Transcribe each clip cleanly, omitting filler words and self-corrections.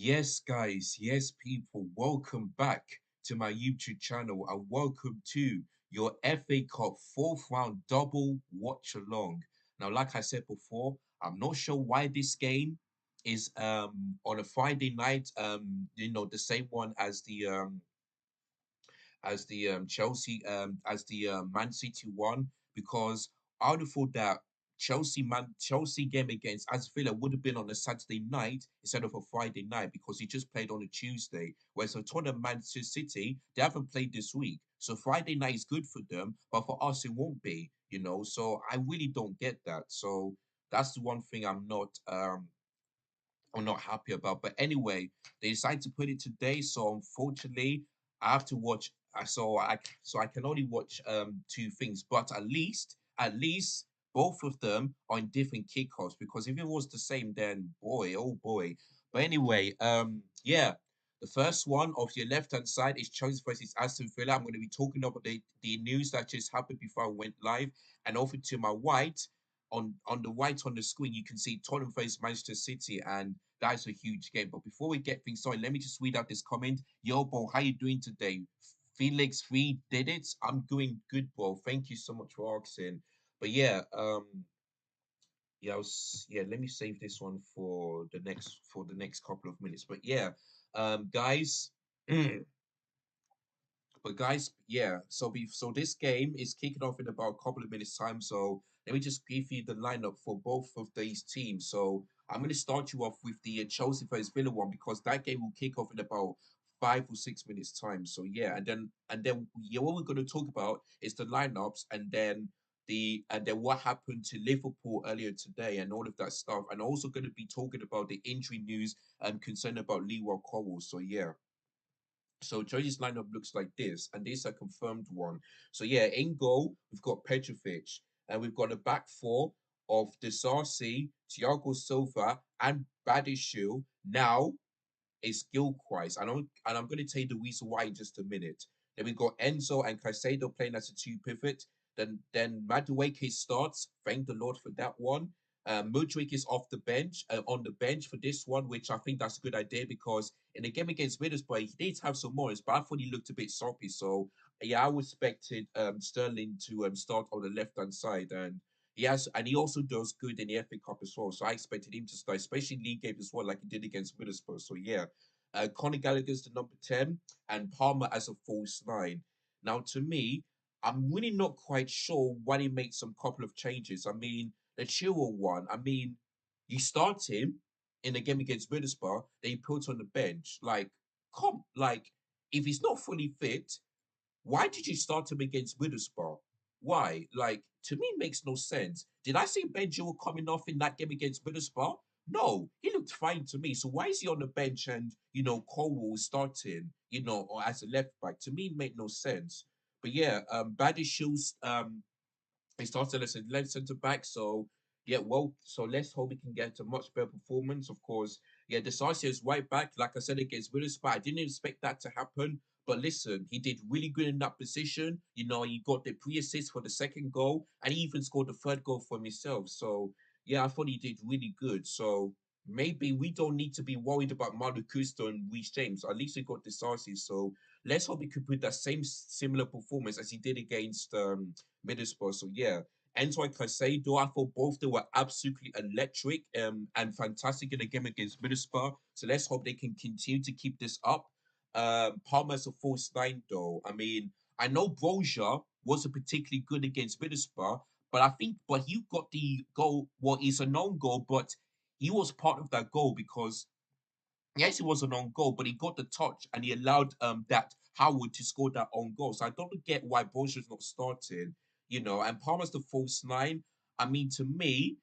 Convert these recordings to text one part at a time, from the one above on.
Yes, guys, yes, people, welcome back to my YouTube channel and welcome to your FA Cup fourth round double watch along. Now, like I said before, I'm not sure why this game is on a Friday night, the same one as the Chelsea as the Man City one because I would have thought that Chelsea game against Aston Villa would have been on a Saturday night instead of a Friday night because he just played on a Tuesday. Whereas for Tottenham Manchester City, they haven't played this week. So Friday night is good for them, but for us it won't be. So I really don't get that. So that's the one thing I'm not happy about. But anyway, they decided to put it today, so unfortunately, I have to watch. So I can only watch two things, but at least both of them are in different kickoffs because if it was the same, then boy, oh boy. But anyway, yeah. The first one of your left hand side is Chelsea versus Aston Villa. I'm going to be talking about the news that just happened before I went live. And over to my right, on the right on the screen, you can see Tottenham versus Manchester City, and that is a huge game. But before we get things started, let me just read out this comment. Yo, bro, how you doing today? Felix V did it. I'm doing good, bro. Thank you so much for asking. But yeah, yeah, yeah. Let me save this one for the next couple of minutes. But yeah, guys. But guys, yeah. So this game is kicking off in about a couple of minutes time. So let me just give you the lineup for both of these teams. So I'm going to start you off with the Chelsea versus Villa one because that game will kick off in about 5 or 6 minutes time. So yeah, and then yeah, what we're going to talk about is the lineups and then what happened to Liverpool earlier today and all of that stuff. And also going to be talking about the injury news and concern about Leroy Cole. So yeah. So Chelsea's lineup looks like this, and this is a confirmed one. So yeah, in goal we've got Petrovic, and we've got a back four of Desarcy, Thiago Silva, and Badishil. Now is Gilchrist, and I'm going to tell you the reason why in just a minute. Then we've got Enzo and Caicedo playing as a two pivot. Then Madueke starts. Thank the Lord for that one. Mudryk is off the bench, on the bench for this one, which I think that's a good idea because in the game against Middlesbrough, he did have some moments, but I thought he looked a bit soppy. So yeah, I expected Sterling to start on the left hand side, and he also does good in the FA Cup as well. So I expected him to start, especially league games as well, like he did against Middlesbrough. So yeah, Conor Gallagher's the number 10 and Palmer as a false nine. Now, to me, I'm really not quite sure why he made some couple of changes. I mean, the Chilwell one, I mean, you start him in the game against Middlesbrough, then you put on the bench. Like, if he's not fully fit, why did you start him against Middlesbrough? Why? Like, to me, it makes no sense. Did I see Benji coming off in that game against Middlesbrough? No, he looked fine to me. So why is he on the bench and Colwell starting, or as a left back? To me, it made no sense. But yeah, Badishil's he started as a left centre back. So yeah, well, so let's hope he can get a much better performance. Of course, yeah, Decisive is right back. Like I said against Middlesbrough, I didn't expect that to happen. But listen, he did really good in that position. He got the pre-assist for the second goal, and he even scored the third goal for himself. So yeah, I thought he did really good. So maybe we don't need to be worried about Malu Kusto and Reece James. At least we got Decisive. So let's hope he could put that same similar performance as he did against Middlesbrough. So yeah, Enzo and Caicedo, I thought both they were absolutely electric and fantastic in the game against Middlesbrough. So let's hope they can continue to keep this up. Palmer's a false nine though. I mean, I know Brozier wasn't particularly good against Middlesbrough, but he got the goal. Well, it's a known goal, but he was part of that goal because yes, it was an own goal, but he got the touch and he allowed that Howard to score that own goal. So I don't get why Borgia's not starting, and Palmer's the false nine. I mean, to me,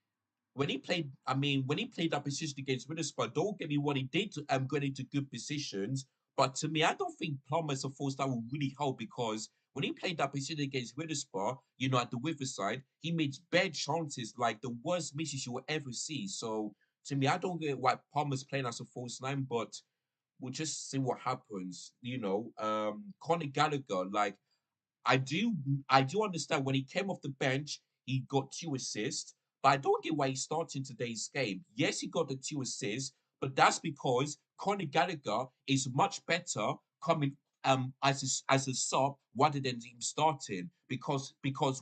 when he played that position against Middlesbrough, don't get me what he did get into good positions. But to me, I don't think Palmer's a force that will really help because when he played that position against Middlesbrough, at the Riverside, he made bad chances, like the worst misses you will ever see. So to me, I don't get why Palmer's playing as a false nine, but we'll just see what happens. Conor Gallagher, like I do I do understand when he came off the bench, he got two assists, but I don't get why he's starting today's game. Yes, he got the two assists, but that's because Conor Gallagher is much better coming as a sub rather than him starting because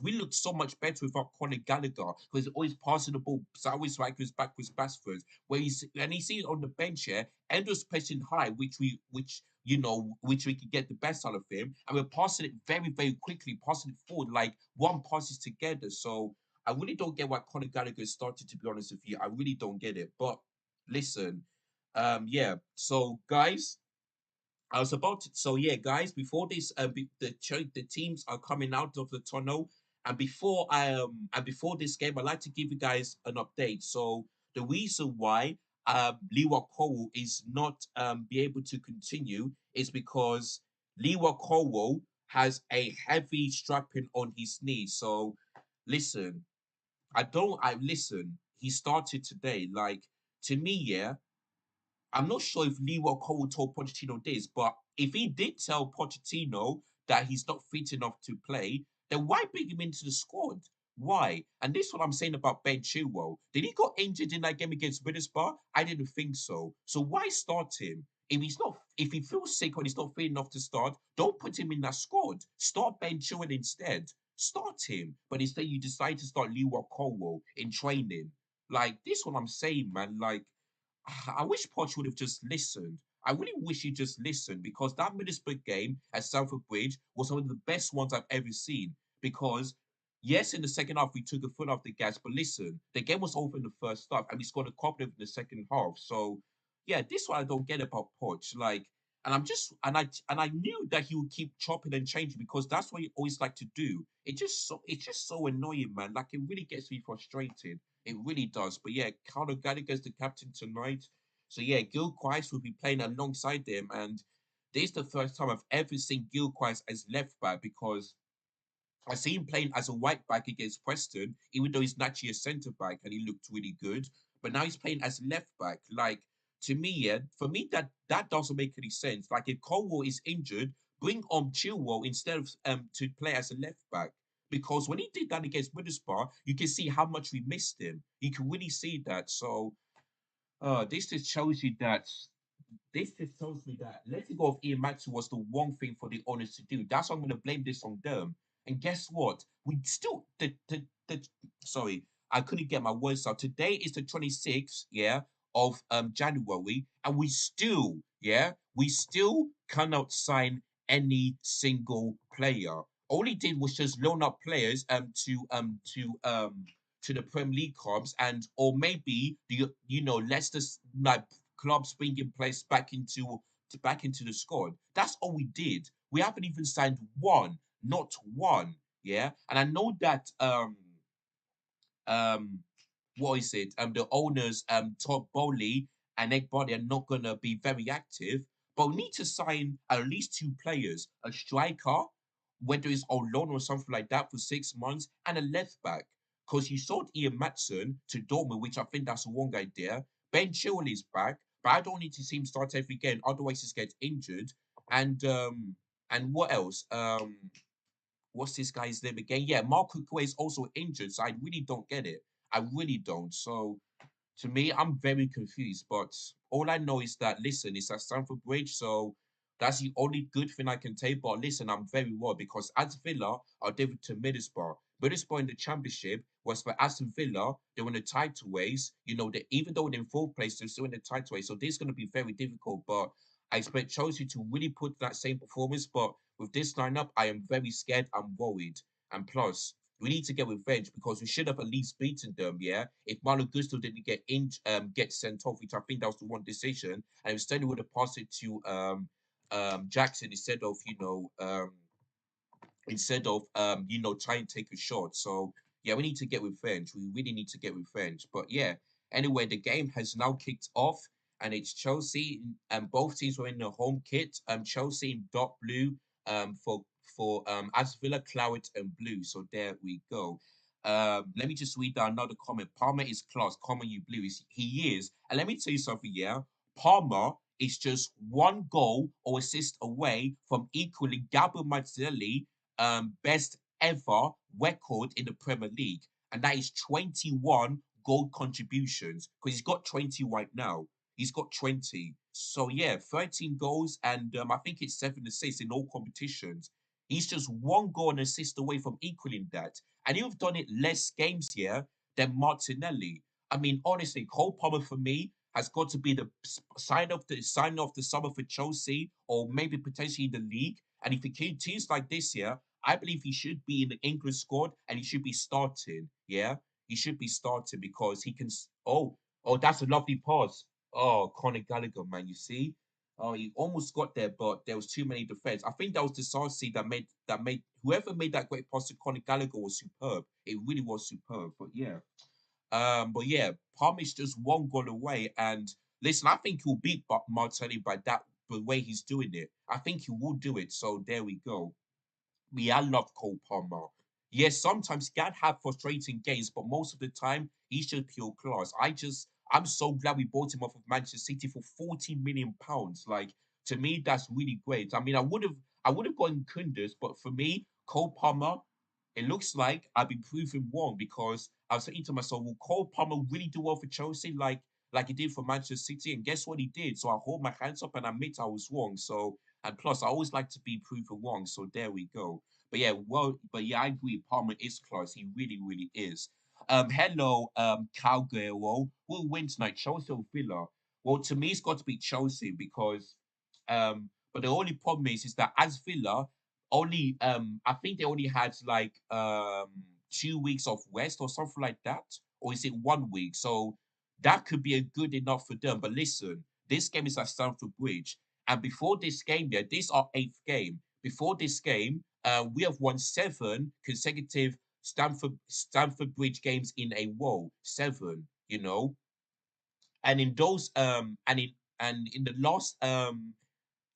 we looked so much better without Conor Gallagher because he's always passing the ball sideways, backwards, backwards, backwards. Where he's and he sees on the bench here, Endo's pressing high, which we could get the best out of him, and we're passing it very, very quickly, passing it forward like one passes together. So I really don't get why Conor Gallagher started. To be honest with you, I really don't get it. But listen, yeah. So guys, I was about to. So yeah, guys, before this, the teams are coming out of the tunnel, and before this game, I'd like to give you guys an update. So the reason why Liwa Cole is not be able to continue is because Liwa Cole has a heavy strapping on his knee. So listen, I listen. He started today. Like to me, yeah. I'm not sure if Leroy Cole told Pochettino this, but if he did tell Pochettino that he's not fit enough to play, then why bring him into the squad? Why? And this is what I'm saying about Ben Chilwell. Did he got injured in that game against Middlesbrough? I didn't think so. So why start him? If he feels sick or he's not fit enough to start, don't put him in that squad. Start Ben Chilwell instead. Start him. But instead you decide to start Leroy Cole in training. Like this is what I'm saying, man. Like I wish Poch would have just listened. I really wish he just listened because that Middlesbrough game at Stamford Bridge was one of the best ones I've ever seen. Because yes, in the second half we took a foot off the gas, but listen, the game was over in the first half and we scored a couple in the second half. So yeah, this one I don't get about Poch. Like, and I'm just and I knew that he would keep chopping and changing because that's what he always like to do. It's just so annoying, man. Like it really gets me frustrated. It really does. But yeah, Conor Gallagher's the captain tonight. So yeah, Gilchrist will be playing alongside him. And this is the first time I've ever seen Gilchrist as left back because I see him playing as a right back against Preston, even though he's naturally a centre back and he looked really good. But now he's playing as left back. Like to me, yeah, for me that doesn't make any sense. Like if Colwell is injured, bring on Chilwell instead of to play as a left back. Because when he did that against Middlesbrough, you can see how much we missed him. You can really see that. So this just shows you that this just tells me that letting go of Ian Maxwell was the wrong thing for the owners to do. That's why I'm going to blame this on them. And guess what? We still the sorry, I couldn't get my words out. Today is the 26th, yeah, of January, and we still cannot sign any single player. All he did was just loan up players to the Premier League clubs and or maybe the Leicester like clubs bringing players back into the squad. That's all we did. We haven't even signed one, not one. Yeah, and I know that um what is it? The owners Todd Bowley and Egg Body are not gonna be very active, but we need to sign at least two players, a striker, whether it's on loan or something like that for 6 months, and a left back. Because you sold Ian Matson to Dortmund, which I think that's a wrong idea. Ben Chilwell is back, but I don't need to see him start every game, otherwise he gets injured. And what else? What's this guy's name again? Yeah, Mark Cucurella is also injured, so I really don't get it. I really don't. So to me, I'm very confused. But all I know is that listen, it's at Stamford Bridge, so that's the only good thing I can take. But listen, I'm very worried because as Villa are different to Middlesbrough. Middlesbrough in the Championship was for Aston Villa. They were in the title race. Even though they're in fourth place, they're still in the title race. So this is going to be very difficult. But I expect Chelsea to really put that same performance. But with this lineup, I am very scared. I'm worried. And plus, we need to get revenge because we should have at least beaten them. Yeah, if Malo Gusto didn't get sent off, which I think that was the one decision, and instead he would have passed it to Jackson instead of trying to take a shot. So yeah, we need to get revenge. We really need to get revenge. But yeah, anyway, the game has now kicked off, and it's Chelsea, and both teams were in the home kit. Chelsea in dark blue, for Aston Villa claret and blue. So there we go. Let me just read down another comment. Palmer is class. Palmer, you blue. He is. And let me tell you something. Yeah, Palmer is just one goal or assist away from equaling Gabriel Martinelli best ever record in the Premier League, and that is 21 goal contributions because he's got 20 right now. He's got 20. So yeah, 13 goals and I think it's 7 assists in all competitions. He's just one goal and assist away from equaling that. And you've done it less games here than Martinelli. I mean, honestly, Cole Palmer for me has got to be the sign of the summer for Chelsea or maybe potentially in the league. And if he continues like this year, I believe he should be in the England squad and he should be starting. Yeah, he should be starting because he can. Oh, that's a lovely pass. Oh, Conor Gallagher, man, you see? Oh, he almost got there, but there was too many defense. I think that was the Sarsi that made whoever made that great pass to Conor Gallagher was superb. It really was superb. But yeah, Palm is just one goal away. And listen, I think he'll beat Martinelli by that the way he's doing it. I think he will do it. So there we go. Me, I love Cole Palmer. Yes, sometimes he can have frustrating games, but most of the time he's just pure class. I'm so glad we bought him off of Manchester City for 40 million pounds. Like to me, that's really great. I mean, I would have gone Kundus, but for me, Cole Palmer, it looks like I've been proven wrong because I was thinking to myself, will Cole Palmer really do well for Chelsea like he did for Manchester City? And guess what he did? So I hold my hands up and admit I was wrong. So and plus, I always like to be proven wrong. So there we go. But yeah, I agree. Palmer is close. He really, really is. Hello, Calgary. Who will win tonight? Chelsea or Villa? Well, to me, it's got to be Chelsea because, but the only problem is that as Villa, I think they only had like 2 weeks of rest or something like that, or is it 1 week? So that could be a good enough for them. But listen, this game is at Stamford Bridge, and before this game, yeah, this is our eighth game. Before this game, we have won 7 consecutive Stamford Bridge games in a row. Seven, and in those and in the last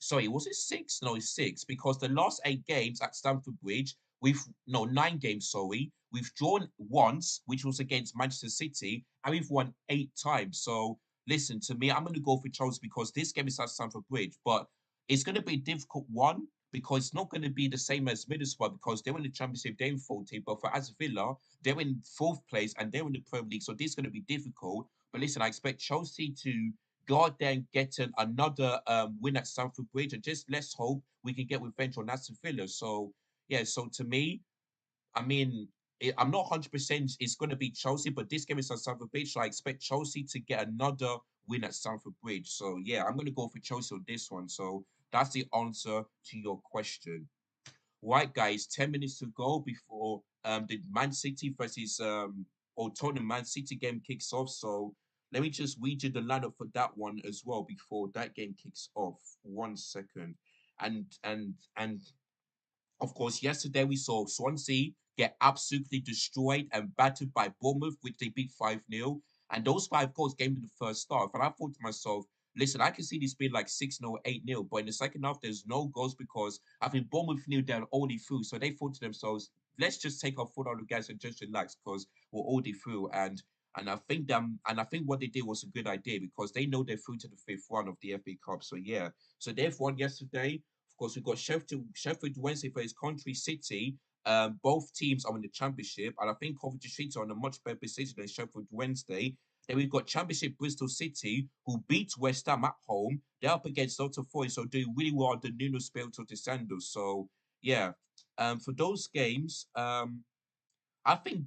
sorry, was it six? No, it's six because the last 8 games at Stamford Bridge, we've no 9 games. Sorry, we've drawn once, which was against Manchester City, and we've won 8 times. So listen to me, I'm going to go for Chelsea because this game is at Stamford Bridge, but it's going to be a difficult one because it's not going to be the same as Middlesbrough because they're in the Championship, they're in 14th, but for as Villa, they're in fourth place and they're in the Premier League, so this is going to be difficult. But listen, I expect Chelsea to go out there and get another win at Stamford Bridge, and just let's hope we can get revenge on Aston Villa. So yeah, so to me, I mean, I'm not 100% it's going to be Chelsea, but this game is at Stamford Bridge, so I expect Chelsea to get another win at Stamford Bridge. So yeah, I'm going to go for Chelsea on this one. So that's the answer to your question. Right, guys, 10 minutes to go before the Man City versus or Tottenham Man City game kicks off. So let me just read you the lineup for that one as well before that game kicks off. 1 second. And of course, yesterday we saw Swansea get absolutely destroyed and battered by Bournemouth, which they beat 5-0. And those 5 goals came in the first half. And I thought to myself, listen, I can see this being like 6-0, 8-0. But in the second half, there's no goals because I think Bournemouth knew they're already through. So they thought to themselves, let's just take our foot out of the gas and just relax because we're already through. And I think what they did was a good idea because they know they're through to the fifth round of the FA Cup. So yeah. So they've won yesterday. Of course, we've got Sheffield Wednesday for his country City. Both teams are in the championship, and I think Coventry City are in a much better position than Sheffield Wednesday. Then we've got Championship Bristol City, who beat West Ham at home. They're up against Nottingham Forest, so doing really well at the Nuno Espirito de Santos. So yeah, for those games, I think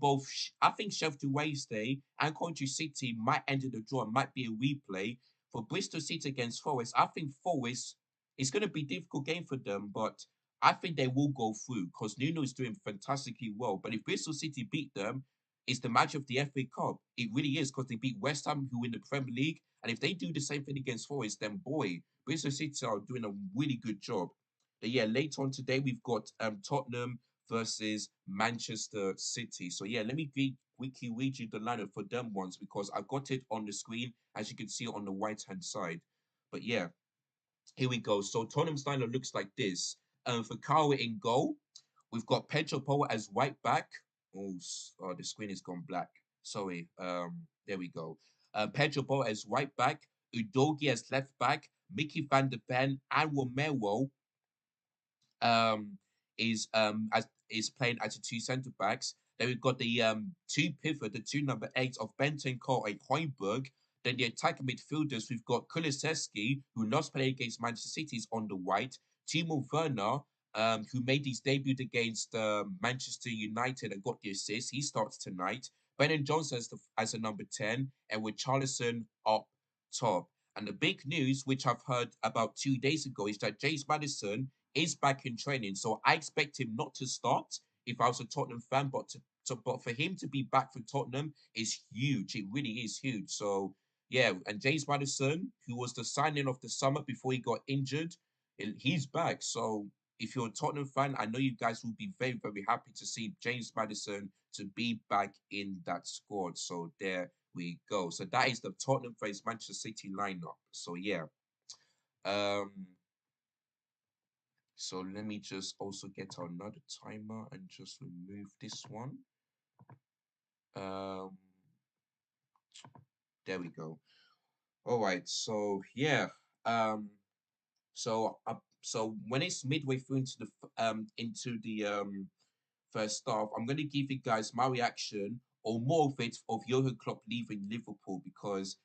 Sheffield Wednesday and Coventry City might end in the draw. It might be a replay for Bristol City against Forest. I think Forest is going to be a difficult game for them, but I think they will go through because Nuno is doing fantastically well. But if Bristol City beat them, it's the match of the FA Cup. It really is because they beat West Ham, who win the Premier League, and if they do the same thing against Forest, then boy, Bristol City are doing a really good job. But yeah, later on today we've got Tottenham versus Manchester City. So yeah, let me quickly read you the lineup for them ones because I got it on the screen as you can see on the right hand side. But yeah, here we go. So Tottenham's lineup looks like this. For Kara in goal, we've got Pedro Porro as right back. Oh, the screen has gone black. Sorry. There we go. Pedro Porro as right back, Udogi as left back, Mickey van der Ven and Romero um, is playing as the two centre backs. Then we've got the two pivot, the two number 8 of Benton Cole and Hoiberg. Then the attacking midfielders, we've got Kulusevski, who lost play against Manchester City, is on the white. Timo Werner, who made his debut against Manchester United and got the assist, he starts tonight. Brennan Johnson as a number 10, and with Charlison up top. And the big news, which I've heard about 2 days ago, is that James Madison is back in training. So I expect him not to start if I was a Tottenham fan, but for him to be back for Tottenham is huge. It really is huge. So yeah, and James Madison, who was the signing of the summer before he got injured, he's back. So if you're a Tottenham fan, I know you guys will be very, very happy to see James Madison to be back in that squad. So there we go. So that is the Tottenham vs Manchester City lineup. So yeah. Um. So let me just also get another timer and just remove this one. Um. There we go. All right. So yeah. Um. So when it's midway through into the first half, I'm gonna give you guys my reaction or more of it of Jurgen Klopp leaving Liverpool because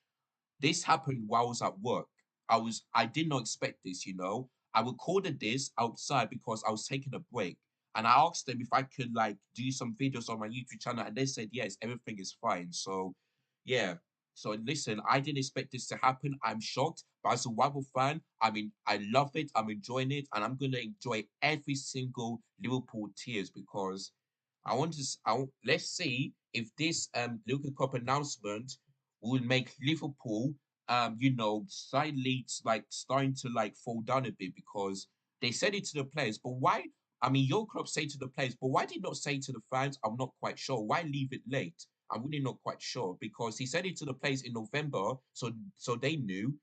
this happened while I was at work. I did not expect this, you know. I recorded this outside because I was taking a break. And I asked them if I could like do some videos on my YouTube channel, and they said yes, everything is fine. So yeah. So listen, I didn't expect this to happen. I'm shocked, but as a Liverpool fan, I mean, I love it. I'm enjoying it, and I'm gonna enjoy every single Liverpool tears because I want to. Let's see if this Luka Cup announcement will make Liverpool slightly like starting to like fall down a bit because they said it to the players, but why? I mean, your club say to the players, but why did not say to the fans? I'm not quite sure. Why leave it late? I'm really not quite sure because he said it to the players in November, so they knew.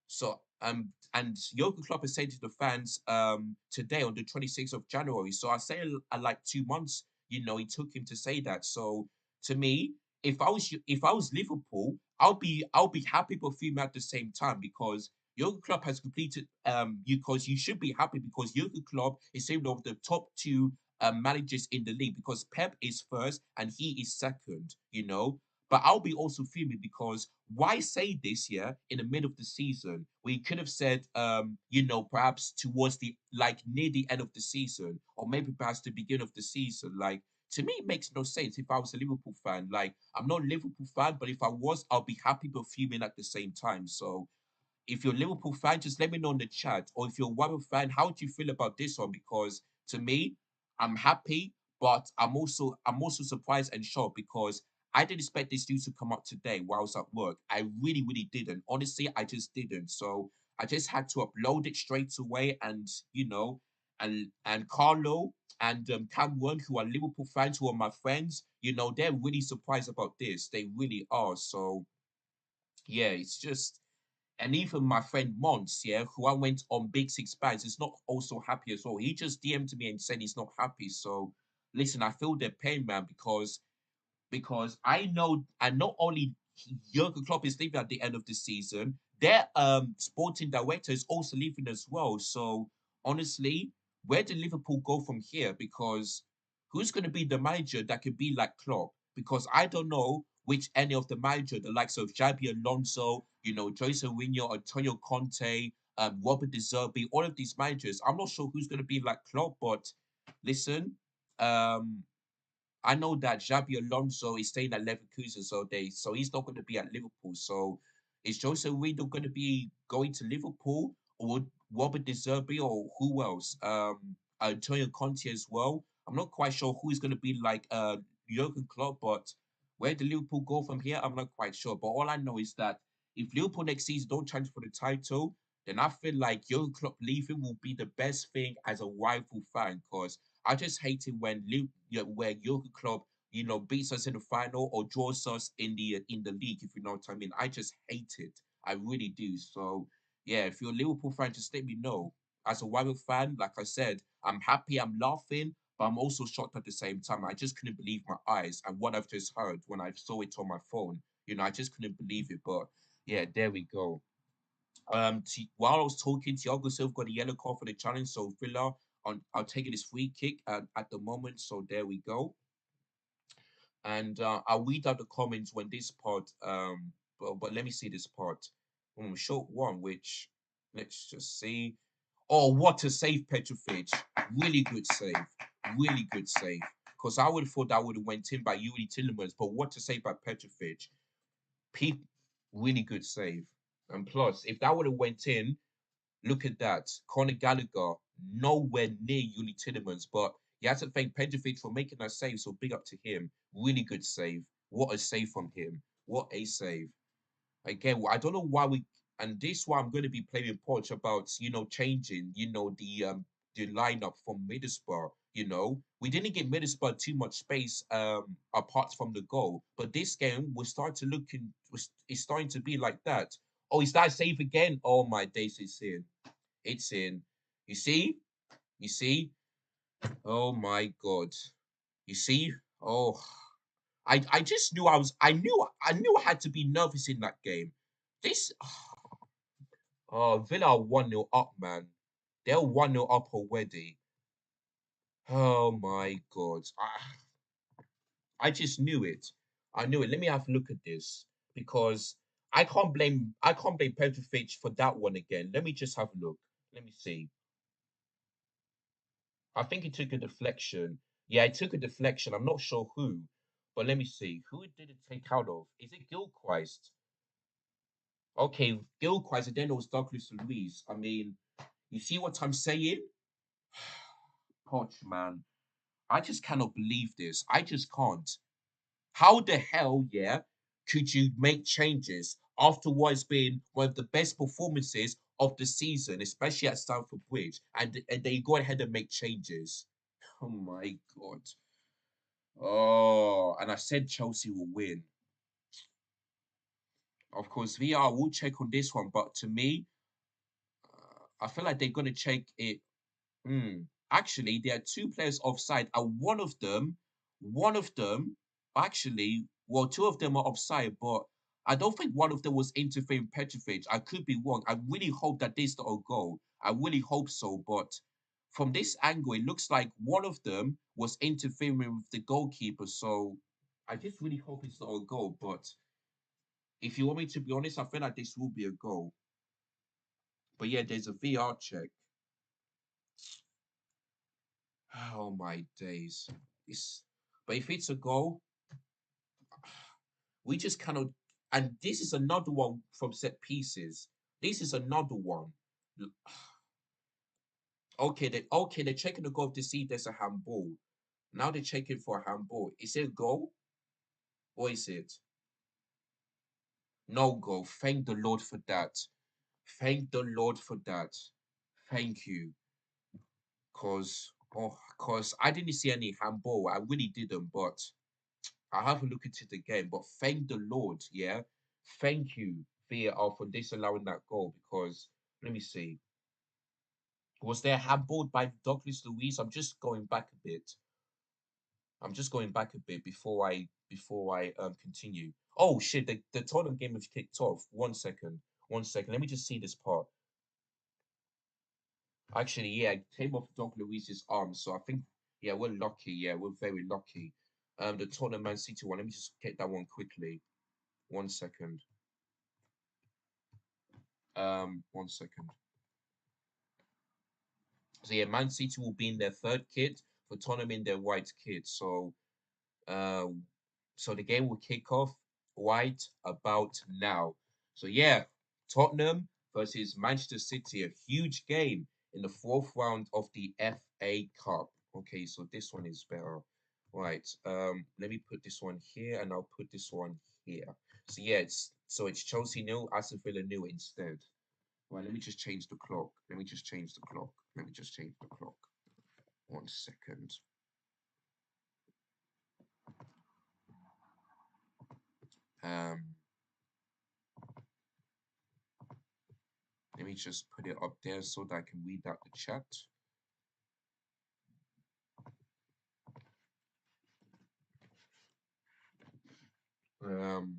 So and Jurgen Klopp has said to the fans today on the 26th of January. So I say like 2 months, it took him to say that. So to me, if I was Liverpool, I'll be happy but fuming at the same time because Jurgen Klopp has completed because you should be happy because Jurgen Klopp is one of the top two managers in the league because Pep is first and he is second. But I'll be also fuming because why say this here in the middle of the season? We could have said, perhaps towards the like near the end of the season, or maybe perhaps the beginning of the season. Like to me, it makes no sense if I was a Liverpool fan. Like I'm not a Liverpool fan, but if I was, I'll be happy but fuming at the same time. So if you're a Liverpool fan, just let me know in the chat. Or if you're a Wigan fan, how do you feel about this one? Because to me, I'm happy, but I'm also surprised and shocked because I didn't expect this news to come up today while I was at work. I really, really didn't. Honestly, I just didn't. So I just had to upload it straight away, and and Carlo and Cameron, who are Liverpool fans, who are my friends, they're really surprised about this. They really are. So yeah, it's just and even my friend Mons, yeah, who I went on Big Six Bands, is not also happy as well. He just DM'd me and said he's not happy. So listen, I feel their pain, man, because I know, and not only Jurgen Klopp is leaving at the end of the season, their sporting director is also leaving as well. So honestly, where do Liverpool go from here? Because who's going to be the manager that could be like Klopp? Because I don't know which any of the manager, the likes of Xabi Alonso, Jose Mourinho, Antonio Conte, Robert De Zerbi, all of these managers. I'm not sure who's going to be like Klopp, but listen, um, I know that Xabi Alonso is staying at Leverkusen, so he's not going to be at Liverpool. So is Jose Mourinho going to be going to Liverpool, or would Robert De Zerbi, or who else? Antonio Conte as well. I'm not quite sure who is going to be like Jurgen Klopp, but where do Liverpool go from here? I'm not quite sure. But all I know is that if Liverpool next season don't challenge for the title, then I feel like Jurgen Klopp leaving will be the best thing as a rival fan because I just hate it when where Jurgen Klopp, beats us in the final or draws us in the league, if you know what I mean. I just hate it. I really do. So yeah, if you're a Liverpool fan, just let me know. As a Wigan fan, like I said, I'm happy, I'm laughing, but I'm also shocked at the same time. I just couldn't believe my eyes and what I've just heard when I saw it on my phone. I just couldn't believe it. But yeah, there we go. While I was talking, Thiago Silva got a yellow card for the challenge, so Villa are taking this free kick at the moment. So there we go. And I'll read out the comments when this part but let me see this part. Short one, which let's just see. Oh, what a save, Petrovic. Really good save. Really good save. Because I would have thought that would have went in by Yuri Tillemans, but what a save by Petrovic. Peep, really good save. And plus, if that would have went in, look at that. Conor Gallagher, nowhere near Yuli Tillemans, but you have to thank Petrovic for making that save, so big up to him. Really good save. What a save from him. What a save. Again, I don't know why we, and this why I'm going to be playing Poch about, changing, the lineup from Middlesbrough. We didn't give Middlesbrough too much space apart from the goal, but this game we're starting to look in, it's starting to be like that. Oh, is that save again? Oh my days, it's in. It's in. You see? You see? Oh my God. You see? Oh, I just knew I knew I had to be nervous in that game. This Villa are 1-0 up, man. They're 1-0 up already. Oh my God. I just knew it. I knew it. Let me have a look at this because I can't blame Petrovic for that one again. Let me just have a look. Let me see. I think he took a deflection. Yeah, he took a deflection. I'm not sure who, but let me see. Who did it take out of? Is it Gilchrist? Okay, Gilchrist, and then it was Douglas Luiz. I mean, you see what I'm saying? Poch, man. I just cannot believe this. I just can't. How the hell, yeah, could you make changes after what has been one of the best performances of the season, especially at Stamford Bridge, and then you go ahead and make changes? Oh my God. Oh, and I said Chelsea will win. Of course, VR will check on this one, but to me, I feel like they're gonna check it. Actually, there are two players offside, and one of them, actually, well, two of them are offside, but I don't think one of them was interfering with Petrovic. I could be wrong. I really hope that this is not a goal. I really hope so, but from this angle, it looks like one of them was interfering with the goalkeeper. So I just really hope it's not a goal. But if you want me to be honest, I feel like this will be a goal. But yeah, there's a VR check. Oh my days. It's, but if it's a goal, we just cannot. And this is another one from set pieces. This is another one. Okay, they're checking the goal to see if there's a handball. Now they're checking for a handball. Is it a goal or is it no goal? Thank the Lord for that. Thank the Lord for that. Thank you. Cause I didn't see any handball. I really didn't, but I have a look into the game. But thank the Lord, yeah. Thank you, VAR, for disallowing that goal because let me see. Was there a handball by Douglas Luiz? I'm just going back a bit before I continue. Oh shit, the Tottenham game has kicked off. 1 second. 1 second. Let me just see this part. Actually, yeah, it came off Doug Luiz's arm, so I think yeah, we're lucky. Yeah, we're very lucky. The Tottenham Man City one. Let me just get that one quickly. 1 second. 1 second. So yeah, Man City will be in their third kit for Tottenham in their white kit. Uh, so the game will kick off right about now. So yeah, Tottenham versus Manchester City, a huge game in the fourth round of the FA Cup. Okay, so this one is better. Right. Let me put this one here and I'll put this one here. So yeah, it's Chelsea nil, Aston Villa nil instead. Right, let me just change the clock. Let me just change the clock. Let me just change the clock. 1 second. Um, Let me just put it up there so that I can read out the chat. Um,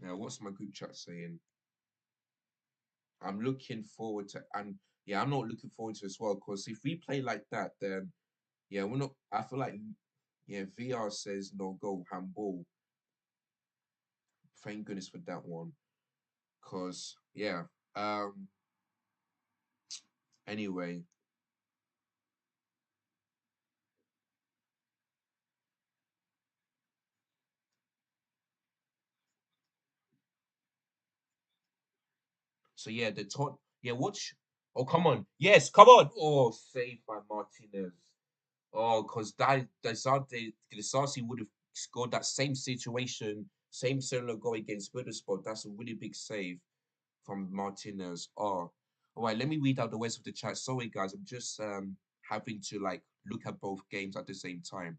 Now what's my group chat saying? I'm looking forward to, and yeah, I'm not looking forward to as well because if we play like that, then yeah, we're not. I feel like yeah, VR says no goal handball. Thank goodness for that one. Cause yeah. Um. Anyway, so yeah, the tot. Yeah, watch. Oh, come on. Yes, come on. Oh, saved by Martinez. Oh, because the Sarsi would have scored that same situation, same similar goal against Witherspoon. That's a really big save from Martinez. Oh, all right. Let me read out the rest of the chat. Sorry, guys. I'm just having to like look at both games at the same time.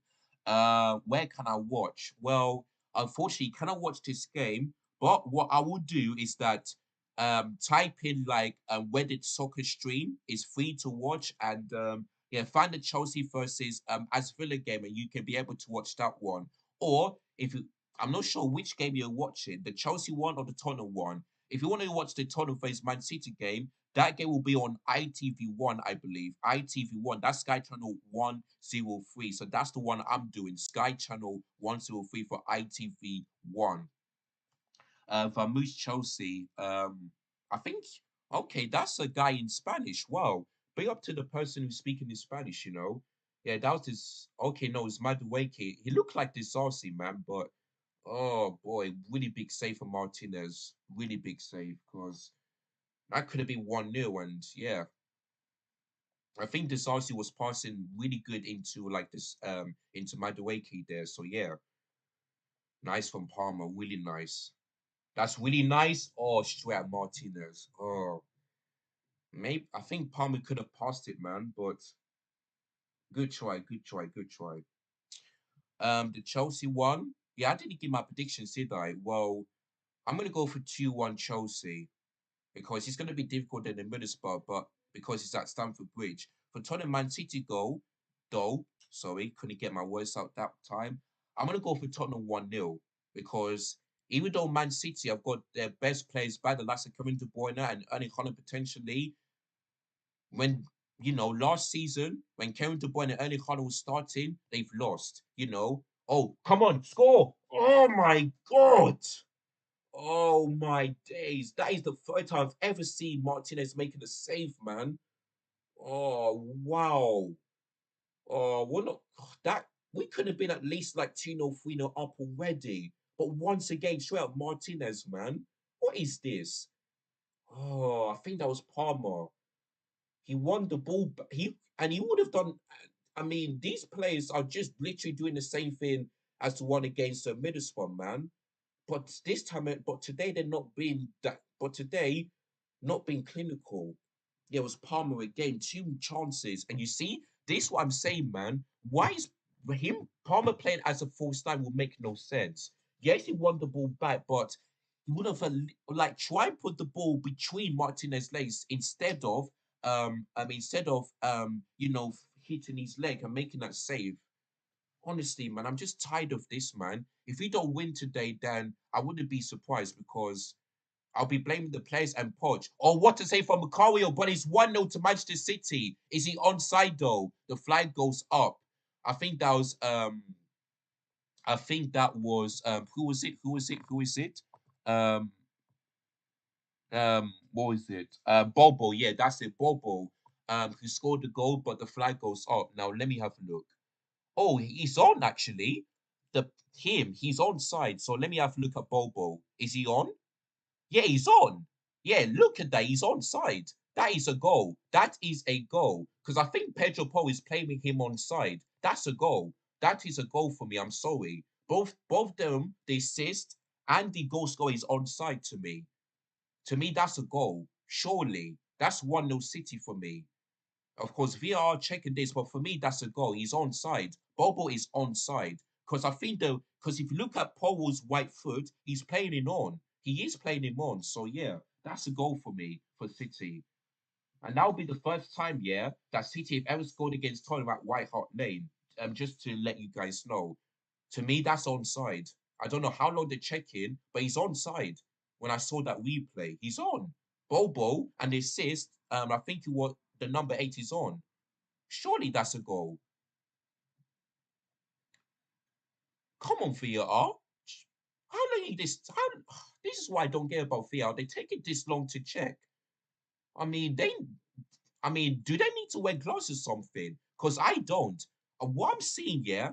Where can I watch? Well, unfortunately, cannot watch this game. But what I will do is that type in like where did soccer stream is free to watch and yeah, find the Chelsea versus as Villa game and you can be able to watch that one. Or if you, I'm not sure which game you're watching, the Chelsea one or the Tottenham one. If you want to watch the Tottenham versus Man City game, that game will be on ITV1, I believe. ITV1, that's Sky Channel 103. So that's the one I'm doing. Sky Channel 103 for ITV1. Vamoose Chelsea. I think, okay, that's a guy in Spanish. Wow. Big up to the person who's speaking in Spanish, you know. Yeah, that was his. Okay, no, it's Madueke. He looked like this Sarsi, man, but oh boy, really big save for Martinez. Really big save because that could have been 1-0. And yeah, I think Disasi was passing really good into like this into Madueke there. So yeah, nice from Palmer, really nice. That's really nice. Oh, straight at Martinez. Oh, maybe I think Palmer could have passed it, man. But good try, good try, good try. The Chelsea one. Yeah, I didn't give my predictions, did I? Well, I'm gonna go for 2-1 Chelsea. Because it's going to be difficult in the Middlesbrough, but because it's at Stamford Bridge. For Tottenham Man City goal, though, sorry, couldn't get my words out that time. I'm going to go for Tottenham 1-0 because even though Man City have got their best players by the likes of Kevin De Bruyne and Erling Haaland potentially, when last season when Kevin De Bruyne and Erling Haaland was starting, they've lost. Oh come on, score! Oh my god! Oh my days. That is the third time I've ever seen Martinez making a save, man. Oh wow. Oh, we're not that we could have been at least like 2-0, 3-0 up already. But once again, straight up Martinez, man. What is this? Oh, I think that was Palmer. He won the ball. He would have done. I mean, these players are just literally doing the same thing as the one against Middlesbrough, man. But today they're not being that. But today, not being clinical. There was Palmer again, two chances, and you see, this is what I'm saying, man. Why is him Palmer playing as a false nine will make no sense. Yes, he won the ball back, but he would have like try and put the ball between Martinez's legs instead of hitting his leg and making that save. Honestly, man, I'm just tired of this, man. If we don't win today, then I wouldn't be surprised because I'll be blaming the players and Poch. Or what to say for Macario, but it's 1-0 to Manchester City. Is he onside though? The flag goes up. I think that was who was it? Who is it? Um what was it? Bobo, yeah, that's it, Bobo. Who scored the goal, but the flag goes up. Now let me have a look. Oh, he's on actually. He's on side. So let me have a look at Bobo. Is he on? Yeah, he's on. Yeah, look at that. He's on side. That is a goal. That is a goal. Because I think Pedro Paul is playing with him on side. That's a goal. That is a goal for me. I'm sorry. Both them, the assist and the goal score is on side to me. To me, that's a goal. Surely. That's 1-0 City for me. Of course, VR checking this, but for me, that's a goal. He's onside. Bobo is onside. Because if you look at Powell's right foot, he's playing him on. He is playing him on. So yeah, that's a goal for me for City. And that'll be the first time, yeah, that City have ever scored against Tottenham at White Hart Lane. Just to let you guys know. To me, that's onside. I don't know how long they're checking, but he's onside. When I saw that replay, he's on. Bobo and the assist, I think what the number 8 is on. Surely that's a goal. Come on, VAR. How long is this? This is why I don't get about VR. They take it this long to check. I mean, they. I mean, do they need to wear gloves or something? Because I don't. And what I'm seeing, yeah,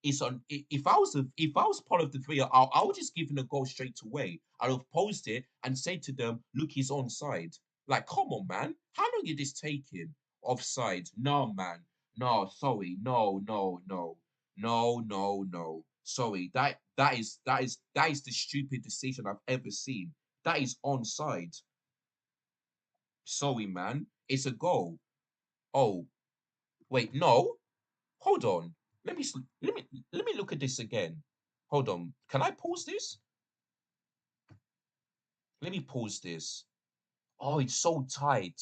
is on. If I was part of the three, I would just give him a goal straight away. I'd have posed it and said to them, "Look, he's onside." Like, come on, man. How long is this taking? Offside? No, man. No, sorry. No, no, no, no, no, no. Sorry. That is the stupid decision I've ever seen. That is onside. Sorry, man. It's a goal. Oh, wait, no. Hold on. Let me look at this again. Hold on. Can I pause this? Let me pause this. Oh, it's so tight.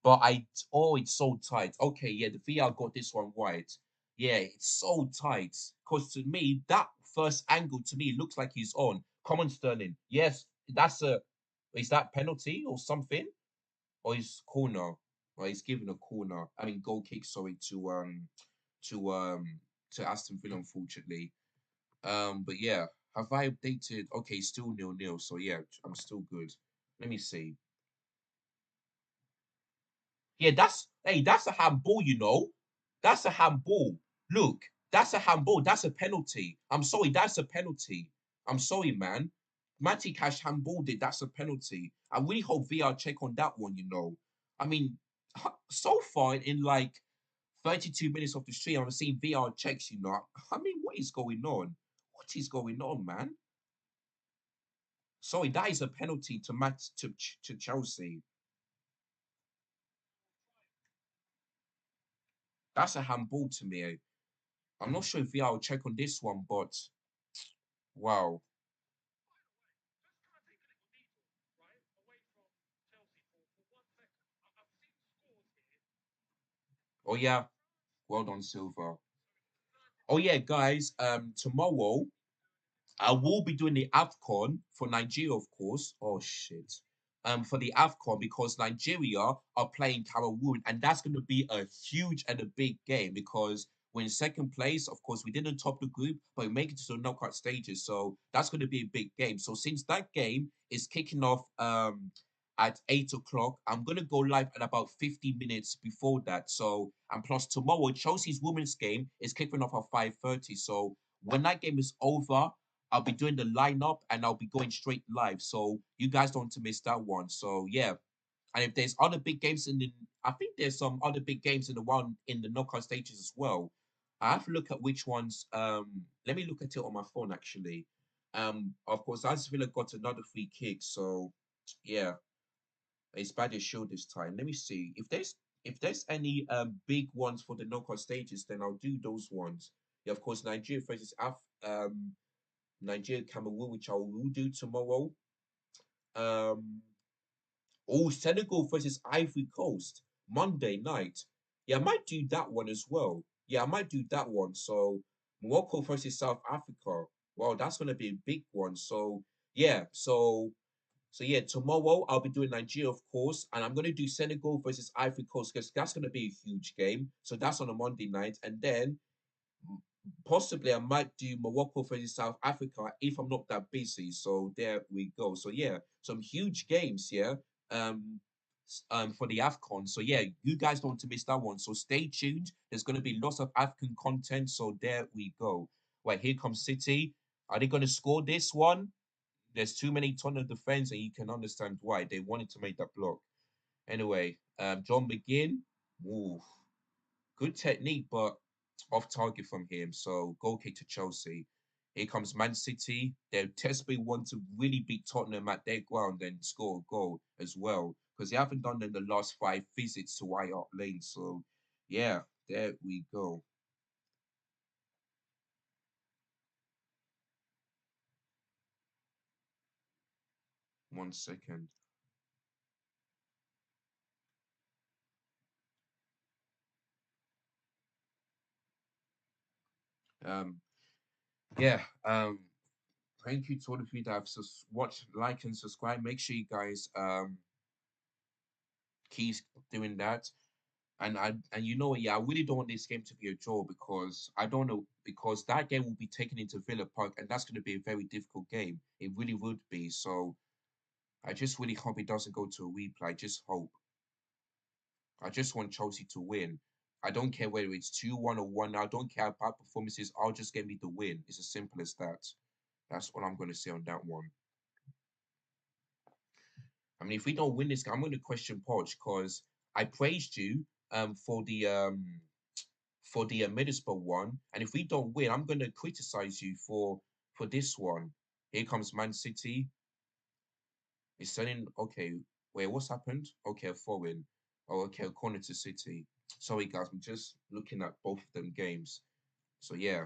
But it's so tight. Okay, yeah, the VR got this one right. Yeah, it's so tight. Because to me, that first angle to me looks like he's on. Come on, Sterling. Yes, that's a. Is that penalty or something? Or is corner? Or he's given a corner. I mean, goal kick. Sorry to to Aston Villa, unfortunately. But yeah, have I updated? Okay, still nil nil. So yeah, I'm still good. Let me see. Yeah, that's a handball, you know. That's a handball. Look, that's a handball. That's a penalty. I'm sorry, that's a penalty. I'm sorry, man. Matty Cash handballed it. That's a penalty. I really hope VR check on that one, you know. I mean, so far in like 32 minutes of the stream, I'm seeing VR checks, you know. I mean, what is going on? What is going on, man? Sorry, that is a penalty to to Chelsea. That's a handball to me. I'm not sure if VR will check on this one, but wow. Oh yeah, well done, Silver. Oh yeah, guys. Tomorrow I will be doing the AFCON for Nigeria, of course. Oh shit. For the AFCON because Nigeria are playing Cameroon, and that's going to be a huge and a big game because we're in second place. Of course, we didn't top the group, but we make it to the knockout stages, so that's going to be a big game. So since that game is kicking off at 8 o'clock, I'm gonna go live at about 50 minutes before that. So and plus tomorrow Chelsea's women's game is kicking off at 5:30. So when that game is over, I'll be doing the lineup and I'll be going straight live. So you guys don't want to miss that one. So yeah. And if there's other big games I think there's some other big games in the one in the knockout stages as well. I have to look at which ones. Let me look at it on my phone actually. Of course, Aston Villa got another free kick. So yeah, it's by the show this time. Let me see if there's any big ones for the knockout stages. Then I'll do those ones. Yeah, of course, Nigeria versus Nigeria, Cameroon, which I will do tomorrow. Um, Senegal versus Ivory Coast, Monday night. Yeah, I might do that one as well. Yeah, I might do that one. So Morocco versus South Africa. Wow, that's gonna be a big one. So yeah, so yeah, tomorrow I'll be doing Nigeria, of course, and I'm gonna do Senegal versus Ivory Coast because that's gonna be a huge game. So that's on a Monday night, and then possibly I might do Morocco versus South Africa if I'm not that busy. So there we go. So yeah, some huge games here. For the AFCON. So yeah, you guys don't want to miss that one. So stay tuned. There's gonna be lots of African content. So there we go. Right, here comes City. Are they gonna score this one? There's too many ton of defense, and you can understand why they wanted to make that block. Anyway, John McGinn. Ooh, good technique, but off target from him. So goal kick to Chelsea. Here comes Man City. They desperately want to really beat Tottenham at their ground and score a goal as well because they haven't done in the last 5 visits to White Hart Lane. So yeah, there we go. 1 second. Um, yeah. Thank you to all of you that have watched, like, and subscribe. Make sure you guys keep doing that. And you know what? Yeah, I really don't want this game to be a draw because I don't know because that game will be taken into Villa Park and that's going to be a very difficult game. It really would be. So I just really hope it doesn't go to a replay. I just hope. I just want Chelsea to win. I don't care whether it's 2-1 or 1. I don't care about performances. I'll just get me the win. It's as simple as that. That's all I'm going to say on that one. I mean, if we don't win this game, I'm going to question Poch because I praised you for the Middlesbrough one, and if we don't win, I'm going to criticize you for this one. Here comes Man City. It's sending. Okay, wait, what's happened? Okay, a throw-in. Oh, okay, a corner to City. Sorry, guys, I'm just looking at both of them games. So yeah,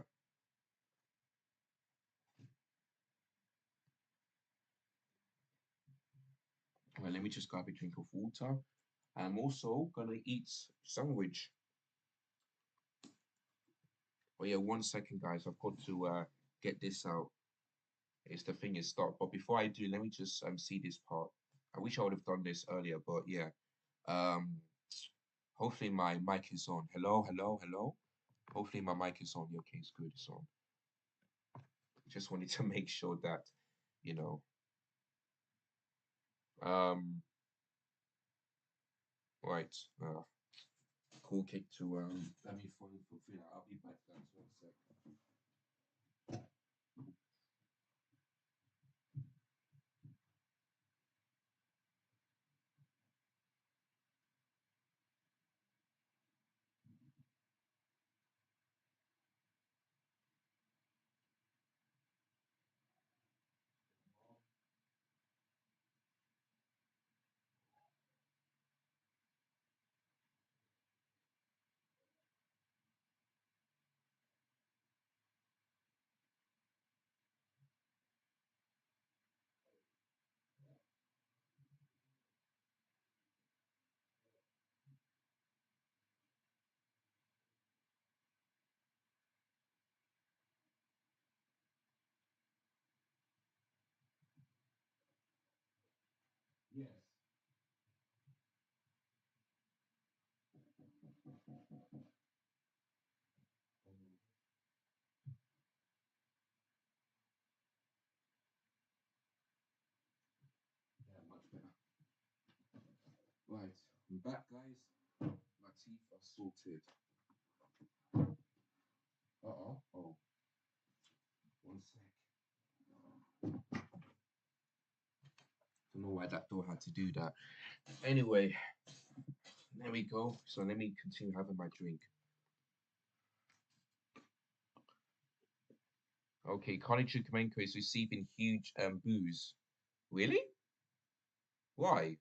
well, let me just grab a drink of water. I'm also gonna eat sandwich. Oh yeah, 1 second, guys. I've got to get this out. It's the thing is stop. But before I do, let me just see this part. I wish I would have done this earlier, but yeah. Um, hopefully my mic is on. Hello, hello, hello. Hopefully my mic is on. Yeah, okay, it's good. It's on. Just wanted to make sure that, you know, um, right. Cool kick to let me fulfill that. I'll be back, guys. 1 sec. Yes. Yeah, much better. Right, I'm back, guys. My teeth are sorted. Uh-oh. Oh, 1 sec. Don't know why that door had to do that. Anyway, there we go. So let me continue having my drink. Okay, Connie Chukwuemeka is receiving huge boos. Really? Why?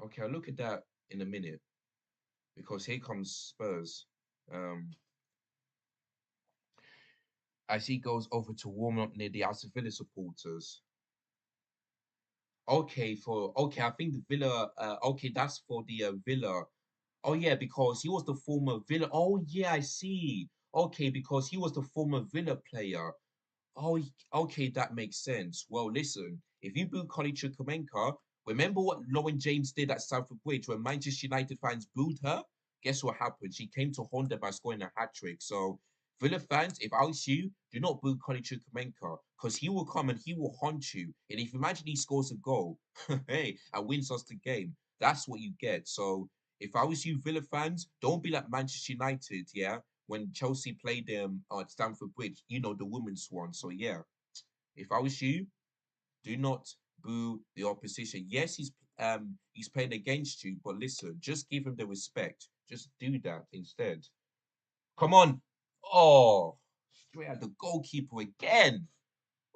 Okay, I'll look at that in a minute because here comes Spurs. Um, as he goes over to warm up near the Aston Villa supporters. Okay, I think the Villa. Okay, that's for the Villa. Oh yeah, because he was the former Villa. Oh yeah, I see. Okay, because he was the former Villa player. Oh, okay, that makes sense. Well, listen, if you boo Connie Chukwuemeka, remember what Lauren James did at Stamford Bridge when Manchester United fans booed her? Guess what happened? She came to Honda by scoring a hat trick. So, Villa fans, if I was you, do not boo Connie Chukwuemeka because he will come and he will haunt you. And if you imagine he scores a goal, hey, and wins us the game, that's what you get. So, if I was you, Villa fans, don't be like Manchester United, yeah? When Chelsea played them at Stamford Bridge, you know, the women's one. So yeah, if I was you, do not boo the opposition. Yes, he's playing against you, but listen, just give him the respect. Just do that instead. Come on. Oh, straight at the goalkeeper again.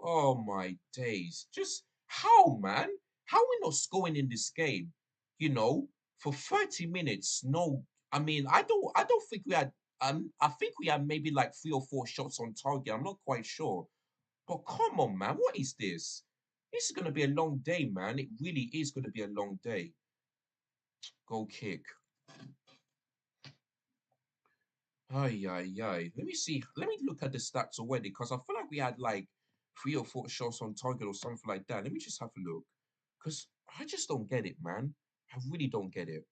Oh my days. Just how, man? How we not scoring in this game? You know, for 30 minutes, no. I mean, I don't think we had I think we had maybe like 3 or 4 shots on target. I'm not quite sure. But come on, man, what is this? This is gonna be a long day, man. It really is gonna be a long day. Goal kick. Ay, ay, ay. Let me see. Let me look at the stats already because I feel like we had like 3 or 4 shots on target or something like that. Let me just have a look because I just don't get it, man. I really don't get it.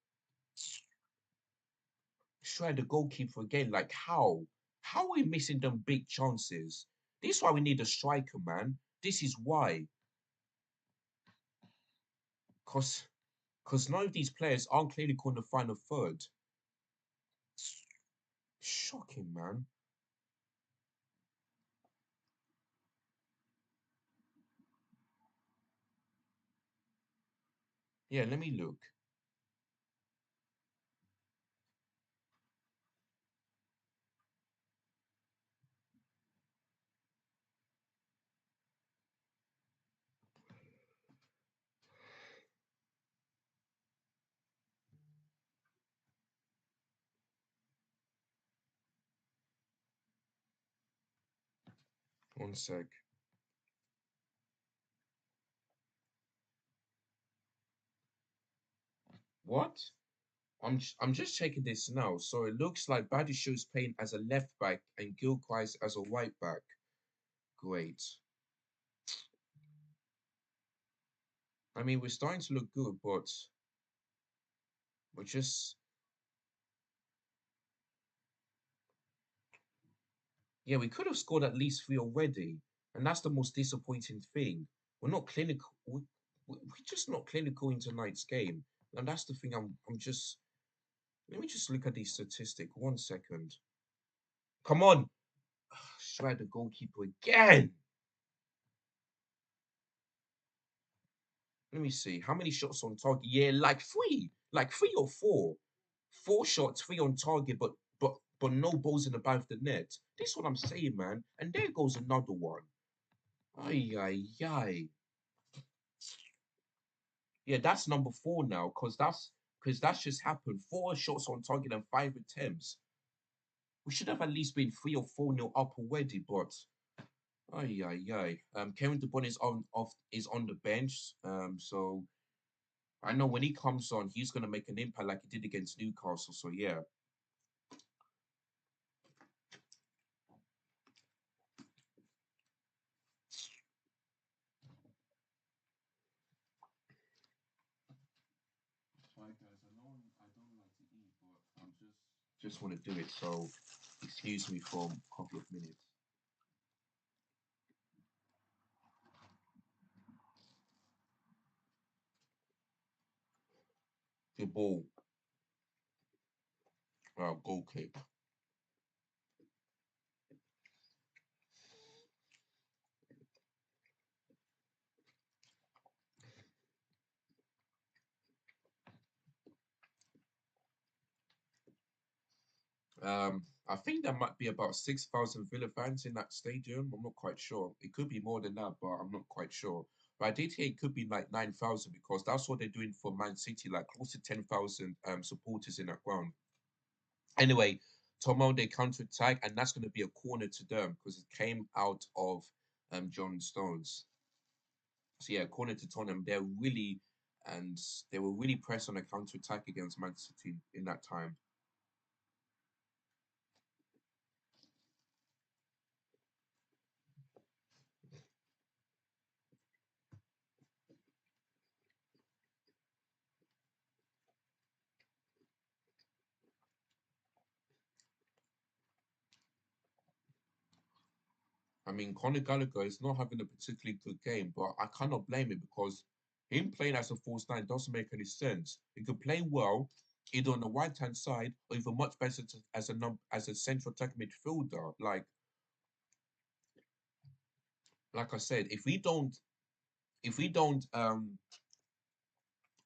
Try the goalkeeper again. Like how? How are we missing them big chances? This is why we need a striker, man. This is why. Cause none of these players aren't clearly going to find a third. It's shocking, man. Yeah, let me look. One sec. What? I'm just checking this now. So it looks like Badishow's playing as a left back and Gilchrist as a right back. Great. I mean, we're starting to look good, but we're just yeah, we could have scored at least three already, and that's the most disappointing thing. We're not clinical. We're just not clinical in tonight's game, and that's the thing. I'm just. Let me just look at these statistics. 1 second. Come on, try the goalkeeper again. Let me see. How many shots on target? Yeah, like three or four. Four shots, three on target, but no balls in the back of the net. This is what I'm saying, man. And there goes another one. Ay ay ay. Yeah, that's number four now, because that's just happened. Four shots on target and five attempts. We should have at least been 3 or 4 nil up already, but ay ay ay. Kevin De Bruyne is on the bench. So I know when he comes on, he's gonna make an impact like he did against Newcastle. So yeah. Sorry guys, I don't like to eat, but I'm just want to do it. So excuse me for a couple of minutes. The ball, goal kick. I think there might be about 6,000 Villa fans in that stadium. I'm not quite sure. It could be more than that, but I'm not quite sure. But I did hear it could be like 9,000 because that's what they're doing for Man City, like close to 10,000 supporters in that ground. Anyway, Tomo they counter attack, and that's going to be a corner to them because it came out of John Stones. So yeah, corner to Tottenham, and they were really pressed on a counter attack against Man City in that time. I mean, Conor Gallagher is not having a particularly good game, but I cannot blame him because him playing as a false nine doesn't make any sense. He could play well either on the right hand side or even much better as a central attack midfielder. Like I said, if we don't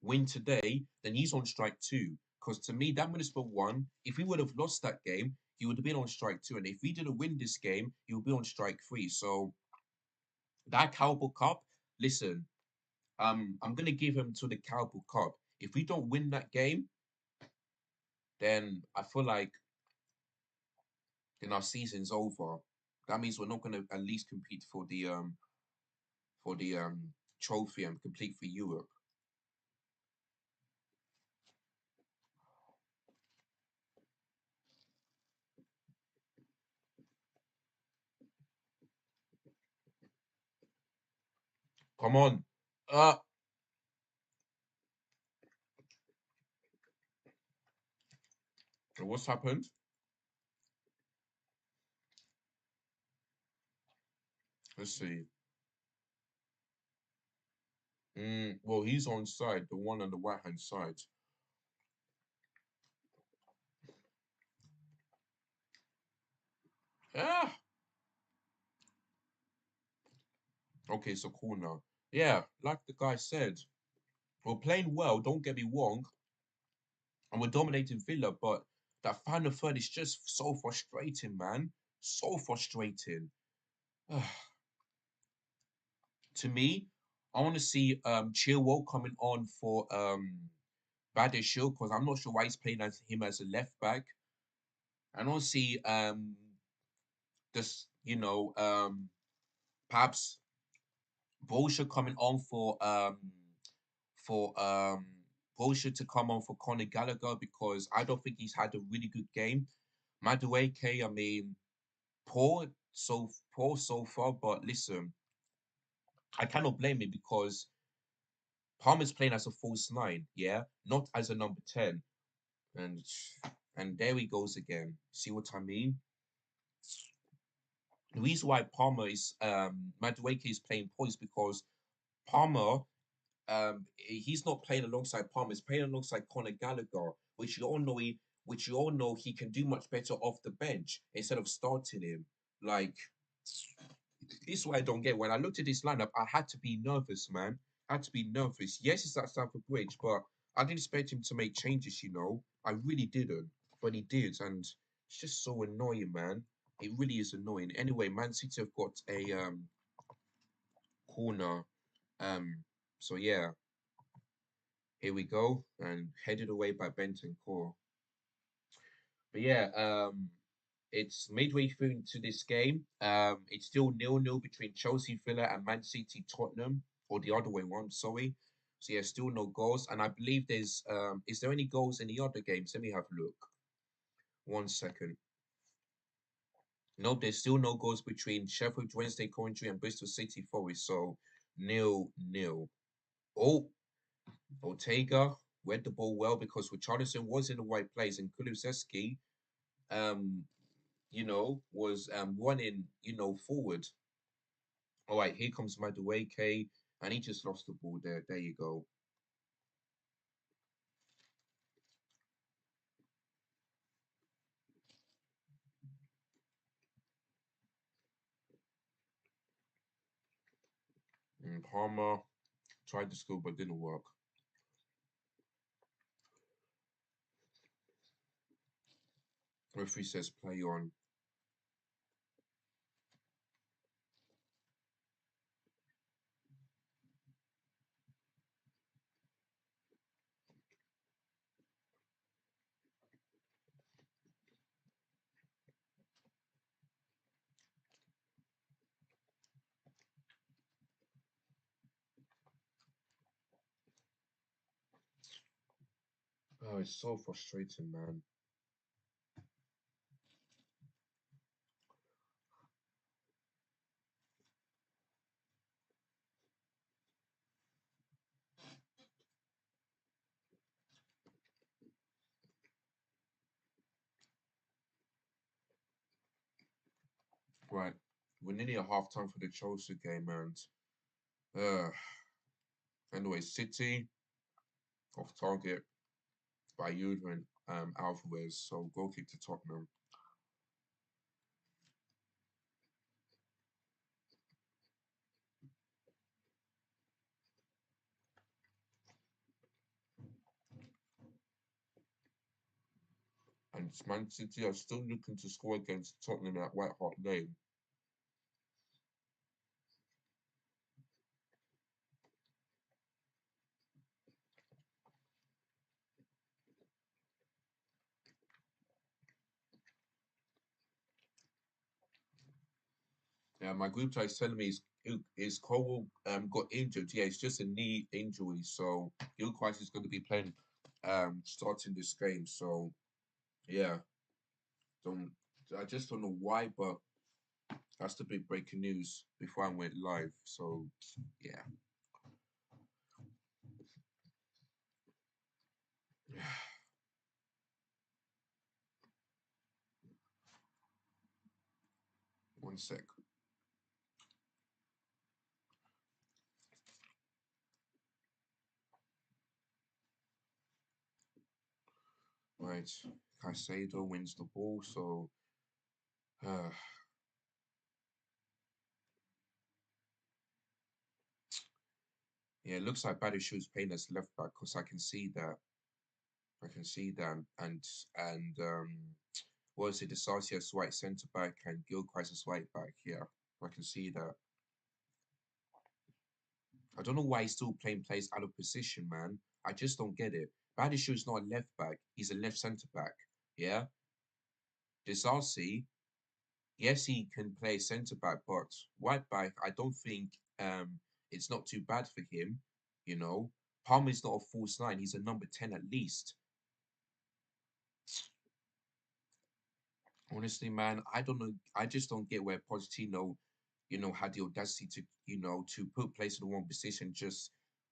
win today, then he's on strike two. Because to me, that Middlesbrough won. If we would have lost that game, he would have been on strike two. And if we didn't win this game, he would be on strike three. So that Cowboy Cup, listen, I'm gonna give him to the Cowboy Cup. If we don't win that game, then I feel like then our season's over. That means we're not gonna at least compete for the trophy and complete for Europe. Come on. Uh What's happened? Let's see. Well, he's on side, the one on the right hand side. Ah, okay, so corner. Yeah, like the guy said, we're playing well. Don't get me wrong, and we're dominating Villa, but that final third is just so frustrating, man. So frustrating. To me, I want to see Chilwell coming on for Badiashile because I'm not sure why he's playing as him as a left back. I don't see this, perhaps Bolsha coming on for Bolsha to come on for Conor Gallagher because I don't think he's had a really good game. Madueke, I mean, poor poor so far, but listen, I cannot blame him because Palmer's playing as a false nine, yeah, not as a number 10. And and there he goes again. See what I mean? The reason why Palmer is Madueke is playing poor is because Palmer he's not playing alongside Palmer, he's playing alongside Conor Gallagher, which you all know he can do much better off the bench instead of starting him. Like this is what I don't get. When I looked at this lineup, I had to be nervous, man. I had to be nervous. Yes, it's at Stamford Bridge, but I didn't expect him to make changes. I really didn't. But he did, and it's just so annoying, man. It really is annoying. Anyway, Man City have got a corner. Um, so yeah, here we go, and headed away by Benton Core. But yeah, it's midway through into this game. It's still 0-0 between Chelsea, Villa, and Man City, Tottenham, or the other way around. Sorry. So yeah, still no goals, and I believe there's is there any goals in the other games? Let me have a look. 1 second. Nope, there's still no goals between Sheffield Wednesday, Coventry, and Bristol City Forest. So 0-0. Oh, Ortega read the ball well because Richarlison was in the right place, and Kulusevski, um, was running, forward. All right, here comes Madueke, and he just lost the ball there. There you go. And Palmer tried to score, but didn't work. Referee says play on. Oh, it's so frustrating, man. Right, we're nearly at half time for the Chelsea game, and uh, anyway, City off target by Julian Alvarez. So goal kick to Tottenham. And Man City are still looking to score against Tottenham at White Hart Lane. Yeah, my group chat is telling me is Cole got injured. Yeah, it's just a knee injury. So Gilchrist is going to be playing starting this game. So yeah, don't I just don't know why, but that's the big breaking news before I went live. So yeah. One sec. Right. Caicedo wins the ball, so uh, yeah, it looks like Badishu's playing as left back because I can see that. I can see that, and what is it? Desarcia as right centre back and Gilchrist as right back. Yeah, I can see that. I don't know why he's still playing players out of position, man. I just don't get it. Badishu's not a left back; he's a left centre back. Yeah, Desarcy, yes, he can play centre back, but right back, I don't think it's not too bad for him. You know, Palmer's not a false nine; he's a number 10 at least. Honestly, man, I don't know. I just don't get where Pochettino, had the audacity to, to put players in the wrong position, just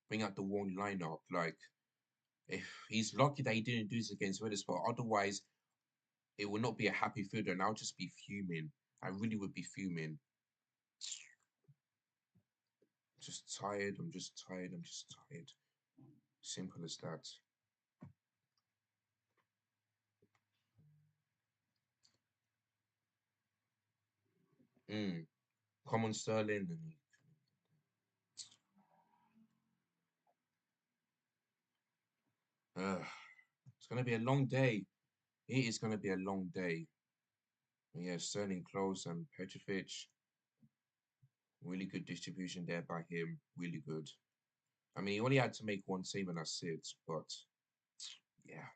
bring out the wrong lineup. Like, if he's lucky that he didn't do this against Weatherspoon, otherwise it would not be a happy fielder, and I'll just be fuming. I really would be fuming. Just tired. I'm just tired. I'm just tired. Simple as that. Mm. Come on, Sterling. It's gonna be a long day. It is gonna be a long day. Yeah, Sterling close and Petrovic. Really good distribution there by him. Really good. I mean, he only had to make one save and that's it. But yeah,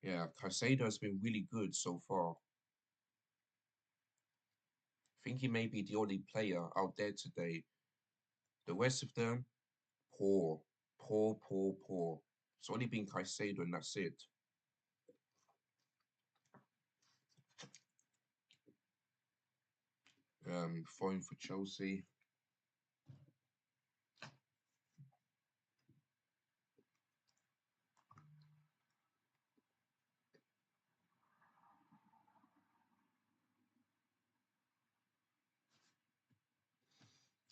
yeah. Caicedo has been really good so far. I think he may be the only player out there today. The rest of them, poor, poor, poor, poor. It's only been Caicedo and that's it. Foreign for Chelsea.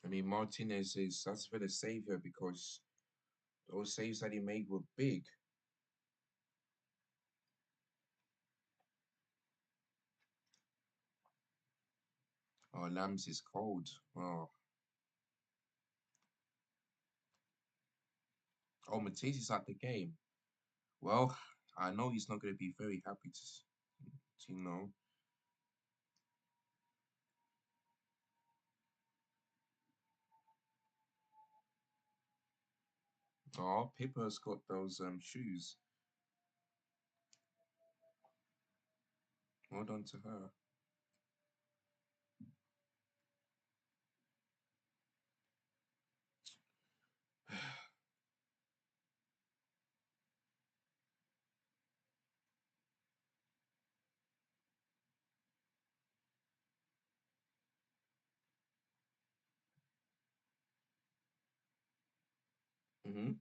I mean, Martinez is that's for the savior because those saves that he made were big. Oh, Lambs is cold. Oh, Matisse is at the game. Well, I know he's not going to be very happy to Oh, Pippa's got those shoes. Well done to her. Mm-hmm.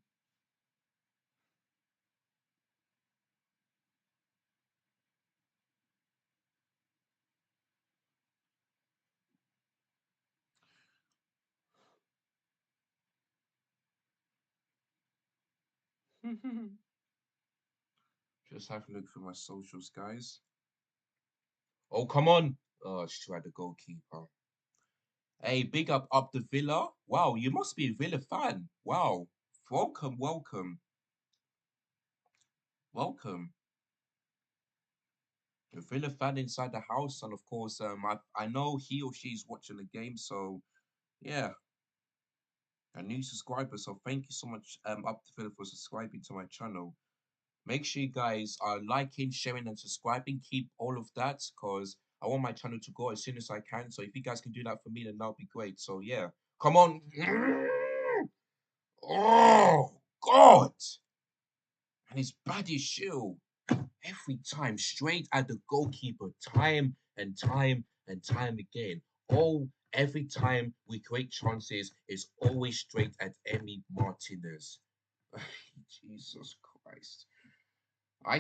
Just have a look through my socials, guys. Oh, come on. Oh, she tried the goalkeeper. Hey, big up the Villa. Wow, you must be a Villa fan. Wow. Welcome, welcome, welcome. A Villa fan inside the house, and of course, I know he or she's watching the game, so yeah, a new subscriber. So thank you so much, up the Villa for subscribing to my channel. Make sure you guys are liking, sharing, and subscribing. Keep all of that because I want my channel to grow as soon as I can. So if you guys can do that for me, then that'll be great. So yeah, come on. Oh God, and his body shield every time straight at the goalkeeper, time and time and time again. Oh, every time we create chances, it's always straight at Emi Martinez. Jesus Christ. I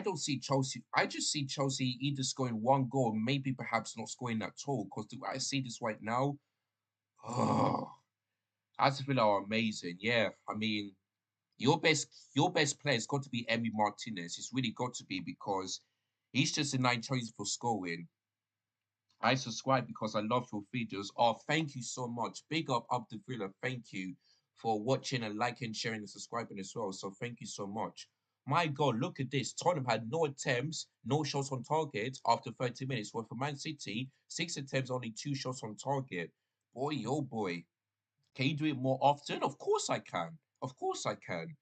don't see Chelsea. I just see Chelsea either scoring one goal, maybe perhaps not scoring at all. Because I see this right now. Oh, Aston Villa are amazing. Yeah, I mean, your best player has got to be Emi Martinez. It's really got to be because he's just a nice choice for scoring. I subscribe because I love your videos. Oh, thank you so much. Big up the Villa. Thank you for watching and liking, sharing, and subscribing as well. So thank you so much. My God, look at this. Tottenham had no attempts, no shots on target after 30 minutes. Well, for Man City, 6 attempts, only 2 shots on target. Boy, oh boy. Can you do it more often? Of course I can. Of course I can.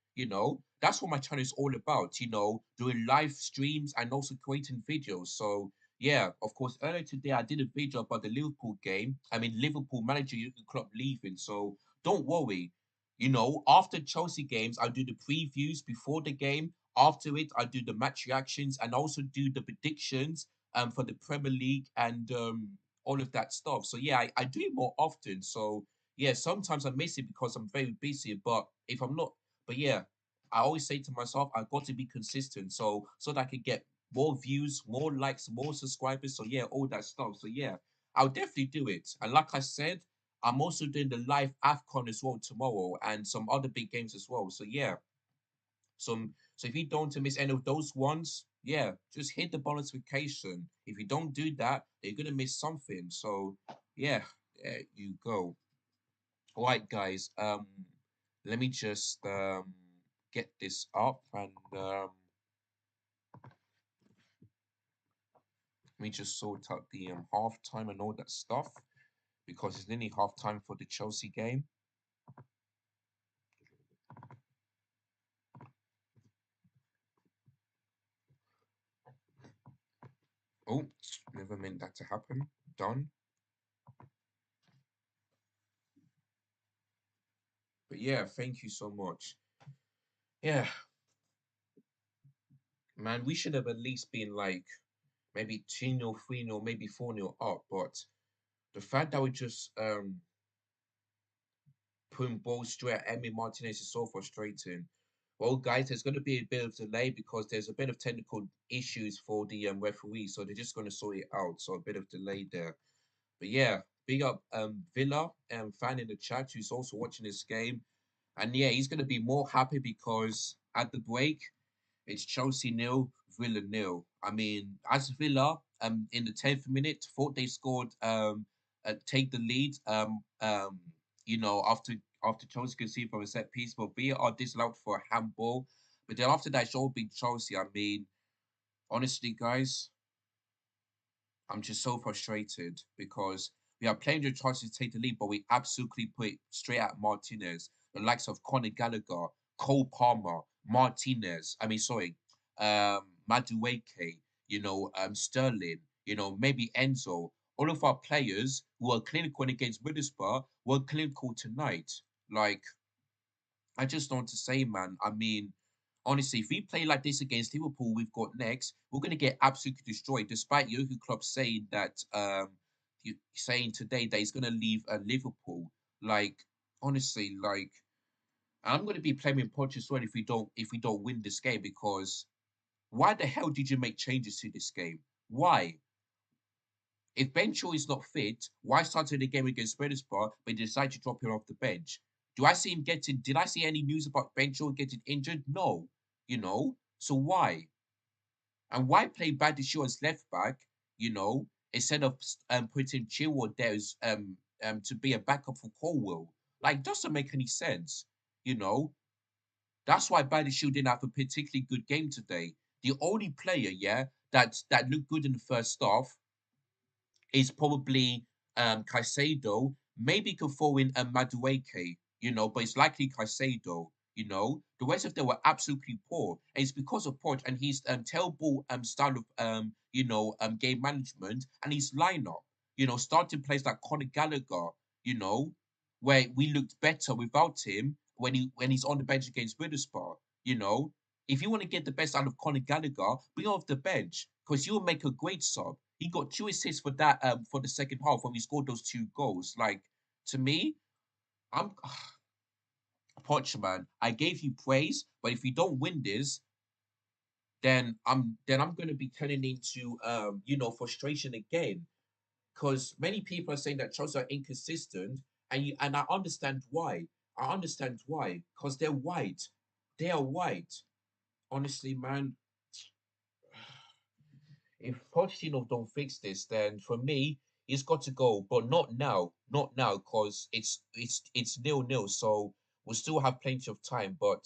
That's what my channel is all about, doing live streams and also creating videos. So, yeah, of course, earlier today I did a video about the Liverpool game. I mean, Liverpool manager Jurgen Klopp leaving. So, don't worry. After Chelsea games, I do the previews before the game. After it, I do the match reactions and also do the predictions for the Premier League and all of that stuff. So, yeah, I do it more often. So, yeah, sometimes I miss it because I'm very busy. But if I'm not, but yeah, I always say to myself, I've got to be consistent so that I can get more views, more likes, more subscribers. So yeah, all that stuff. So yeah, I'll definitely do it. And like I said, I'm also doing the live AFCON as well tomorrow and some other big games as well. So yeah, so if you don't want to miss any of those ones, yeah, just hit the bell notification. If you don't do that, you're gonna miss something. So yeah, there you go. All right, guys. Let me just get this up and let me just sort out the halftime and all that stuff because it's nearly halftime for the Chelsea game. Oh, never meant that to happen. Done. But yeah, thank you so much. Yeah, man, we should have at least been like maybe 2-0, 3-0, maybe 4-0 up. But the fact that we just putting balls straight at Emi Martinez is so frustrating. Well, guys, there's going to be a bit of delay because there's a bit of technical issues for the referee, so they're just going to sort it out. So a bit of delay there. But yeah, big up Villa fan in the chat who's also watching this game, and yeah, he's going to be more happy because at the break it's Chelsea nil, Villa nil. I mean, as Villa, in the 10th minute, thought they scored, take the lead, after Chelsea could see from a set piece, but VAR disallowed for a handball. But then after that, it's all been Chelsea. I mean, honestly, guys, I'm just so frustrated because we are playing the chances to take the lead, but we absolutely put it straight at Martinez, the likes of Conor Gallagher, Cole Palmer, Martinez. I mean, sorry, Madueke, Sterling, maybe Enzo. All of our players who are clinical against Middlesbrough were clinical tonight. Like, I just don't want to say, man. I mean, honestly, if we play like this against Liverpool, we've got next, we're going to get absolutely destroyed. Despite Jurgen Klopp saying that, saying today that he's going to leave Liverpool. Like, honestly, like, I'm going to be playing Poch as well if we don't win this game because why the hell did you make changes to this game? Why? If Ben Shaw is not fit, why start the game against Middlesbrough but decide to drop him off the bench? Did I see any news about Ben Shaw getting injured? No. So why? And why play Badiashile as left back, instead of putting Chilwell there to be a backup for Colwell? Like, doesn't make any sense, you know? That's why Badiashile didn't have a particularly good game today. The only player, yeah, that looked good in the first half is probably Caicedo. Maybe could throw in Madueke, but it's likely Caicedo. The rest of them were absolutely poor, and it's because of Poch and his terrible style of game management and his lineup. Starting players like Conor Gallagher. You know, where we looked better without him when he's on the bench against Middlesbrough. You know, if you want to get the best out of Conor Gallagher, bring him off the bench because you'll make a great sub. He got 2 assists for that for the second half when we scored those 2 goals. Like to me, I'm Poch man. I gave you praise, but if you don't win this, then I'm gonna be turning into frustration again. Because many people are saying that Chelsea are inconsistent, and I understand why. I understand why. Because they're white. They are white. Honestly, man, if Pochettino don't fix this, then for me, he's got to go. But not now. Not now, because it's 0-0. So we'll still have plenty of time. But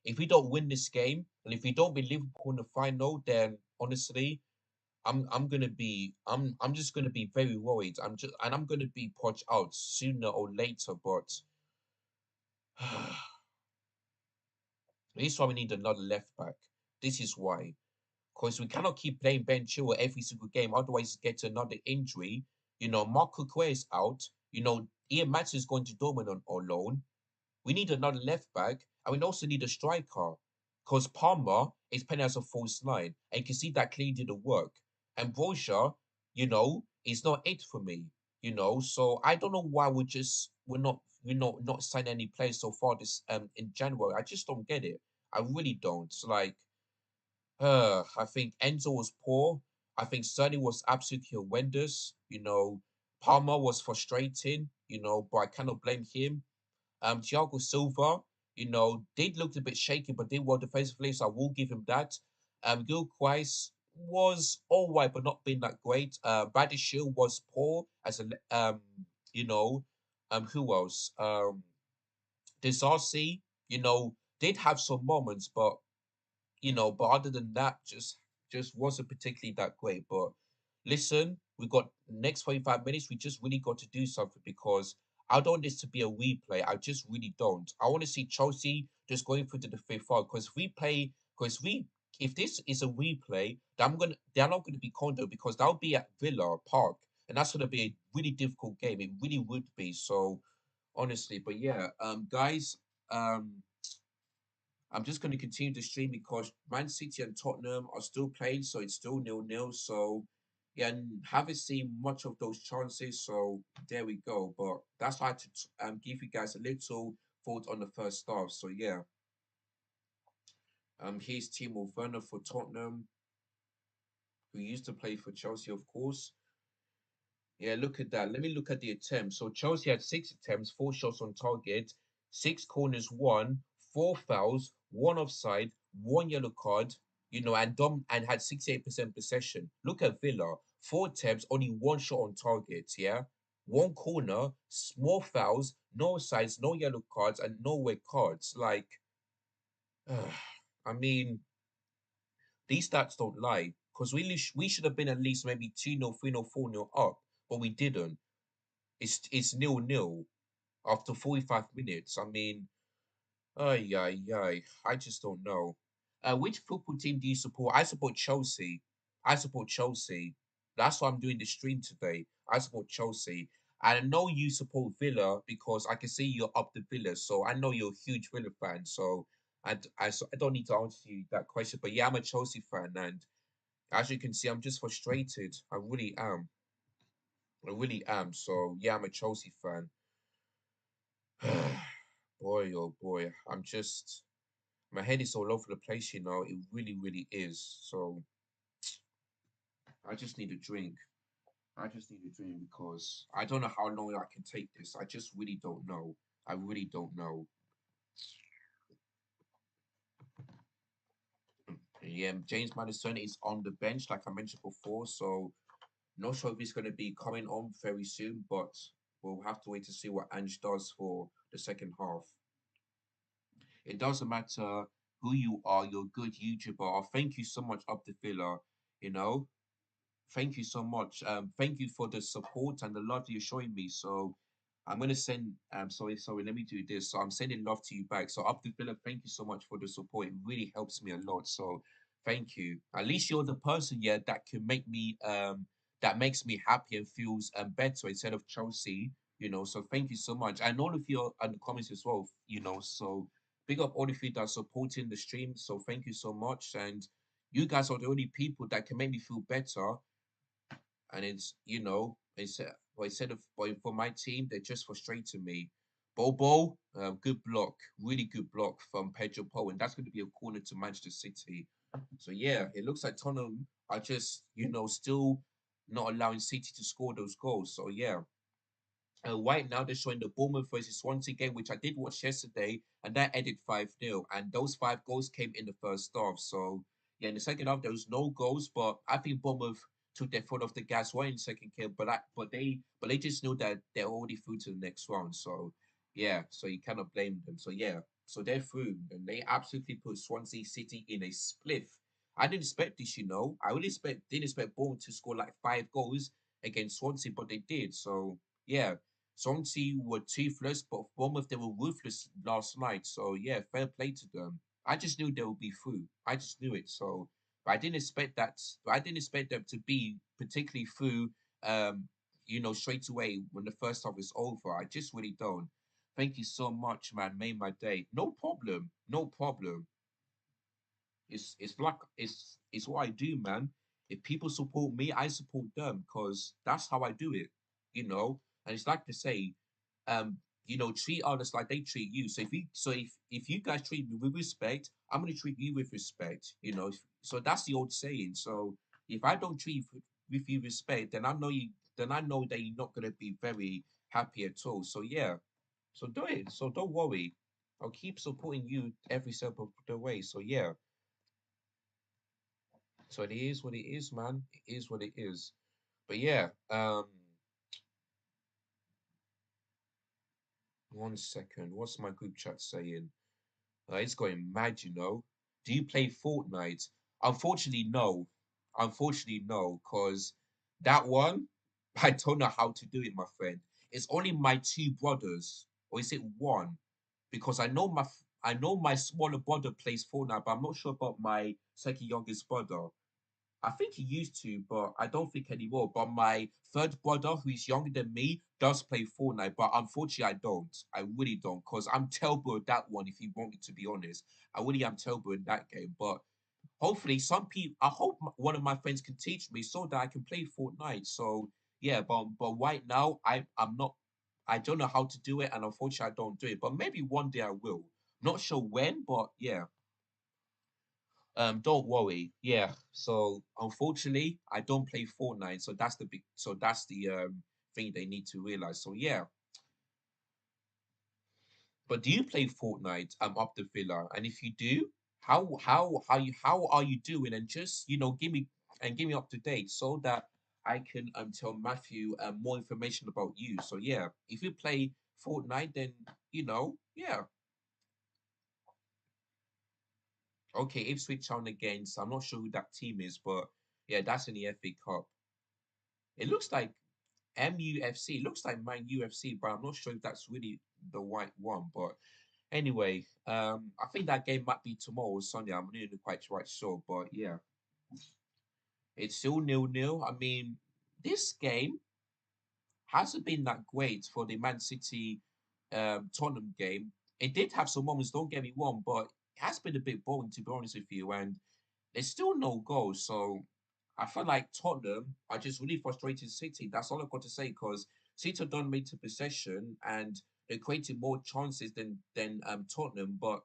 if we don't win this game, and if we don't beat Liverpool in the final, then honestly, I'm just gonna be very worried. I'm gonna be Poch out sooner or later. But this is why we need another left back. This is why. Because we cannot keep playing Ben Chilwell every single game, otherwise get another injury. Mark Cucurella is out. Ian Matson is going to Dortmund on loan. We need another left back, and we also need a striker. Because Palmer is playing as a false nine, and you can see that clearly didn't work. And Broja, is not it for me. So I don't know why we're not signing any players so far this in January. I just don't get it. I really don't. Like, I think Enzo was poor. I think Sterling was absolutely horrendous. Palmer was frustrating. But I cannot blame him. Thiago Silva, did look a bit shaky, but did well defensively, so I will give him that. Gil Christ was all right, but not been that great. Badiashile was poor as you know, who else? Disasi, did have some moments, but other than that, just wasn't particularly that great. But listen, we got next 45 minutes. We just really got to do something because I don't want this to be a replay. I just really don't. I want to see Chelsea just going through to the fifth round because if this is a replay, then they're not gonna be condo because that'll be at Villa Park, and that's gonna be a really difficult game. It really would be. So honestly, but yeah, guys, I'm just going to continue to stream because Man City and Tottenham are still playing, so it's still 0-0. So, yeah, and haven't seen much of those chances. So, there we go. But that's why I had to give you guys a little thought on the first half. So, yeah, here's Timo Werner for Tottenham, who used to play for Chelsea, of course. Yeah, look at that. Let me look at the attempts. So Chelsea had 6 attempts, 4 shots on target, 6 corners, won, 4 fouls, 1 offside, 1 yellow card, and had 68% possession. Look at Villa, 4 attempts, only 1 shot on target, yeah? 1 corner, small fouls, no offsides, no yellow cards, and no red cards. Like, I mean, these stats don't lie because we should have been at least maybe 2-0, 3-0, 4-0 up, but we didn't. It's 0-0 after 45 minutes. I mean, ay, ay, ay. I just don't know. Which football team do you support? I support Chelsea. I support Chelsea. That's why I'm doing the stream today. I support Chelsea. And I know you support Villa because I can see you're up the Villa. So I know you're a huge Villa fan. So I don't need to answer you that question. But yeah, I'm a Chelsea fan. And as you can see, I'm just frustrated. I really am. I really am. So yeah, I'm a Chelsea fan. Boy, oh boy, my head is all over the place, It really, really is. So I just need a drink. I just need a drink because I don't know how long I can take this. I just really don't know. I really don't know. Yeah, James Madison is on the bench, like I mentioned before. So not sure if he's going to be coming on very soon, but we'll have to wait to see what Ange does for the second half. It doesn't matter who you are, you're a good YouTuber. Thank you so much, Up the Villa. You know, thank you so much. Thank you for the support and the love you're showing me. So I'm gonna send. Sorry. Let me do this. So I'm sending love to you back. So Up the Villa, thank you so much for the support. It really helps me a lot. So thank you. At least you're the person, yeah, that can make me that makes me happy and feels better instead of Chelsea. So thank you so much, and all of you in the comments as well. So big up all of you that are supporting the stream. So thank you so much, and you guys are the only people that can make me feel better. And it's well, instead of but for my team, they're just frustrating me. Bobo, good block, really good block from Pedro Paul, and that's going to be a corner to Manchester City. So yeah, it looks like Tottenham are just still not allowing City to score those goals. So yeah, right now, they're showing the Bournemouth versus Swansea game, which I did watch yesterday, and that ended 5-0. And those five goals came in the first half. So, yeah, in the second half, there was no goals, but I think Bournemouth took their foot off the gas right in the second kill. But they just knew that they're already through to the next round. So, yeah, so you cannot blame them. So, yeah, so they're through, and they absolutely put Swansea City in a spliff. I didn't expect this. I really didn't expect Bournemouth to score like five goals against Swansea, but they did. So, yeah. Swansea were toothless, but Bournemouth they were ruthless last night. So yeah, fair play to them. I just knew they would be through. I just knew it. So, but I didn't expect that. But I didn't expect them to be particularly through. Straight away when the first half is over. I just really don't. Thank you so much, man. Made my day. No problem. No problem. It's what I do, man. If people support me, I support them because that's how I do it. And it's like to say, treat others like they treat you. So if you guys treat me with respect, I'm gonna treat you with respect. So that's the old saying. So if I don't treat with you respect, then I know that you're not gonna be very happy at all. So yeah, so do it. So don't worry. I'll keep supporting you every step of the way. So yeah. So it is what it is, man. It is what it is. But yeah, 1 second. What's my group chat saying? It's going mad. Do you play Fortnite? Unfortunately, no. Unfortunately, no, because that one, I don't know how to do it, my friend. It's only my two brothers, or is it one? Because I know my smaller brother plays Fortnite, but I'm not sure about my second youngest brother. I think he used to, but I don't think anymore. But my third brother, who is younger than me, does play Fortnite. But unfortunately, I don't. I really don't, because I'm terrible at that one. If you want me to be honest, I really am terrible in that game. But hopefully, some people. I hope one of my friends can teach me so that I can play Fortnite. So yeah, but right now, I'm not. I don't know how to do it, and unfortunately, I don't do it. But maybe one day I will. Not sure when, but yeah. Don't worry. Yeah. So unfortunately, I don't play Fortnite. So that's the thing they need to realize. So yeah. But do you play Fortnite up the villa? And if you do, how are you doing? And just give me up to date so that I can tell Matthew more information about you. So yeah, if you play Fortnite, then yeah. Okay, Ipswich Town against. I'm not sure who that team is, but yeah, that's in the FA Cup. It looks like MUFC. It looks like my UFC, but I'm not sure if that's really the right one. But anyway, I think that game might be tomorrow or Sunday. I'm not really quite sure, but yeah, it's still 0-0. I mean, this game hasn't been that great for the Man City Tottenham game. It did have some moments, don't get me wrong, but it has been a bit boring to be honest with you. And there's still no goals. So I feel like Tottenham are just really frustrating City. That's all I've got to say because City don't make to possession and they're creating more chances than Tottenham, but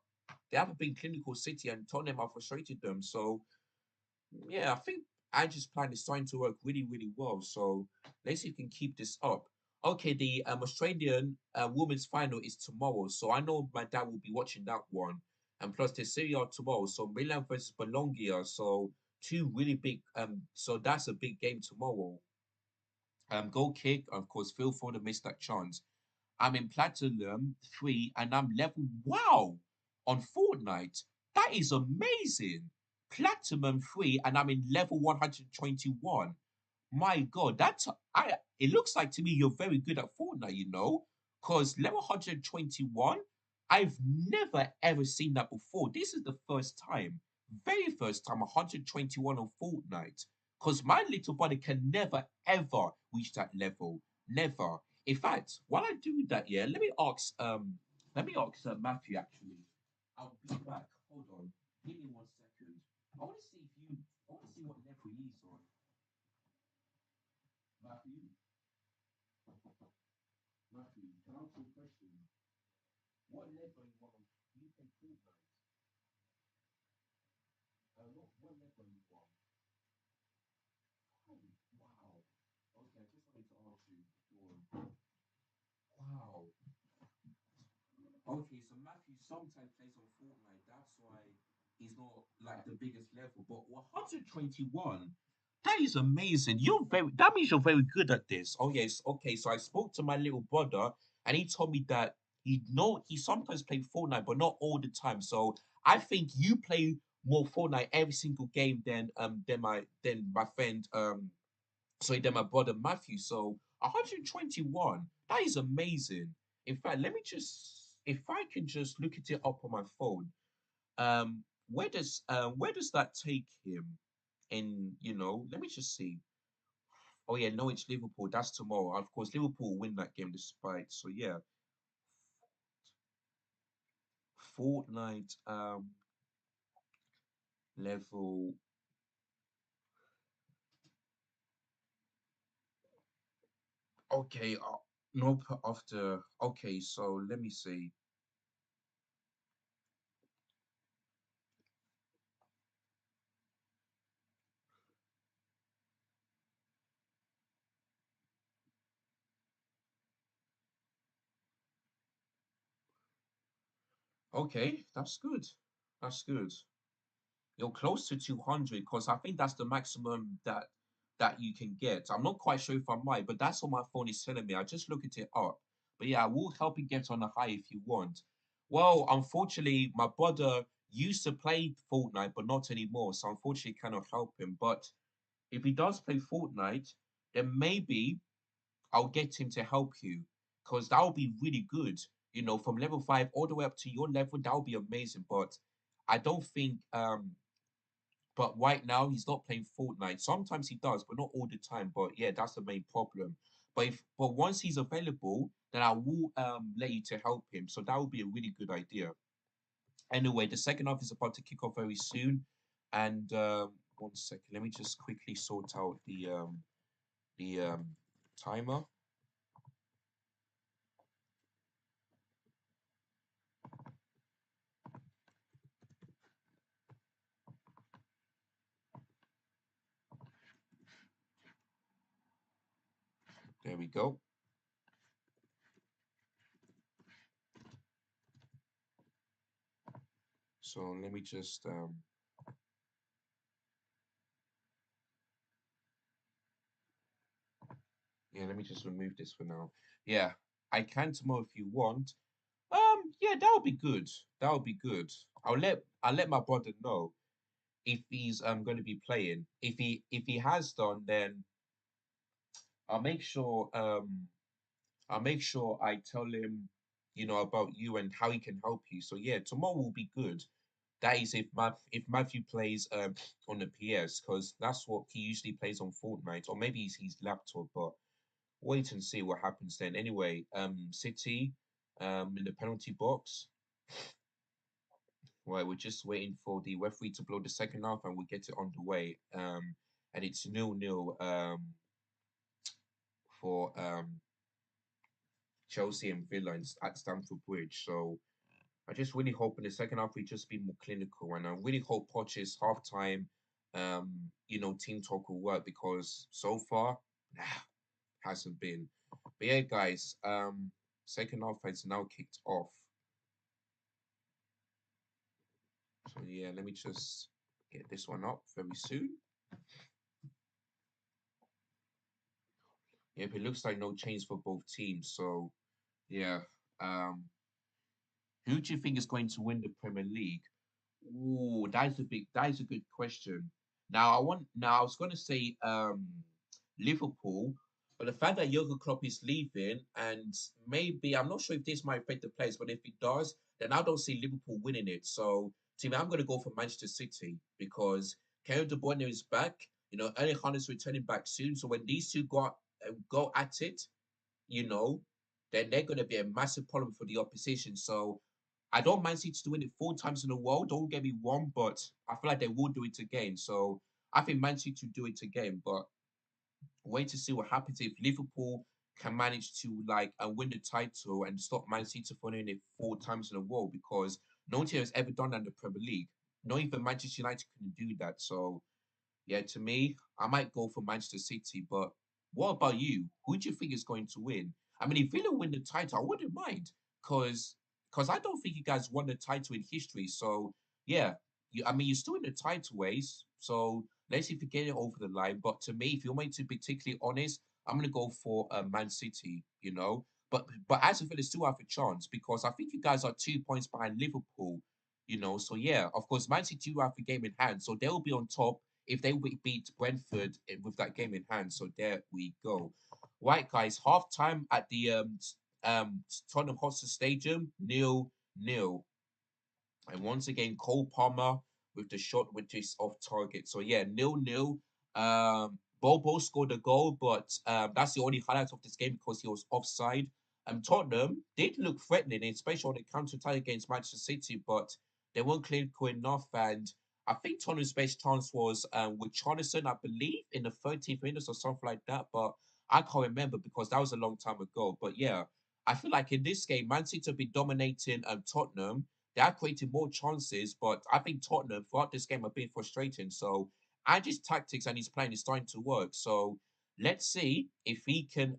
they haven't been clinical City and Tottenham have frustrated them. So yeah, I think Ange's plan is starting to work really, really well. So let's see if we can keep this up. Okay, the Australian women's final is tomorrow, so I know my dad will be watching that one. And plus, the Serie A tomorrow, so Milan versus Bologna. So two really big. So that's a big game tomorrow. Goal kick, of course. Phil Foden missed that chance. I'm in Platinum 3 and I'm level wow on Fortnite. That is amazing. Platinum 3 and I'm in level 121. My God, it looks like to me you're very good at Fortnite. Because level 121, I've never ever seen that before. This is the first time, very first time 121 on Fortnite. Because my little buddy can never ever reach that level. Never. In fact, while I do that, yeah, let me ask Matthew actually. I'll be back. Hold on. Give me 1 second. I want to see if you I want to see what level he's on. Matthew, Matthew, can I ask you a question? What level you want? You play Fortnite. What level you want? Oh, wow. Okay, I just wanted to ask you. Wow. Okay, so Matthew sometimes plays on Fortnite. That's why he's not like the biggest level. But 121, that is amazing. That means you're very good at this. Oh yes, okay. So I spoke to my little brother and he told me that he sometimes play Fortnite, but not all the time. So I think you play more Fortnite every single game than my friend sorry, then my brother Matthew. So 121, that is amazing. In fact, let me just, if I can just look at it up on my phone. Where does that take him? In let me just see. Oh yeah, no, it's Liverpool. That's tomorrow. Of course, Liverpool will win that game despite. So yeah, Fortnite level. Okay, no, after. Okay, so let me see. Okay, that's good. That's good. You're close to 200 because I think that's the maximum that you can get. I'm not quite sure if I'm right, but that's what my phone is telling me. I just looked it up. But yeah, I will help you get on a high if you want. Well, unfortunately, my brother used to play Fortnite, but not anymore. So unfortunately, cannot help him. But if he does play Fortnite, then maybe I'll get him to help you because that would be really good. From level 5 all the way up to your level, that would be amazing. But I don't think but right now, he's not playing Fortnite. Sometimes he does, but not all the time. But yeah, that's the main problem. But once he's available, then I will let you to help him. So that would be a really good idea. Anyway, the second half is about to kick off very soon. And 1 second, let me just quickly sort out the timer. There we go. So let me just yeah, let me just remove this for now. Yeah, I can tomorrow if you want. Yeah, that would be good. That would be good. I'll let my brother know if he's going to be playing. If he has done, then I'll make sure I'll make sure I tell him, about you and how he can help you. So yeah, tomorrow will be good. That is if Matthew plays on the PS, because that's what he usually plays on Fortnite, or maybe it's his laptop, but wait and see what happens then. Anyway, City in the penalty box. Right, we're just waiting for the referee to blow the second half and we'll get it on the way. And it's 0-0 for Chelsea and Villa at Stamford Bridge. So I just really hope in the second half we just be more clinical. And I really hope Poch's halftime, team talk will work because so far, nah, hasn't been. But yeah, guys, second half has now kicked off. So yeah, let me just get this one up very soon. Yep, it looks like no change for both teams. So yeah, um, who do you think is going to win the Premier League? Ooh, that is a good question. Now I was gonna say Liverpool, but the fact that Jurgen Klopp is leaving, and maybe I'm not sure if this might affect the players, but if it does, then I don't see Liverpool winning it. So to me, I'm gonna go for Manchester City because Kevin De Bruyne is back. Erling Haaland is returning back soon. So when these two go at it, you know, then they're going to be a massive problem for the opposition. So I don't mind City doing it 4 times in a row. Don't get me wrong, but I feel like they will do it again. So I think Man City to do it again. But wait to see what happens if Liverpool can manage to like win the title and stop Man City from winning it 4 times in a row because no team has ever done that in the Premier League. Not even Manchester United can do that. So yeah, to me, I might go for Manchester City. But what about you? Who do you think is going to win? I mean, if Villa win the title, I wouldn't mind because I don't think you guys won the title in history. So yeah, I mean, you're still in the title ways. So let's see if you get it over the line. But to me, if you're going to be particularly honest, I'm going to go for Man City. But as a Villa still have a chance because I think you guys are 2 points behind Liverpool. So yeah, of course, Man City do have the game in hand, so they'll be on top if they beat Brentford with that game in hand. So there we go. Right, guys, half time at the Tottenham Hotspur Stadium, nil. And once again, Cole Palmer with the shot, which is off target. So yeah, 0-0. Bobo scored a goal, but that's the only highlight of this game because he was offside. Tottenham did look threatening, especially on the counter attack against Manchester City, but they weren't clinical enough. And I think Tottenham's best chance was with Charlison, I believe, in the 13th minute or something like that. But I can't remember because that was a long time ago. But yeah, I feel like in this game, Man City will be dominating Tottenham. They are creating more chances, but I think Tottenham throughout this game have been frustrating. So Ange's tactics and his plan is starting to work. So let's see if he can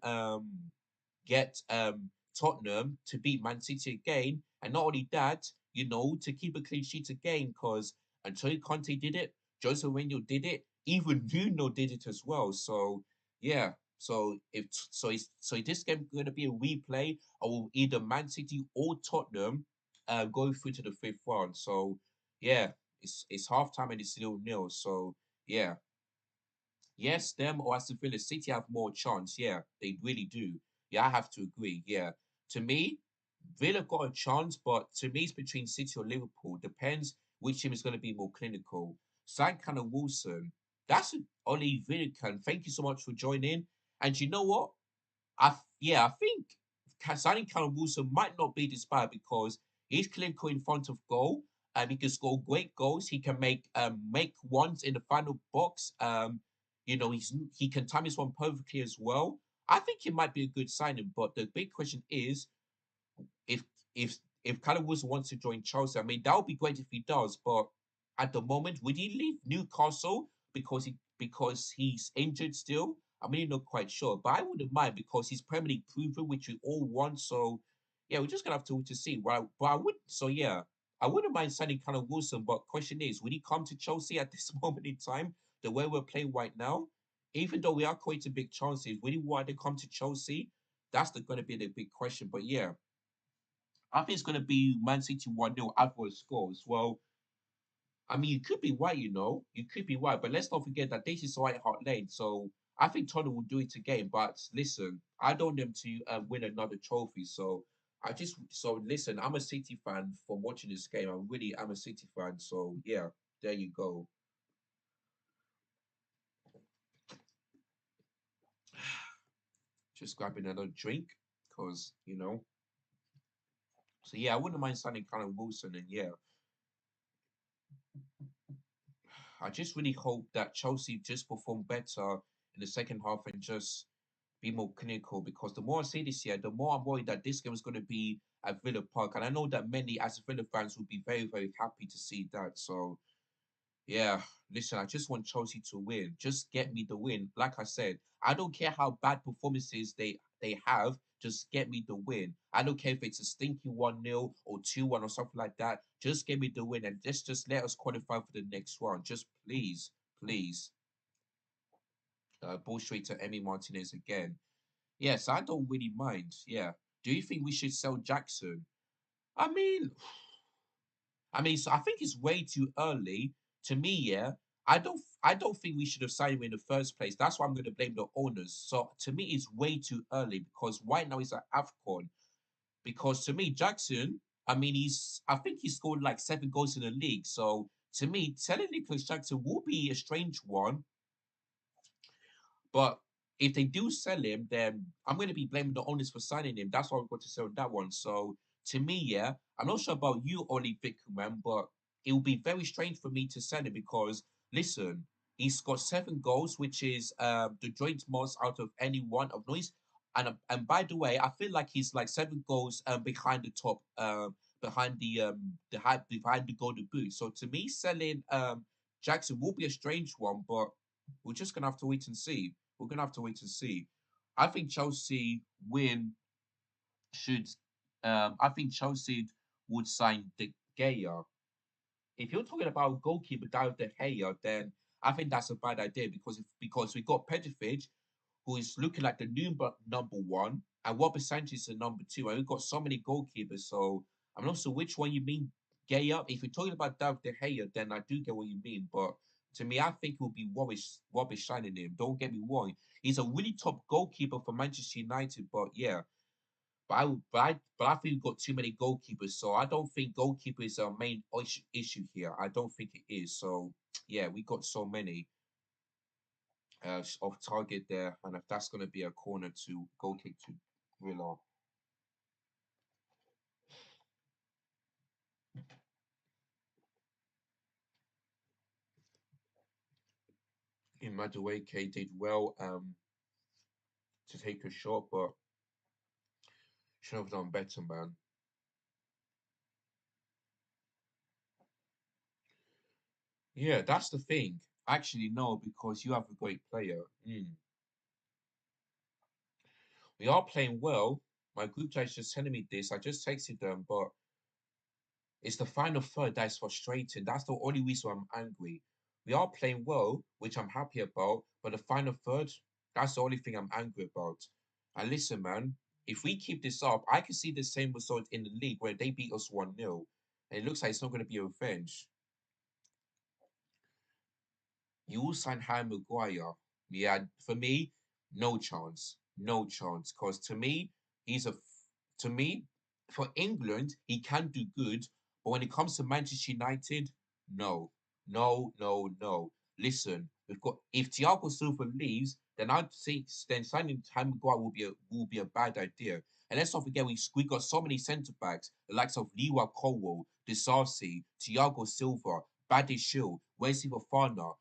get Tottenham to beat Man City again. And not only that, to keep a clean sheet again, because Antonio Conte did it, Jose Mourinho did it, even Nuno did it as well. So yeah. So if this game going to be a replay, or either Man City or Tottenham going through to the fifth round. So yeah, it's half time and it's 0-0. So yeah, yes, them or Aston Villa, City have more chance. Yeah, they really do. Yeah, I have to agree. Yeah, to me, Villa got a chance, but to me, it's between City or Liverpool. Depends which team is going to be more clinical. Sankan and Wilson, that's Ollie Villican. Thank you so much for joining. And you know what? I think signing Callum Wilson might not be despite because he's clinical in front of goal. He can score great goals. He can make ones in the final box. He can time his one perfectly as well. I think it might be a good signing, but the big question is if if if Callum Wilson wants to join Chelsea, I mean that would be great if he does. But at the moment, would he leave Newcastle because he's injured still? I'm really not quite sure, but I wouldn't mind because he's Premier League proven, which we all want. So yeah, we're just gonna have to wait to see. But I would. So yeah, I wouldn't mind signing Callum Wilson. But question is, would he come to Chelsea at this moment in time, the way we're playing right now? Even though we are creating big chances, would he want to come to Chelsea? That's going to be the big question. But yeah, I think it's going to be Man City 1-0 average scores. Well, I mean, you could be right, you could be right, but let's not forget that this is White Hart Lane. So I think Tottenham will do it again. But listen, I don't want them to win another trophy. So listen, I'm a City fan from watching this game. I'm a City fan. So yeah, there you go. Just grabbing another drink because, So yeah, I wouldn't mind signing Callum Wilson. And yeah, I just really hope that Chelsea just perform better in the second half and just be more clinical because the more I see this year, the more I'm worried that this game is going to be at Villa Park. And I know that many as Villa fans would be very, very happy to see that. So yeah, listen, I just want Chelsea to win. Just get me the win. Like I said, I don't care how bad performances they have. Just get me the win. I don't care if it's a stinky 1-0 or 2-1 or something like that. Just get me the win and just let us qualify for the next round. Just please, please. Ball straight to Emmy Martinez again. Yes, I don't really mind. Yeah. Do you think we should sell Jackson? I mean, so I think it's way too early. To me, yeah. I don't think we should have signed him in the first place. That's why I'm going to blame the owners. So to me, it's way too early because right now he's at AFCON. Because to me, Jackson, I think he scored like 7 goals in the league. So to me, selling Nicholas Jackson will be a strange one. But if they do sell him, then I'm going to be blaming the owners for signing him. That's why we've got to sell that one. So to me, yeah, I'm not sure about you, Oli Vickerman, but it will be very strange for me to sell him because, listen, he's got 7 goals, which is the joint most out of any one of noise. And by the way, I feel like he's like 7 goals behind the top behind the golden boot. So to me, selling Jackson will be a strange one, but we're just gonna have to wait and see. We're gonna have to wait and see. I think Chelsea win should I think Chelsea would sign De Gea. If you're talking about goalkeeper David De Gea, then I think that's a bad idea because we got Petrovic, who is looking like the new number one, and Robert Sanchez is the number two, and we've got so many goalkeepers. So I'm not sure which one you mean, Gaya. If you're talking about David De Gea, then I do get what you mean. But to me, I think it would be rubbish signing him. Don't get me wrong. He's a really top goalkeeper for Manchester United, but yeah. But I think we've got too many goalkeepers, so I don't think goalkeeper is our main issue here. I don't think it is. So yeah, we got so many off target there, and if that's going to be a corner to goal kick to Villa. In Madueke did well to take a shot, but should have done better, man. Yeah, that's the thing. Actually, no, because you have a great player. We are playing well. My group chat is just telling me this. I just texted them, but it's the final third that is frustrating. That's the only reason I'm angry. We are playing well, which I'm happy about, but the final third, that's the only thing I'm angry about. And listen, man, if we keep this up, I can see the same result in the league where they beat us 1-0. And it looks like it's not going to be a revenge. You will sign Harry Maguire. Yeah, for me, no chance. No chance. Because to me, he's a to me, for England, he can do good, but when it comes to Manchester United, no. No, no, no. Listen, we've got if Thiago Silva leaves, then I'd say then signing Harry Maguire will be a bad idea. And let's not forget we got so many centre backs, the likes of Liwa Colwell, Disasi, Thiago Silva, Badishil, Wesley Fofana,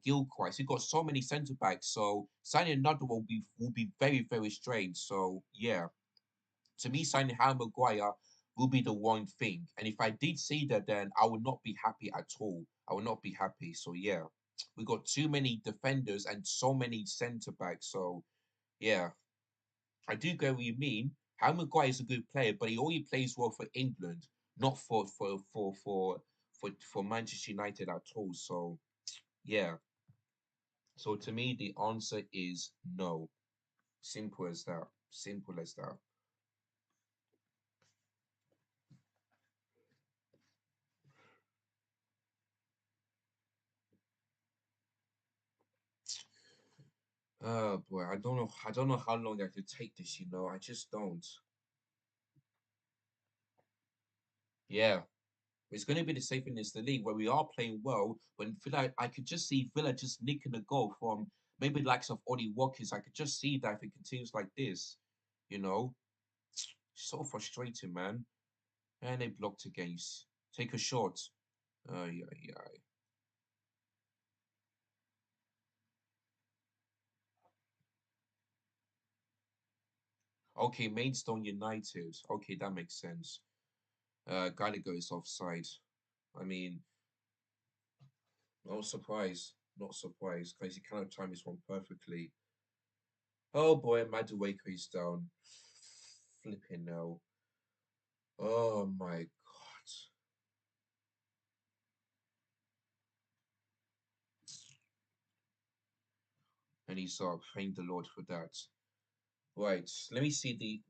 Gilchrist. We've got so many centre backs, so signing another one will be very, very strange. So yeah, to me, signing Harry Maguire will be the one thing. And if I did see that, then I would not be happy at all. I would not be happy. So yeah, we got too many defenders and so many centre backs. So yeah, I do get what you mean. Harry Maguire is a good player, but he only plays well for England, not for Manchester United at all. So yeah. So to me, the answer is no. Simple as that. Simple as that. Oh boy, I don't know. I don't know how long I could take this. I just don't. Yeah, it's going to be the same thing as the league where we are playing well. But Villa, I could just see Villa just nicking a goal from maybe the likes of Ollie Watkins. I could just see that if it continues like this, you know, so frustrating, man. And they blocked against. Take a shot. Yeah, yeah. Okay, Maidstone United. Okay, that makes sense. Gallagher is offside. I mean, not surprised. Not surprised because he cannot time this one perfectly. Oh boy, Madueke is down. Flipping no. Oh my god. And he's thank the Lord for that. Right. Let me see the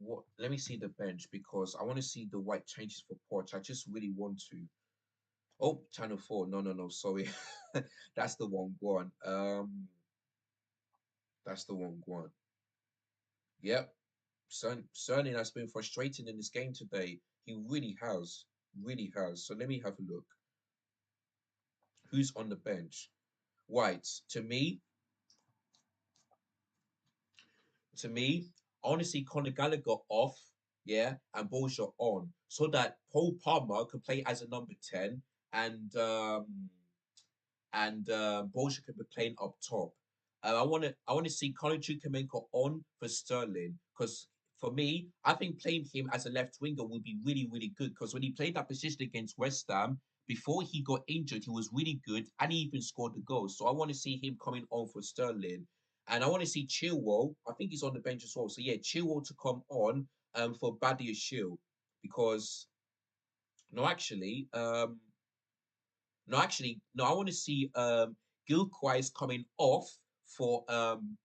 bench because I want to see the white changes for Poch. I just really want to. Oh, channel 4. No, no, no, sorry. That's the one one. That's the one one. Yep. Cerny has been frustrating in this game today. He really has. Really has. So let me have a look. Who's on the bench? Right. To me, I want to see Conor Gallagher off, yeah, and Bolger on, so that Paul Palmer can play as a number 10 and Bolger can be playing up top. I want to see Colin Chukwuemeka on for Sterling, Because for me, I think playing him as a left winger would be really, really good. Because when he played that position against West Ham, before he got injured, he was really good and he even scored the goal. So I want to see him coming on for Sterling. And I want to see Chilwell. I think he's on the bench as well. So yeah, Chilwell to come on for Badia Shield. Because no, actually, no, I want to see Gilquist coming off for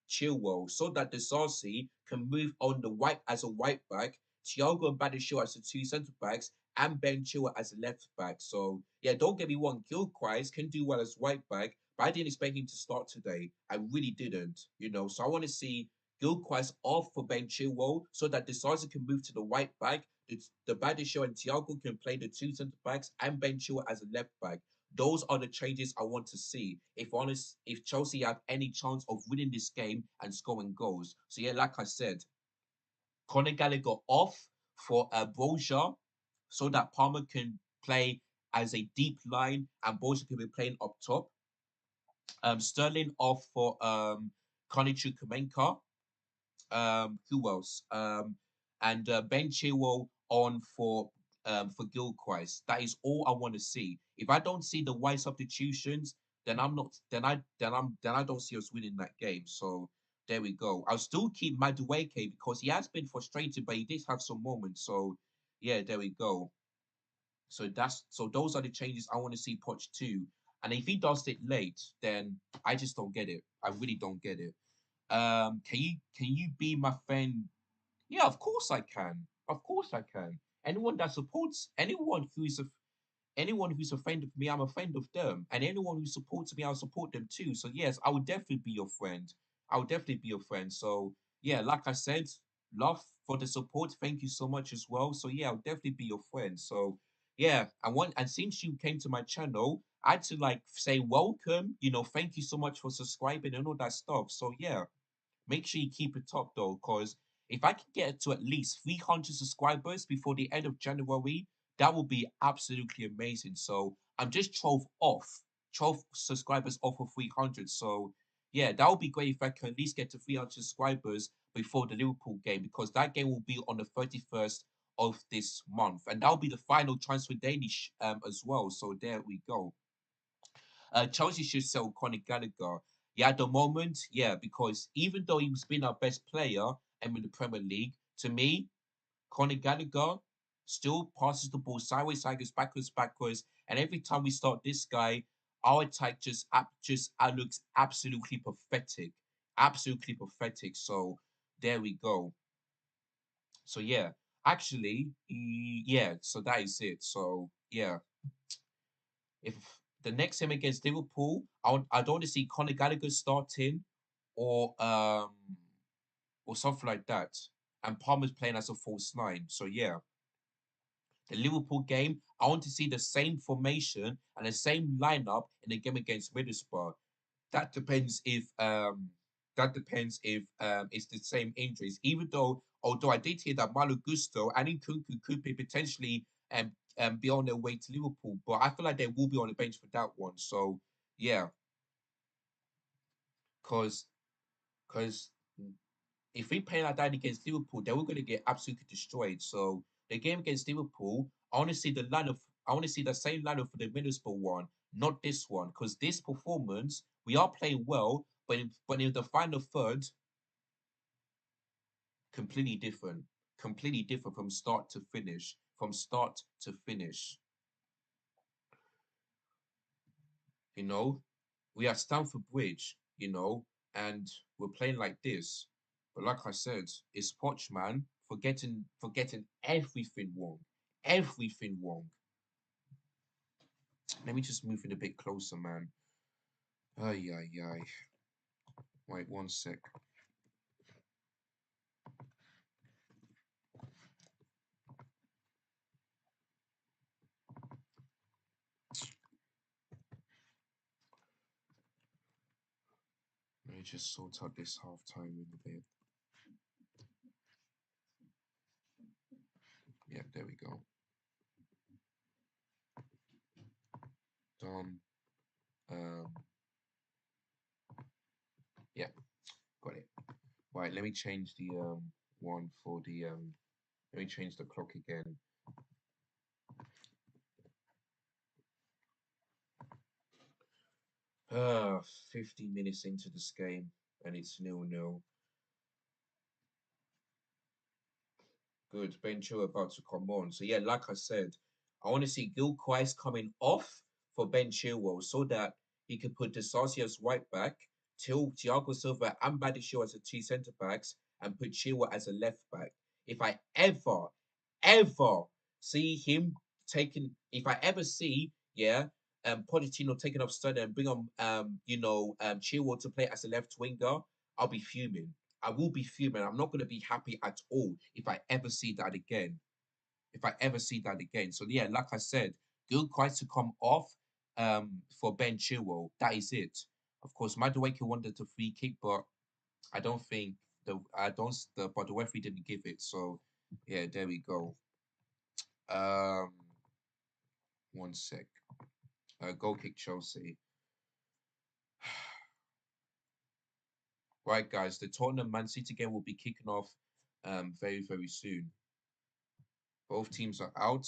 Chilwell so that the Sarsi can move on the white as a white back, Thiago and Badiashile as the two centre backs, and Ben Chilwell as a left back. So yeah, don't get me wrong, Gilquist can do well as white back, but I didn't expect him to start today. I really didn't, you know. So I want to see Gilquist off for Ben Chilwell so that the Sarsi can move to the white back. The Badiashile and Thiago can play the two centre backs and Ben Chilwell as a left back. Those are the changes I want to see. If Chelsea have any chance of winning this game and scoring goals. So yeah, like I said, Conor Gallagher off for Broja so that Palmer can play as a deep line and Broja can be playing up top. Sterling off for Conor Chukwuemeka. Who else? And Ben Chilwell on for Gilchrist. That is all I want to see. If I don't see the white substitutions, then I'm not. Then I don't see us winning that game. So there we go. I'll still keep Madueke because he has been frustrated, but he did have some moments. So yeah, there we go. So those are the changes I want to see Poch too. And if he does it late, then I just don't get it. I really don't get it. Can you be my friend? Yeah, of course I can. Of course I can. Anyone who's a friend of me, I'm a friend of them. And anyone who supports me, I'll support them too. So yes, I will definitely be your friend. I will definitely be your friend. So yeah, like I said, love for the support. Thank you so much as well. So yeah, I'll definitely be your friend. So yeah, and since you came to my channel, I had to like say welcome, thank you so much for subscribing and all that stuff. So yeah. Make sure you keep it up though, because if I can get to at least 300 subscribers before the end of January, that will be absolutely amazing. So I'm just 12 subscribers off of 300. So yeah, that would be great if I can at least get to 300 subscribers before the Liverpool game, because that game will be on the 31st of this month. And that will be the final transfer daily as well. So there we go. Chelsea should sell Conor Gallagher. Yeah, at the moment, yeah, because even though he's been our best player in the Premier League, to me, Conor Gallagher still passes the ball sideways, backwards, and every time we start this guy, our attack just looks absolutely pathetic. So there we go. So yeah, actually, yeah. So that is it. So yeah, if the next game against Liverpool, I don't want to see Conor Gallagher starting or um or something like that. And Palmer's playing as a false nine. So yeah, the Liverpool game, I want to see the same formation and the same lineup in the game against Middlesbrough. That depends if it's the same injuries. Although I did hear that Malo Gusto and Nkunku could be potentially be on their way to Liverpool, but I feel like they will be on the bench for that one. So yeah, because because if we play like that against Liverpool, then we're going to get absolutely destroyed. So the game against Liverpool, I want to see the lineup. I want to see the same lineup for the Middlesbrough one, not this one, because this performance we are playing well, but in the final third, completely different, completely different from start to finish, from start to finish. You know, we are Stamford Bridge, and we're playing like this. But like I said, it's Poch, man, forgetting everything wrong. Everything wrong. Let me just move it a bit closer, man. Ay, ay, ay. Wait, one sec. Let me just sort out this halftime in a bit. Yeah, there we go. Done. Um, yeah, got it. Right, let me change the one for the let me change the clock again. 15 minutes into this game and it's 0-0. Good. Ben Chilwell about to come on. So yeah, like I said, I want to see Gilchrist coming off for Ben Chilwell so that he can put Disasi as right back, till Thiago Silva and Badiashile as the two centre backs, and put Chilwell as a left back. If I ever see him taking, if I ever see, yeah, Pochettino taking off Stunner and bring on, Chilwell to play as a left winger, I'll be fuming. I will be fuming. I'm not going to be happy at all if I ever see that again. If I ever see that again. So yeah, like I said, Gilchrist to come off for Ben Chilwell. That is it. Of course, Madueke wanted the free kick, but I don't think but the referee didn't give it. So yeah, there we go. Um, one sec. Goal kick Chelsea. Right, guys, the Tottenham Man City game will be kicking off very, very soon. Both teams are out,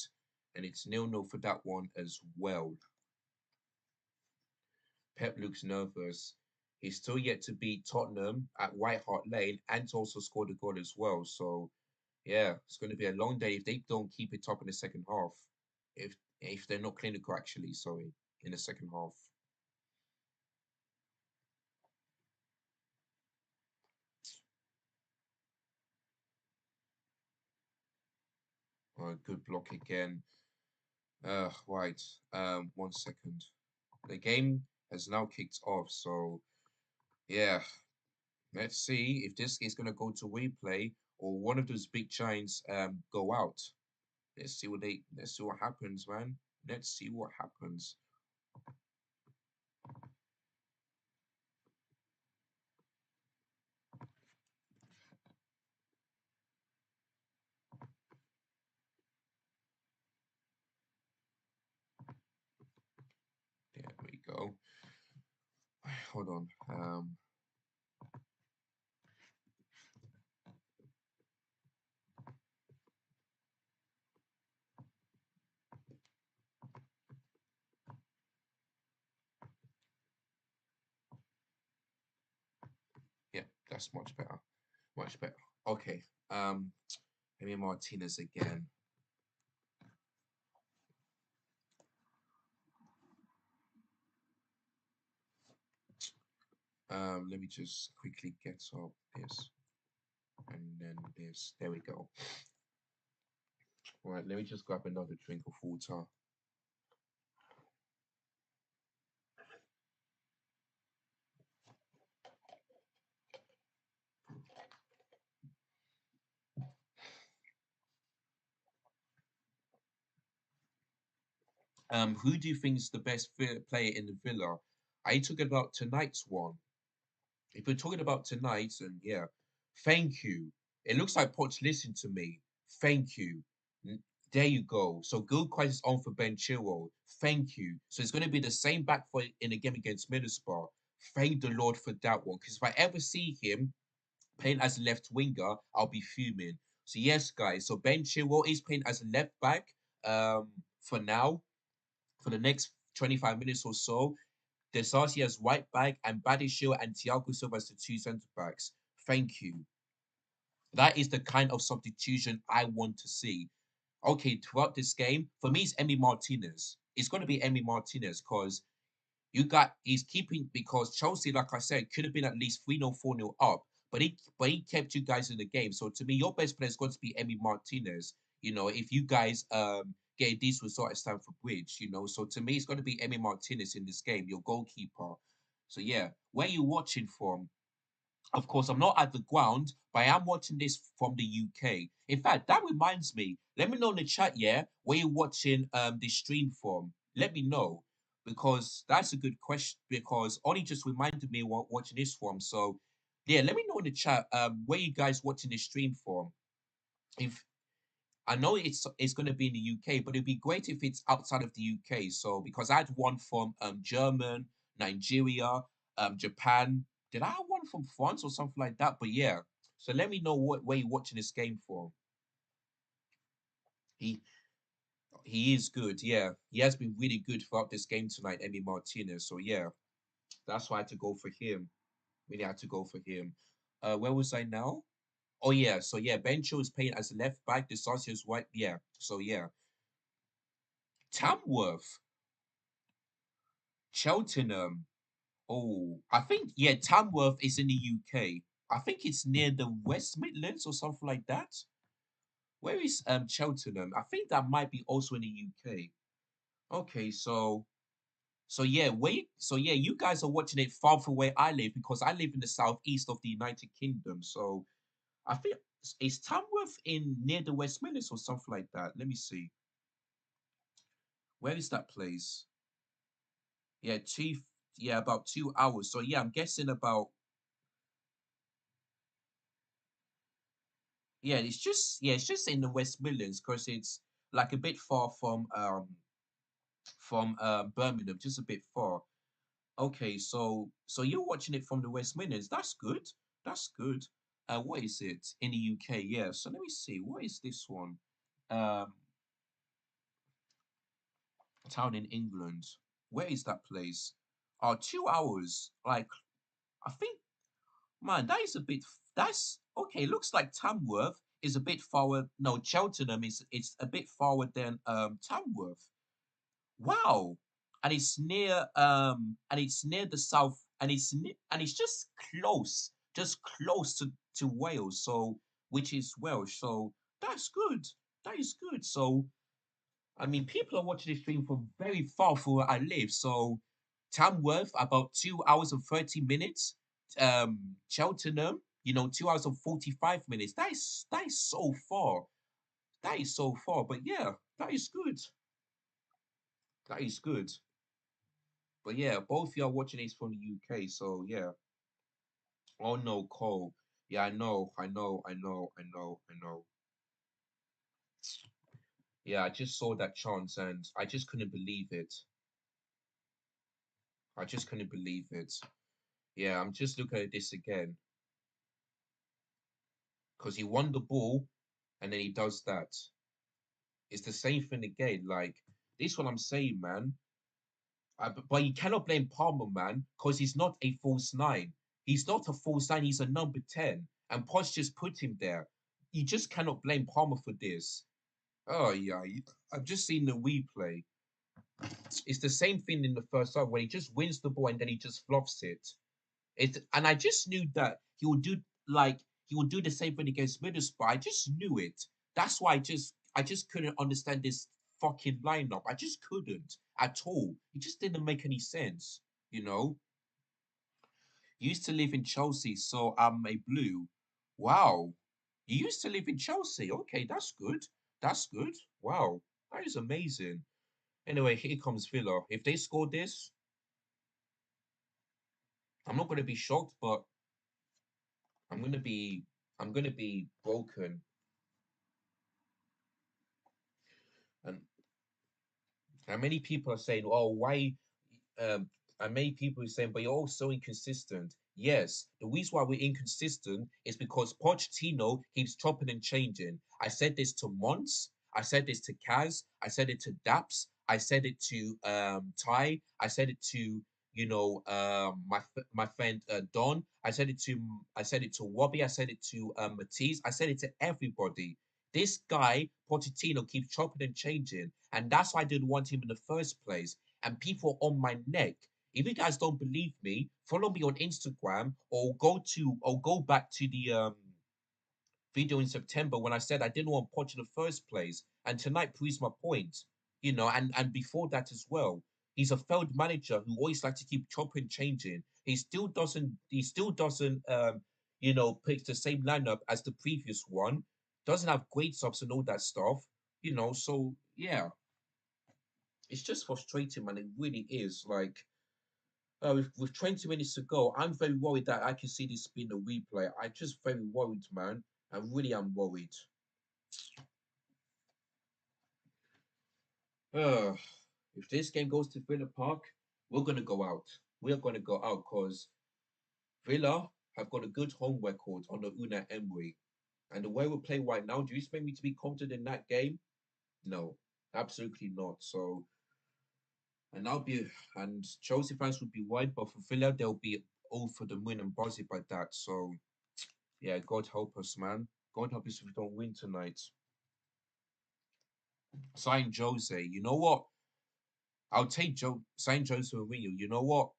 and it's 0-0 for that one as well. Pep looks nervous. He's still yet to beat Tottenham at White Hart Lane and to also score the goal as well. So, yeah, it's going to be a long day if they don't keep it up in the second half. If they're not clinical, actually, sorry, in the second half. Good block again. Right. 1 second. The game has now kicked off. So, yeah, let's see if this is going to go to replay or one of those big giants go out. Let's see what happens, man. Let's see what happens. There we go. Hold on. Yeah, that's much better. Much better. Okay. Maybe Martinez again. Let me just quickly get up this and then this. There we go. All right, let me just grab another drink of water. Who do you think is the best player in the Villa? Are you talking about tonight's one? If we're talking about tonight, and yeah, thank you. It looks like Poch listened to me. Thank you. There you go. So Gilchrist is on for Ben Chilwell. Thank you. So it's going to be the same back four in a game against Middlesbrough. Thank the Lord for that one. Because if I ever see him playing as a left winger, I'll be fuming. So yes, guys. So Ben Chilwell is playing as a left back for now, for the next 25 minutes or so. Desarty as right back and Badiashile and Thiago Silva as the two centre backs. Thank you. That is the kind of substitution I want to see. Okay, throughout this game, for me, it's Emi Martinez. It's going to be Emi Martinez because he's keeping, because Chelsea, like I said, could have been at least 3-0, 4-0 up, but he kept you guys in the game. So to me, your best player is going to be Emi Martinez. If you guys get a decent result at Stamford Bridge, So to me, it's going to be Emi Martinez in this game, your goalkeeper. So yeah, where are you watching from? Of course, I'm not at the ground, but I am watching this from the UK. In fact, that reminds me. Let me know in the chat, yeah, where you're watching this stream from. Let me know because that's a good question. Because Ollie just reminded me what watching this from. So, yeah, let me know in the chat where you guys watching this stream from. If I know it's going to be in the UK, but it'd be great if it's outside of the UK. So because I had one from German, Nigeria, Japan. Did I have one from France or something like that? But yeah. So let me know where you're watching this game from. He he is good. Yeah, he has been really good throughout this game tonight, Emi Martinez. So yeah, that's why I had to go for him. Really had to go for him. Where was I now? Oh yeah, so yeah, Bencho is playing as a left back. Desasio is white. Yeah, so yeah, Tamworth, Cheltenham. Oh, I think yeah, Tamworth is in the UK. I think it's near the West Midlands or something like that. Where is Cheltenham? I think that might be also in the UK. Okay, so yeah, so yeah, you guys are watching it far from where I live because I live in the southeast of the United Kingdom. So I think is Tamworth in near the West Midlands or something like that. Let me see. Where is that place? Yeah, chief. Yeah, about 2 hours. So yeah, I'm guessing about yeah. It's just in the West Midlands because it's like a bit far from Birmingham, just a bit far. Okay, so you're watching it from the West Midlands. That's good. That's good. What is it in the UK? Yeah. So let me see. What is this one? Um, town in England. Where is that place? Oh, 2 hours. Like I think, man, that is a bit. That's okay. Looks like Tamworth is a bit forward. No, Cheltenham is it's a bit forward than Tamworth. Wow. And it's near the south and it's just close to Wales, so which is Welsh. So that's good. That is good. So I mean people are watching this stream from very far from where I live. So Tamworth about 2 hours and 30 minutes. Cheltenham, 2 hours and 45 minutes. That is so far. That is so far. But yeah, that is good. That is good. But yeah, both of y'all watching this from the UK, so yeah. Oh no, Cole. Yeah, I know. Yeah, I just saw that chance and I just couldn't believe it. I just couldn't believe it. Yeah, I'm just looking at this again because he won the ball and then he does that. It's the same thing again. Like this, what I'm saying, man. But you cannot blame Palmer, man, because he's not a false nine. He's not a false nine. He's a number 10. And Poch just put him there. You just cannot blame Palmer for this. Oh, yeah. I've just seen the replay. It's the same thing in the first half where he just wins the ball and then he just flops it. And I just knew that he would do the same thing against Middlesbrough. I just knew it. That's why I just couldn't understand this fucking lineup. I just couldn't at all. It just didn't make any sense. You know, used to live in Chelsea, so I'm a blue. Wow, you used to live in Chelsea. Okay, that's good. That's good. Wow, that is amazing. Anyway, here comes Villa. If they score this, I'm not going to be shocked, but I'm going to be I'm going to be broken. And and many people are saying, "Oh, why?" Um, and many people are saying, "But you're all so inconsistent." Yes, the reason why we're inconsistent is because Pochettino keeps chopping and changing. I said this to Mons, I said this to Kaz, I said it to Daps, I said it to Ty, I said it to my friend Don, I said it to Wobby, I said it to Matisse, I said it to everybody. This guy, Pochettino, keeps chopping and changing. And that's why I didn't want him in the first place. And people are on my neck. If you guys don't believe me, follow me on Instagram or go back to the video in September when I said I didn't want Poch in the first place. And tonight proves my point. And before that as well. He's a failed manager who always likes to keep chopping, changing. He still doesn't pick the same lineup as the previous one. Doesn't have great subs and all that stuff. So yeah, it's just frustrating, man. It really is. Like, with 20 minutes to go, I'm very worried that I can see this being a replay. I'm just very worried, man. I really am worried. Uh, if this game goes to Villa Park, we're gonna go out. We are gonna go out because Villa. have got a good home record under Una Emery. And the way we play right now, do you expect me to be confident in that game? No, absolutely not. So, and I'll be, and Chelsea fans will be worried, but for Villa, they'll be all for the win and buzzing by that. So, yeah, God help us, man. God help us if we don't win tonight. Sign Jose. You know what? I'll take sign Jose Mourinho. You know what?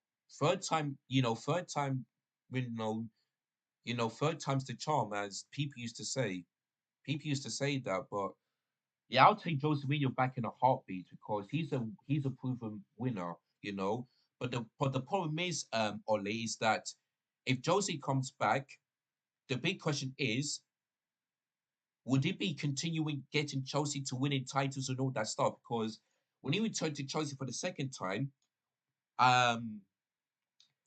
Third time, you know, third time's the charm, as people used to say. People used to say that, but yeah, I'll take Jose Mourinho back in a heartbeat because he's a proven winner, you know. But the problem is, Ole, is that if Jose comes back, the big question is, would he be continuing getting Chelsea to winning titles and all that stuff? Because when he returned to Chelsea for the second time, um,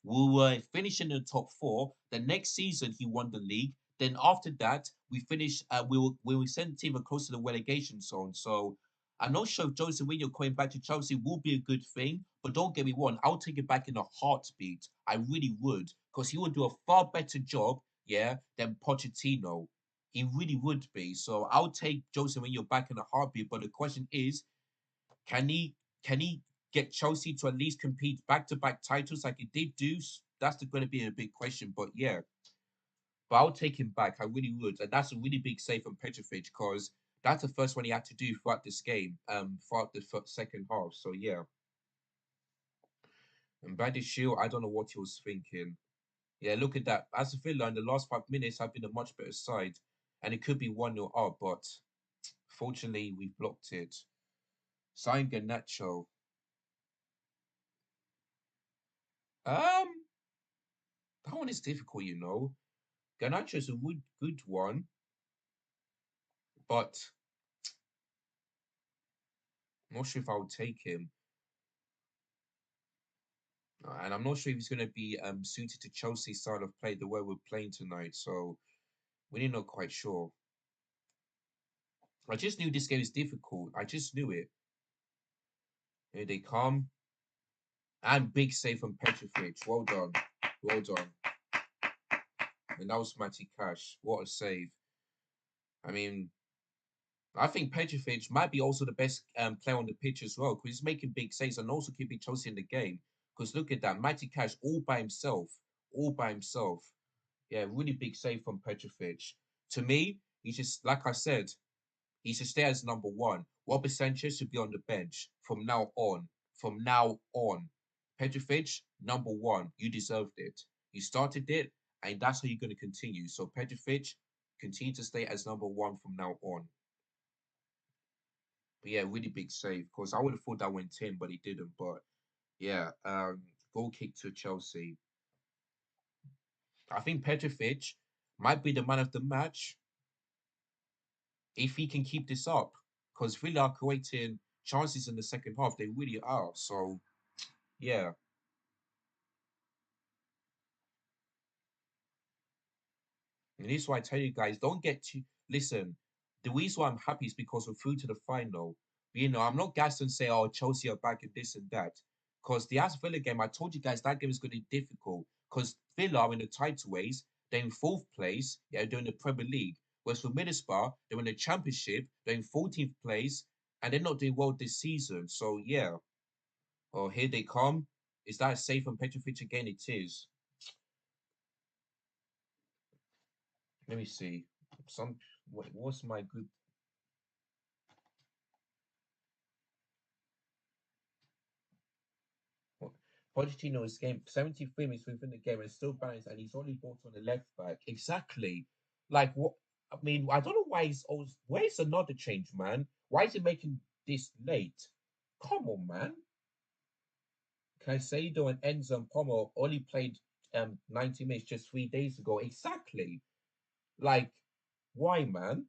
we were finishing in the top four. The next season, he won the league. Then after that, we finished. We were sent even close to the relegation zone. So I'm not sure if Jose Mourinho coming back to Chelsea will be a good thing. But don't get me wrong, I'll take it back in a heartbeat. I really would, because he would do a far better job, yeah, than Pochettino. He really would be. So I'll take Jose Mourinho back in a heartbeat. But the question is, can he can he get Chelsea to at least compete back to back titles like he did do? That's going to be a big question. But yeah, but I'll take him back. I really would, and that's a really big save from Petrovic because that's the first one he had to do throughout this game, throughout the second half. So yeah, and Badiashile, I don't know what he was thinking. Yeah, look at that. As a Villa in the last 5 minutes, have been a much better side, and it could be 1-0 up, but fortunately we blocked it. Sign Garnacho. Um, that one is difficult, you know. Garnacho is a good one, but I'm not sure if I would take him. And I'm not sure if he's going to be suited to Chelsea's style of play, the way we're playing tonight. So we're not quite sure. I just knew this game is difficult. I just knew it. Here they come. And big save from Petrovic. Well done. Well done. And that was Matty Cash. What a save. I mean, I think Petrovic might be also the best player on the pitch as well because he's making big saves and also keeping Chelsea in the game. Because look at that, Matty Cash all by himself, all by himself. Yeah, really big save from Petrovic. To me, he's just like I said, he should stay as number one. Robert Sanchez should be on the bench from now on. From now on, Petrovic number one. You deserved it. You started it, and that's how you're going to continue. So Petrovic continue to stay as number one from now on. But yeah, really big save because I would have thought that went in, but he didn't. But yeah, goal kick to Chelsea. I think Petrovic might be the man of the match if he can keep this up. Because Villa are creating chances in the second half. They really are. So yeah, and this is why I tell you guys, don't get too listen. The reason why I'm happy is because we're through to the final. I'm not gassed and say, oh, Chelsea are back and this and that. Because the Aston Villa game, I told you guys that game is going to be difficult. Because Villa are in the title ways, they're in fourth place, yeah, they're in the Premier League. Whereas for Middlesbrough, they're in the Championship, they're in 14th place, and they're not doing well this season. So yeah. Oh, here they come. Is that safe from Petrovic again? It is. Let me see. What's my good Po- Pochettino's game, 73 minutes within the game and still balanced, and he's only brought on the left back. Exactly. Like what? I mean, I don't know why he's always. Where's another change, man? Why is he making this late? Come on, man. Caicedo and Enzo and Pomo only played 90 minutes just 3 days ago. Exactly. Like, why, man?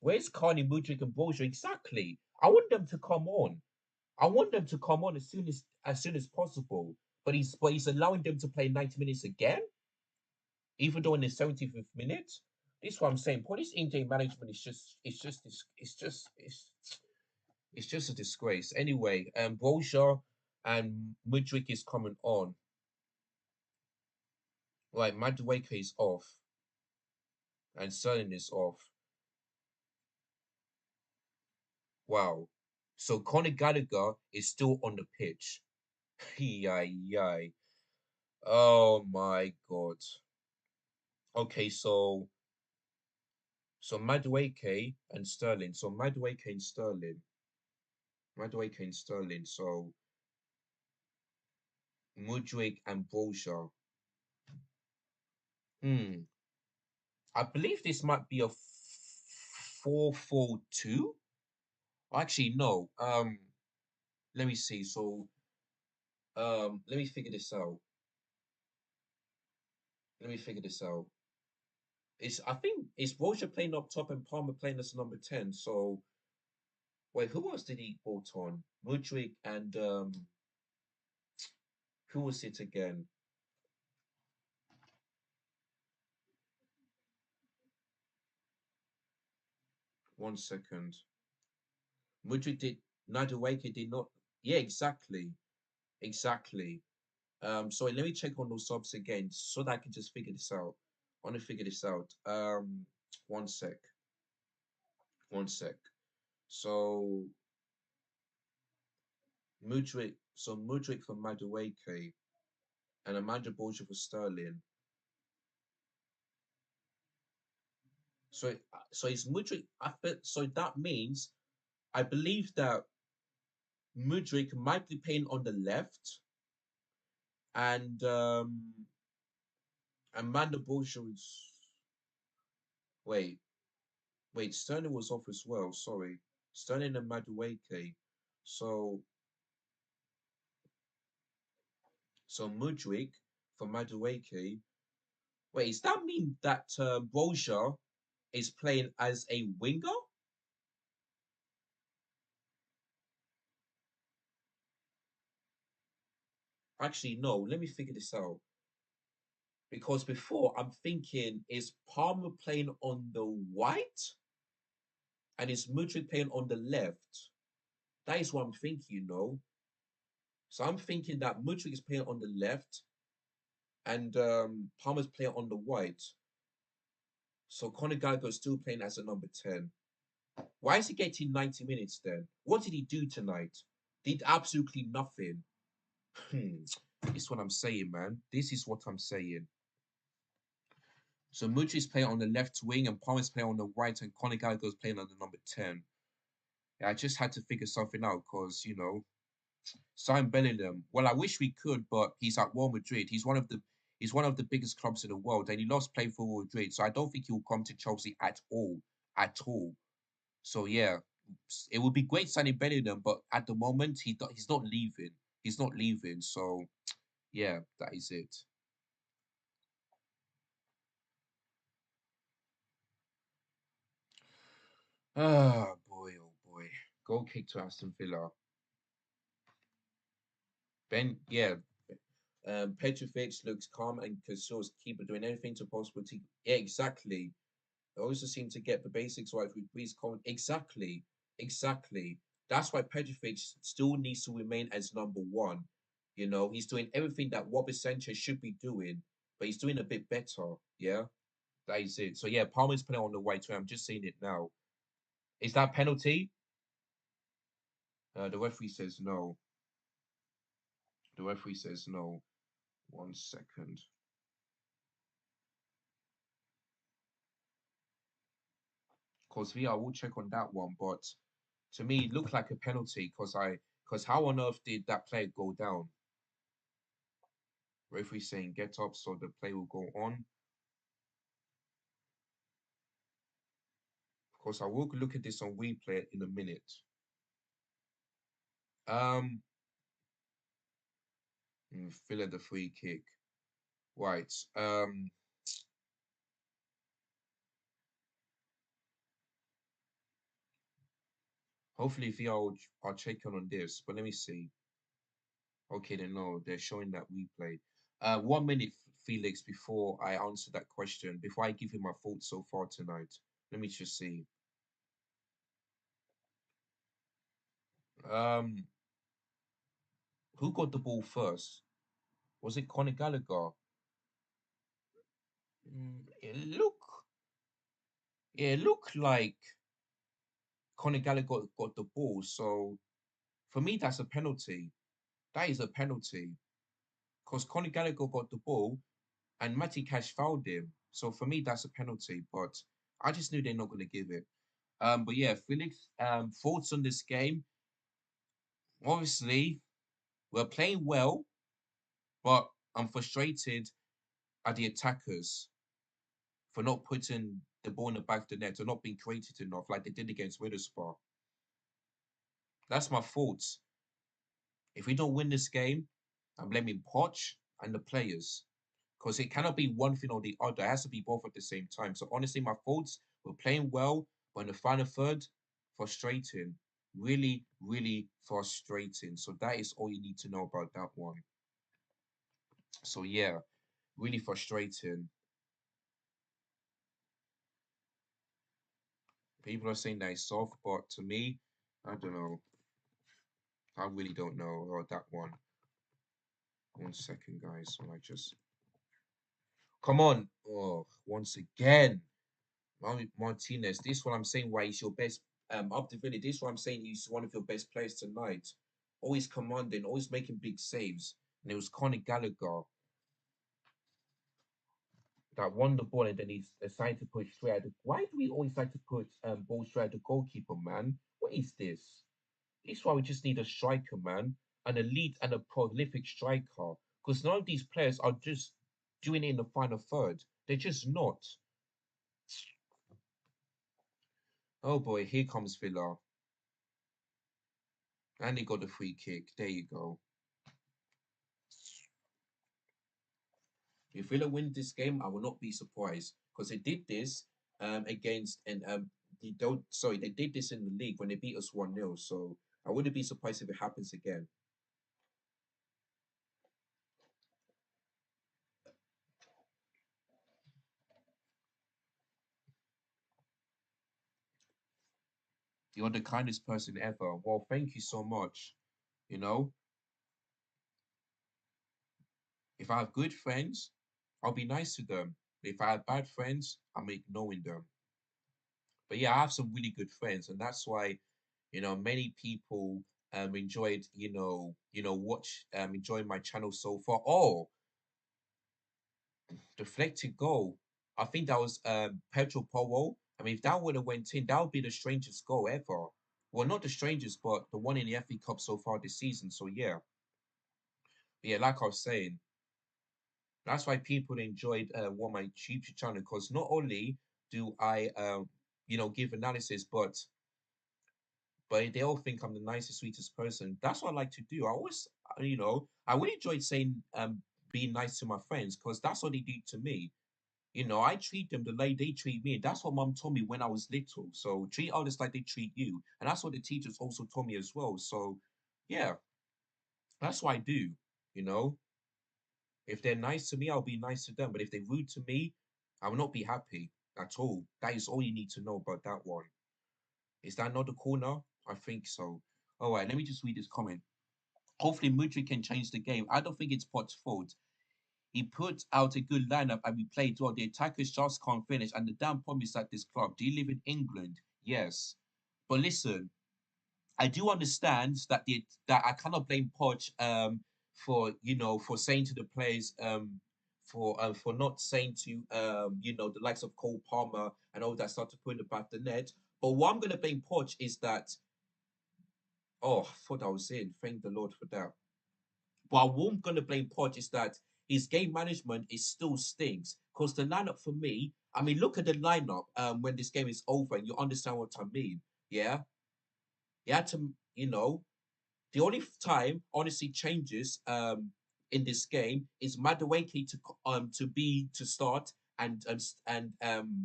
Where's Carney, Mudrik, and Bojo? Exactly. I want them to come on. I want them to come on as soon as possible. But he's allowing them to play 90 minutes again, even though in the 75th minute. This is what I'm saying. Polish injury management is just a disgrace. Anyway, Broja and Mudrik is coming on. Right, Madueke is off and Sterling is off. Wow. So Conor Gallagher is still on the pitch. Yay, yay. Oh my God. Okay, so Madueke and Sterling. So Madueke and Sterling. Madueke and Sterling. So Mudryk and Broja. Hmm. I believe this might be a 4-4-2. Actually, no. Let me see. So, let me figure this out. Let me figure this out. It's I think it's Broja playing up top and Palmer playing as number 10. So, wait, who else did he brought on? Mudryk and who was it again? 1 second. Mudryk did Nadueke did not. Yeah, exactly. Exactly. Sorry, let me check on those subs again so that I can just figure this out. I want to figure this out. One sec. One sec. So Mudryk for Madueke and Amanda Borja for Sterling. So it's Mudryk. So that means I believe that Mudryk might be playing on the left, and Amanda Borja is. Wait, wait. Sterling was off as well. Sorry, Sterling and Madueke. So Mudryk for Madueke. Wait, does that mean that Borja is playing as a winger? Actually, no. Let me figure this out. Because before I'm thinking, is Palmer playing on the right and is Mudryk playing on the left? That is what I'm thinking. So I'm thinking that Mudryk is playing on the left and Palmer's playing on the right. So Conor Gallagher is still playing as a number 10. Why is he getting 90 minutes then? What did he do tonight? Did absolutely nothing. Hmm. This is what I'm saying, man. This is what I'm saying. So Mudryk is playing on the left wing and Palmer's playing on the right and Conor Gallagher is playing on the number 10. Yeah, I just had to figure something out because, sign Bellingham. Well, I wish we could, but he's at Real Madrid. He's one of the biggest clubs in the world, and he loves playing for Real Madrid. So I don't think he will come to Chelsea at all, at all. So yeah, it would be great signing Bellingham, but at the moment he's not leaving. He's not leaving. So yeah, that is it. Ah boy, oh boy. Goal kick to Aston Villa. Yeah, Petrovic looks calm and Casillas keeper doing anything to possible to. Yeah, exactly. They also seem to get the basics right with Breeze Coleman. Exactly. Exactly. That's why Petrovic still needs to remain as number one. He's doing everything that Robert Sanchez should be doing, but he's doing a bit better. Yeah, that is it. So yeah, Palmer's playing on the right way. I'm just seeing it now. Is that penalty? The referee says no. The referee says no. 1 second. Because VR will check on that one, but to me, it looked like a penalty because how on earth did that player go down? Referee saying get up, so the play will go on. Of course, I will look at this on replay in a minute. Um, Villa the free kick. Right. Hopefully VR are checking on this, but let me see. Okay, they know they're showing that replay. 1 minute, Felix, before I answer that question, before I give you my thoughts so far tonight. Let me just see. Um, who got the ball first? Was it Conor Gallagher? It looked like Conor Gallagher got the ball. So for me, that's a penalty. That is a penalty because Conor Gallagher got the ball and Matty Cash fouled him. So for me, that's a penalty. But I just knew they're not going to give it. But yeah, Felix, thoughts on this game? Obviously, we're playing well, but I'm frustrated at the attackers for not putting the ball in the back of the net or not being creative enough like they did against Witherspoon. That's my fault. If we don't win this game, I'm blaming Poch and the players because it cannot be one thing or the other. It has to be both at the same time. So honestly, my faults. We're playing well, but in the final third, frustrating. Really, really frustrating. So that is all you need to know about that one. So yeah, really frustrating. People are saying that it's soft, but to me, I don't know. I really don't know about that one. 1 second, guys. So I just come on. Oh, once again. Martinez, this is what I'm saying why he's your best up the village. This is what I'm saying he's one of your best players tonight. Always commanding, always making big saves. And it was Conor Gallagher that won the ball and then he decided to put straight at the why do we always like to put ball straight at the goalkeeper, man? What is this? This is why we just need a striker, man. An elite and a prolific striker. Because none of these players are just doing it in the final third. They're just not. Oh boy, here comes Villa. And he got the free kick. There you go. If Villa win this game, I will not be surprised because they did this against and they don't sorry they did this in the league when they beat us 1-0. So I wouldn't be surprised if it happens again. You're the kindest person ever. Well, thank you so much. You know, if I have good friends, I'll be nice to them. If I have bad friends, I'm ignoring them. But yeah, I have some really good friends, and that's why, many people enjoyed, watch enjoying my channel so far. Oh, deflected goal. I think that was Pedro Polo. I mean, if that would have went in, that would be the strangest goal ever. Well, not the strangest, but the one in the FA Cup so far this season. So yeah, yeah, like I was saying, that's why people enjoyed what my YouTube channel because not only do I give analysis, but they all think I'm the nicest, sweetest person. That's what I like to do. I always, I really enjoyed saying being nice to my friends because that's what they do to me. I treat them the way they treat me. That's what mom told me when I was little. So treat others like they treat you. And that's what the teachers also told me as well. So yeah, that's what I do. You know, if they're nice to me, I'll be nice to them. But if they're rude to me, I will not be happy at all. That is all you need to know about that one. Is that not the corner? I think so. All right, let me just read this comment. Hopefully, Mudryk can change the game. I don't think it's Potts' fault. He put out a good lineup and we played well. The attackers just can't finish. And the damn problem is at this club. Do you live in England? Yes. But listen, I do understand that I cannot blame Poch for for saying to the players for not saying to the likes of Cole Palmer and all that stuff to put in the back of the net. But what I'm gonna blame Poch is that I thought I was in. Thank the Lord for that. But what I'm gonna blame Poch is that his game management is still stinks. Because the lineup for me, I mean, look at the lineup when this game is over and you understand what I mean. Yeah. You had to, the only time honestly changes in this game is Madueke to start and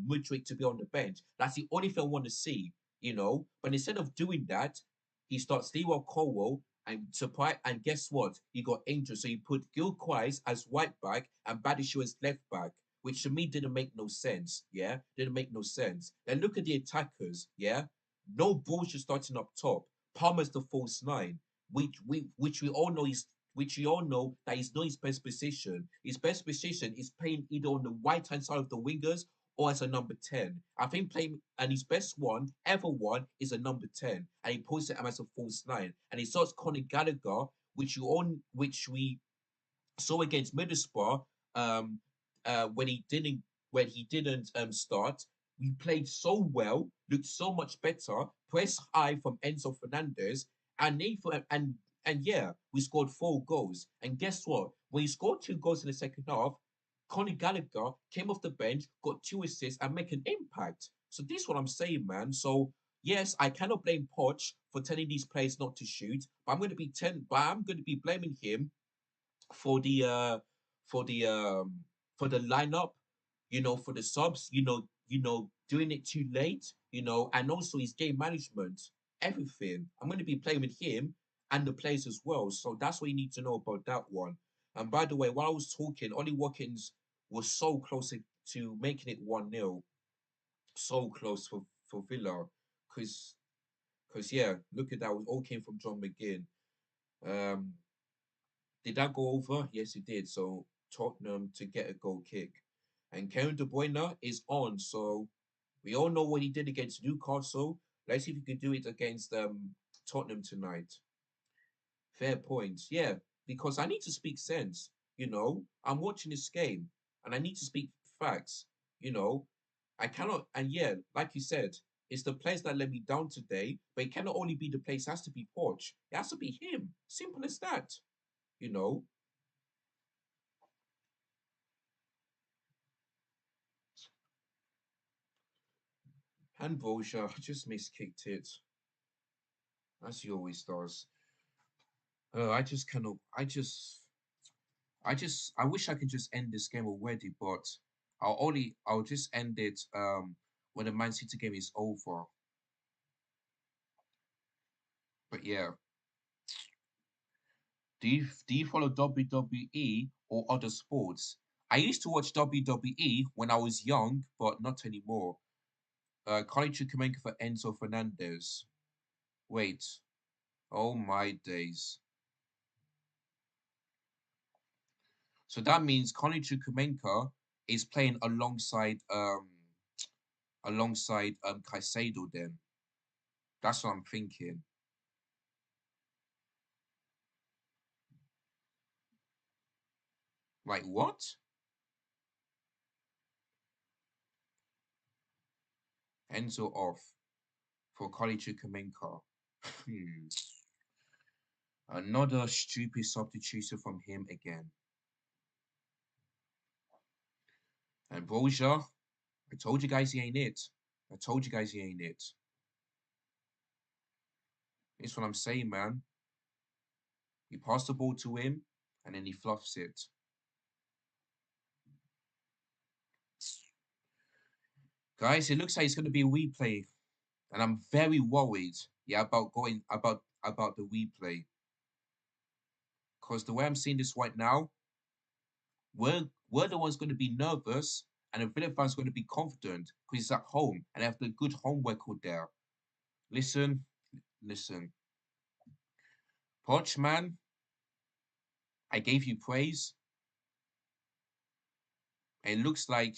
Mudryk to be on the bench. That's the only thing I want to see. But instead of doing that, he starts Leewell Colwell and guess what? He got injured, so he put Gilquist as right back and Badishu as left back, which to me didn't make no sense. Yeah, didn't make no sense. Then look at the attackers. Yeah, no bullshit starting up top. Palmer's the false nine which we all know which you all know that is not his best position. His best position is playing either on the right hand side of the wingers or as a number 10. I think playing and his best one ever one is a number 10. And he puts it as a false nine. And he starts Conor Gallagher, which we saw against Middlesbrough, um, when he didn't start, we played so well, looked so much better, press high from Enzo Fernandez, and yeah, we scored 4 goals. And guess what? When he scored 2 goals in the second half, Conor Gallagher came off the bench, got 2 assists, and make an impact. So this is what I'm saying, man. So yes, I cannot blame Poch for telling these players not to shoot, but I'm going to be blaming him for the uh for the um for the lineup, for the subs, doing it too late, and also his game management, everything. I'm going to be playing with him and the players as well. So that's what you need to know about that one. And by the way, while I was talking, Ollie Watkins was so close to making it 1-0, so close for Villa, because yeah, look at that, it all came from John McGinn. Um, Did that go over? Yes, it did. So Tottenham to get a goal kick. And Kevin De Bruyne is on. So we all know what he did against Newcastle. Let's see if he could do it against Tottenham tonight. Fair points. Yeah, because I need to speak sense. I'm watching this game and I need to speak facts. You know, I cannot, and yeah, like you said, it's the players that let me down today, but it cannot only be the players, it has to be Poch. It has to be him. Simple as that. You know, And Volja just miskicked it, as he always does. I just cannot. I wish I could just end this game already, but I'll just end it when the Man City game is over. But yeah, do you follow WWE or other sports? I used to watch WWE when I was young, but not anymore. Kali Chukwuemeka for Enzo Fernandez. Wait, oh my days. So that means Connie Chukwuemeka is playing alongside Caicedo then. That's what I'm thinking. Like what? Enzo off for Connie Chukwuemeka. Hmm. Another stupid substitution from him again. And Broja, I told you guys he ain't it. I told you guys he ain't it. That's what I'm saying, man. You pass the ball to him and then he fluffs it. Guys, it looks like it's gonna be a replay. And I'm very worried, yeah, about the replay. Because the way I'm seeing this right now, we're the ones going to be nervous, and the Villa fans going to be confident because it's at home and they have the good home record there. Listen, listen, Poch man, I gave you praise. It looks like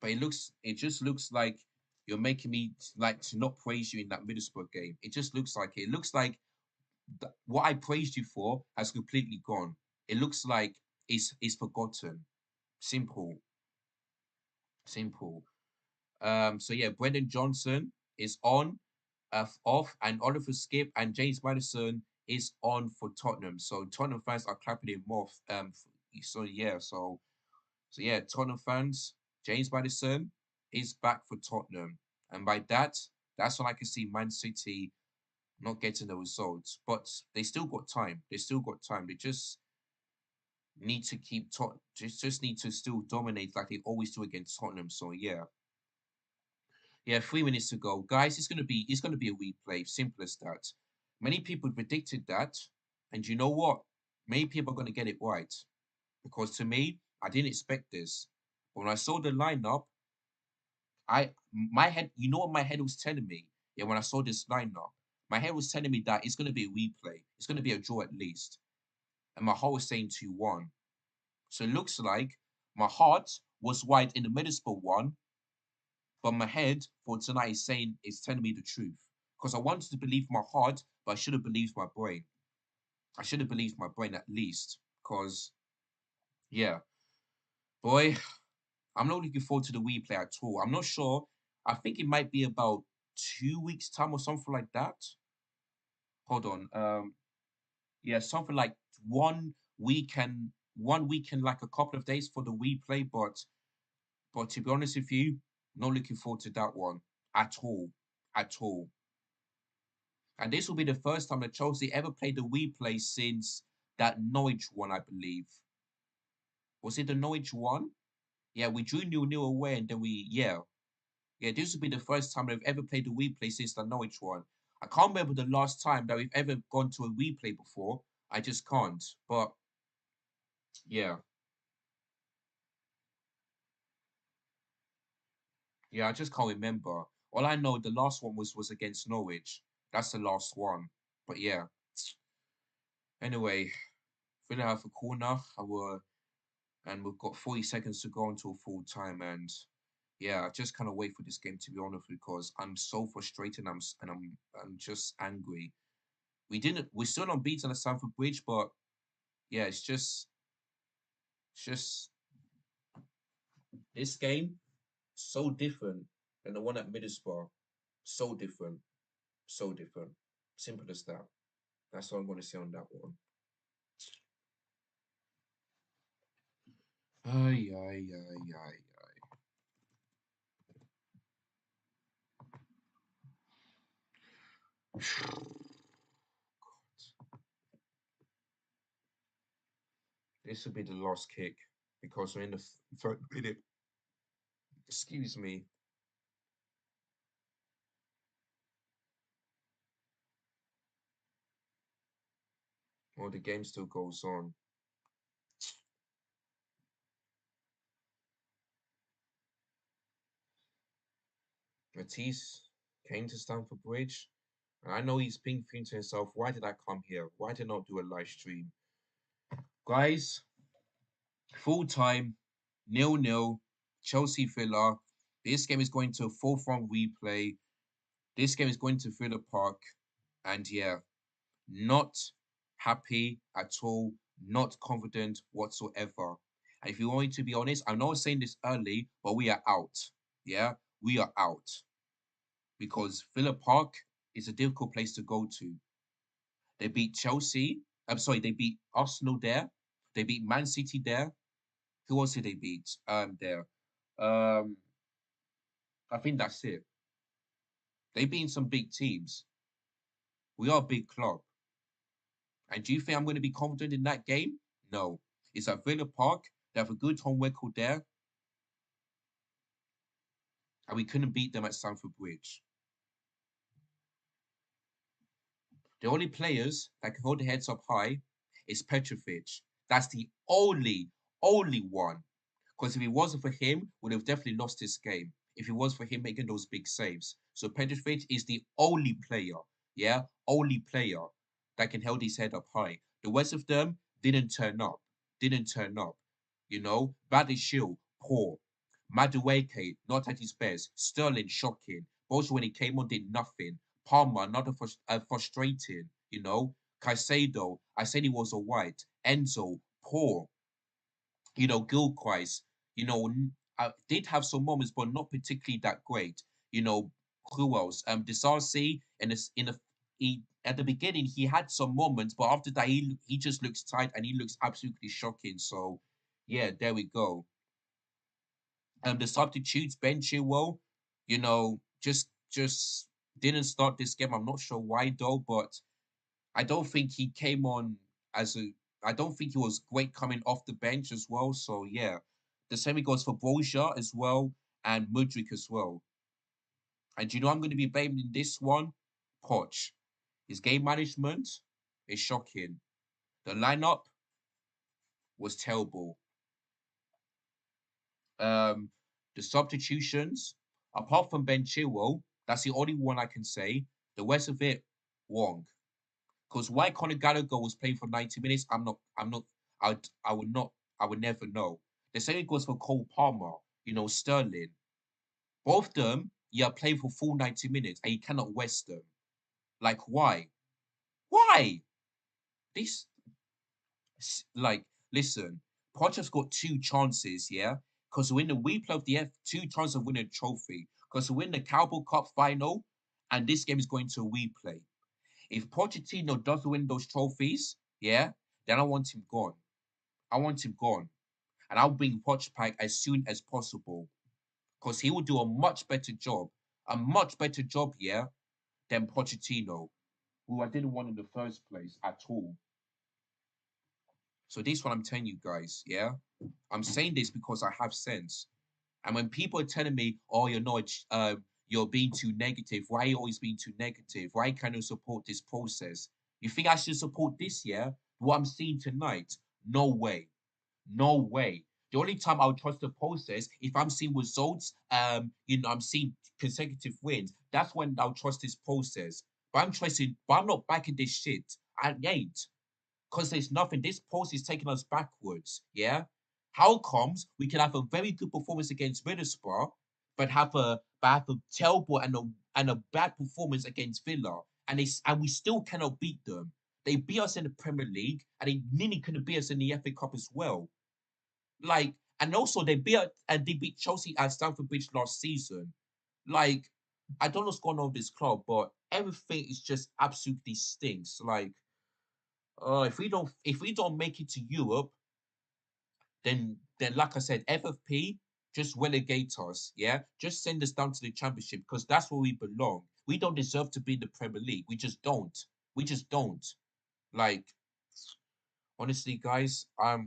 but it just looks like you're making me like to not praise you in that Middlesbrough game. It just looks like it. It looks like what I praised you for has completely gone. It looks like it's forgotten. Simple, simple. So yeah, Brendan Johnson is on, off, and Oliver Skip and James Madison is on for Tottenham. So Tottenham fans are clapping him off. So yeah, so yeah, Tottenham fans, James Madison is back for Tottenham, and by that, that's when I can see Man City not getting the results, but they still got time. They still got time. They need to keep just need to still dominate like they always do against Tottenham. So yeah. Yeah, 3 minutes to go. Guys, it's gonna be a replay. Simple as that. Many people predicted that, and you know what? Many people are gonna get it right. Because to me, I didn't expect this. But when I saw the lineup, my head, you know what my head was telling me? Yeah, when I saw this lineup, My head was telling me that it's going to be a replay. It's going to be a draw at least. And my heart was saying 2-1. So it looks like my heart was right in the Middlesbrough one, but my head for tonight is saying it's telling me the truth. Because I wanted to believe my heart, but I should have believed my brain. I should have believed my brain at least. Because, yeah, boy, I'm not looking forward to the replay at all. I'm not sure. I think it might be about 2 weeks' time or something like that. Hold on. Yeah, something like 1 weekend, 1 weekend, like a couple of days for the replay. But to be honest with you, not looking forward to that one at all, at all. And this will be the first time that Chelsea ever played the replay since that Norwich one, I believe. Was it the Norwich one? Yeah, we drew 0-0 away, and then yeah, this will be the first time they've ever played a replay since the Norwich one. I can't remember the last time that we've ever gone to a replay before. I just can't. But yeah, yeah, I just can't remember. All I know, the last one was against Norwich. That's the last one. But yeah. Anyway, Villa have a corner. And we've got 40 seconds to go until full time. And yeah, I just kind of wait for this game to be honest, because I'm so frustrated. I'm just angry. We're still unbeaten at Stamford Bridge, but yeah, it's just this game so different than the one at Middlesbrough. So different, so different. Simple as that. That's all I'm going to say on that one. Ay, ay, ay, ay, ay. This will be the last kick because we're in the third minute. Excuse me. Well, the game still goes on. Matisse came to Stamford Bridge, and I know he's thinking to himself, why did I come here? Why did I not do a live stream? Guys, full time, 0-0, Chelsea Villa. This game is going to a full front replay. This game is going to Villa Park. And yeah, not happy at all, not confident whatsoever. And if you want me to be honest, I'm not saying this early, but we are out. Yeah, we are out because Villa Park is a difficult place to go to. They beat Chelsea. I'm sorry, they beat Arsenal there. They beat Man City there. Who else did they beat? There. Um, I think that's it. They beat some big teams. We are a big club. And do you think I'm going to be confident in that game? No. It's at Villa Park. They have a good home record there, and we couldn't beat them at Stamford Bridge. The only players that can hold their heads up high is Petrovic. That's the only one. Because if it wasn't for him, would have definitely lost this game. If it was for him making those big saves. So Petrovic is the only player, yeah, only player that can hold his head up high. The rest of them didn't turn up. Didn't turn up. You know, Badishil, poor. Madueke, not at his best. Sterling, shocking. Both when he came on, did nothing. Palmer, not frustrating. You know, Caicedo, I said he was a white. Enzo, poor. You know, Gilchrist, did have some moments, but not particularly that great. You know, who else? Disarcy, and in the he at the beginning he had some moments, but after that he just looks tight and he looks absolutely shocking. So, yeah, there we go. The substitutes, Ben Chilwell, just didn't start this game. I'm not sure why though, but I don't think he came on as a. I don't think he was great coming off the bench as well. So yeah, the same goes for Broja as well and Mudrik as well. And I'm going to be blaming this one, Poch. His game management is shocking. The lineup was terrible. Um, the substitutions, apart from Ben Chilwell, that's the only one I can say. The rest of it, Wrong. Because why Conor Gallagher was playing for 90 minutes, I would not, I would never know. The same goes for Cole Palmer, Sterling. Both of them, yeah, playing for full 90 minutes and you cannot waste them. Like, why? Why? This, like, listen, Potter's got two chances, yeah? Because to win the we play of the F, two chances of winning a trophy. Because to win the Cowboy Cup final, and this game is going to a replay. If Pochettino doesn't win those trophies, yeah, then I want him gone. I want him gone. And I'll bring Poch back as soon as possible. Because he will do a much better job, yeah, than Pochettino, who I didn't want in the first place at all. So this is what I'm telling you guys, yeah? I'm saying this because I have sense. And when people are telling me, "Oh, you're being too negative. Why are you always being too negative? Why can't you support this process? You think I should support this year? What I'm seeing tonight? No way, no way. The only time I'll trust the process if I'm seeing results, I'm seeing consecutive wins. That's when I'll trust this process. But I'm not backing this shit. I ain't because there's nothing. This post is taking us backwards. Yeah. How comes we can have a very good performance against Middlesbrough, but have a terrible and a bad performance against Villa, and we still cannot beat them. They beat us in the Premier League, and they nearly couldn't beat us in the FA Cup as well. Like, and also they beat Chelsea at Stamford Bridge last season. Like, I don't know what's going on with this club, but everything is just absolutely stinks. Like, if we don't make it to Europe, then like I said, FFP just relegate us. Yeah, just send us down to the Championship because that's where we belong. We don't deserve to be in the Premier League. We just don't. We just don't. Like, honestly, guys, I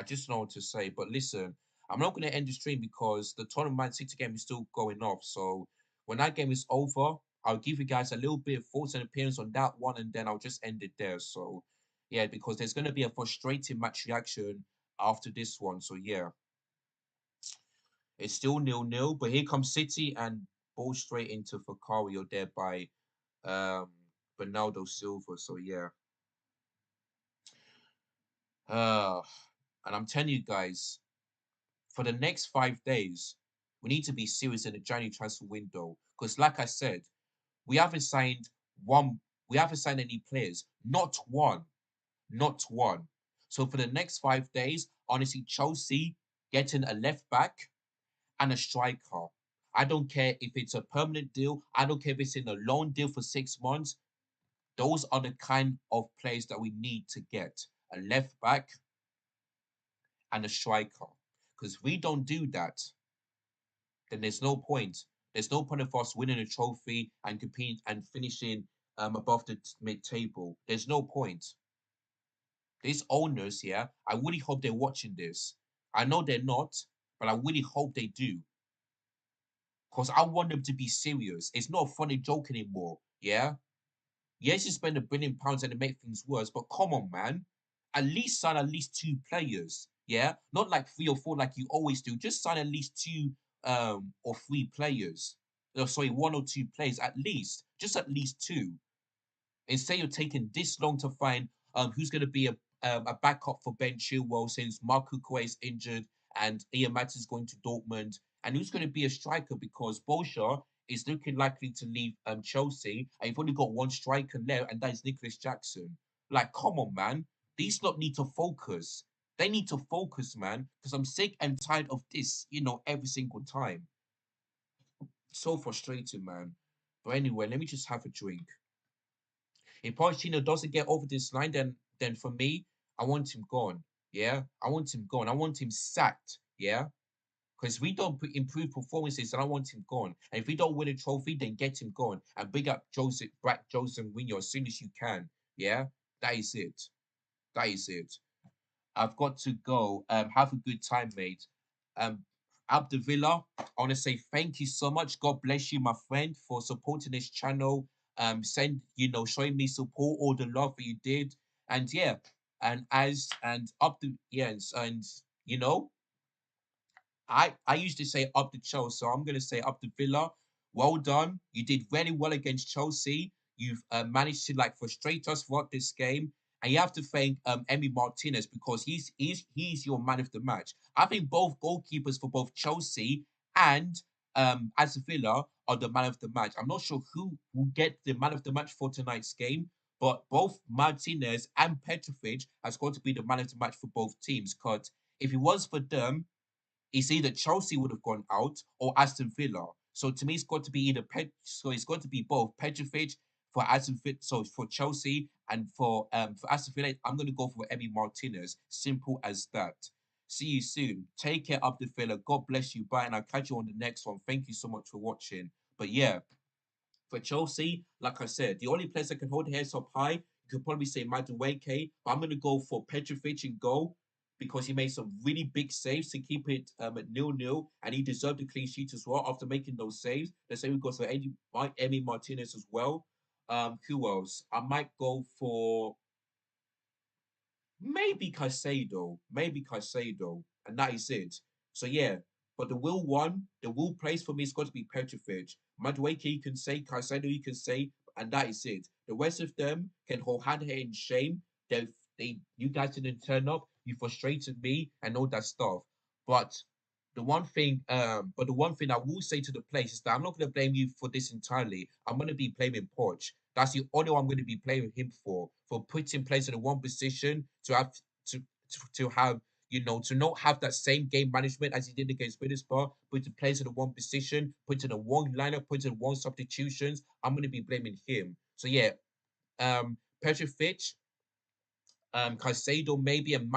just know what to say. But listen, I'm not going to end the stream because the Tottenham Man City game is still going off. So when that game is over, I'll give you guys a little bit of thoughts and opinions on that one, and then I'll just end it there. So yeah, because there's going to be a frustrating match reaction after this one. So yeah, it's still 0-0, but here comes City and ball straight into Fakario there by um Bernardo Silva. So yeah, uh, and I'm telling you guys, for the next 5 days, we need to be serious in the January transfer window. Because, like I said, we haven't signed one, we haven't signed any players. Not one. Not one. So, for the next 5 days, honestly, Chelsea getting a left back and a striker. I don't care if it's a permanent deal, I don't care if it's in a loan deal for 6 months. Those are the kind of players that we need to get a left back and a striker. Because if we don't do that, then there's no point. There's no point of us winning a trophy and competing and finishing above the mid table. There's no point. These owners, yeah, I really hope they're watching this. I know they're not, but I really hope they do. Because I want them to be serious. It's not a funny joke anymore. Yeah. Yes, you spend £1 billion and it make things worse, but come on, man. At least sign at least two players. Yeah. Not like three or four like you always do. Just sign at least two or three players. Oh, sorry, one or two players at least. Just at least two. Instead, you're taking this long to find who's going to be a backup for Ben Chilwell since Marco Kwe is injured and Ian Matt is going to Dortmund, and who's going to be a striker because Bolsha is looking likely to leave Chelsea, and you've only got one striker left, and that is Nicholas Jackson. Like, come on, man. These lot need to focus. They need to focus, man, because I'm sick and tired of this, every single time. So frustrating, man. But anyway, let me just have a drink. If Pochettino doesn't get over this line, then for me, I want him gone. Yeah, I want him gone. I want him sacked. Yeah, because if we don't improve performances, then I want him gone. And if we don't win a trophy, then get him gone and big up Joseph Mourinho as soon as you can. Yeah, that is it. That is it. I've got to go. Have a good time, mate. Um, Abdevilla, I want to say thank you so much. God bless you, my friend, for supporting this channel. Showing me support, all the love that you did, and yeah, and as and up the yes, and I used to say up the Chelsea, so I'm gonna say up the Villa. Well done. You did very well against Chelsea. You've managed to like frustrate us throughout this game. And you have to thank Emi Martinez because he's your man of the match. I think both goalkeepers for both Chelsea and Aston Villa are the man of the match. I'm not sure who will get the man of the match for tonight's game, but both Martinez and Petrovic has got to be the man of the match for both teams. Because if it was for them, it's either Chelsea would have gone out or Aston Villa. So to me, it's got to be so it's got to be both Petrovic for Aston Villa, so for Chelsea and for Aston Villa, I'm going to go for Emi Martinez. Simple as that. See you soon. Take care of the Villa. God bless you. Bye, and I'll catch you on the next one. Thank you so much for watching. But yeah, for Chelsea, like I said, the only players that can hold their heads up high, you could probably say Madueke, but I'm going to go for Petrovic in goal because he made some really big saves to keep it at 0-0, and he deserved a clean sheet as well after making those saves. Let's say we go for Emi Martinez as well. Who else? I might go for maybe Caicedo, and that is it. So yeah, but the will one, the will place for me is got to be Petrovic. Madueke you can say, Caicedo you can say, and that is it. The rest of them can hold hand here in shame. You guys didn't turn up. You frustrated me and all that stuff. But the one thing I will say to the place is that I'm not going to blame you for this entirely. I'm going to be blaming Poch. That's the only one I'm going to be blaming him for putting players in the one position to have to not have that same game management as he did against Middlesbrough, putting players in the one position, putting the one lineup, putting one substitutions. I'm going to be blaming him. So yeah, Petrovic, Caicedo maybe and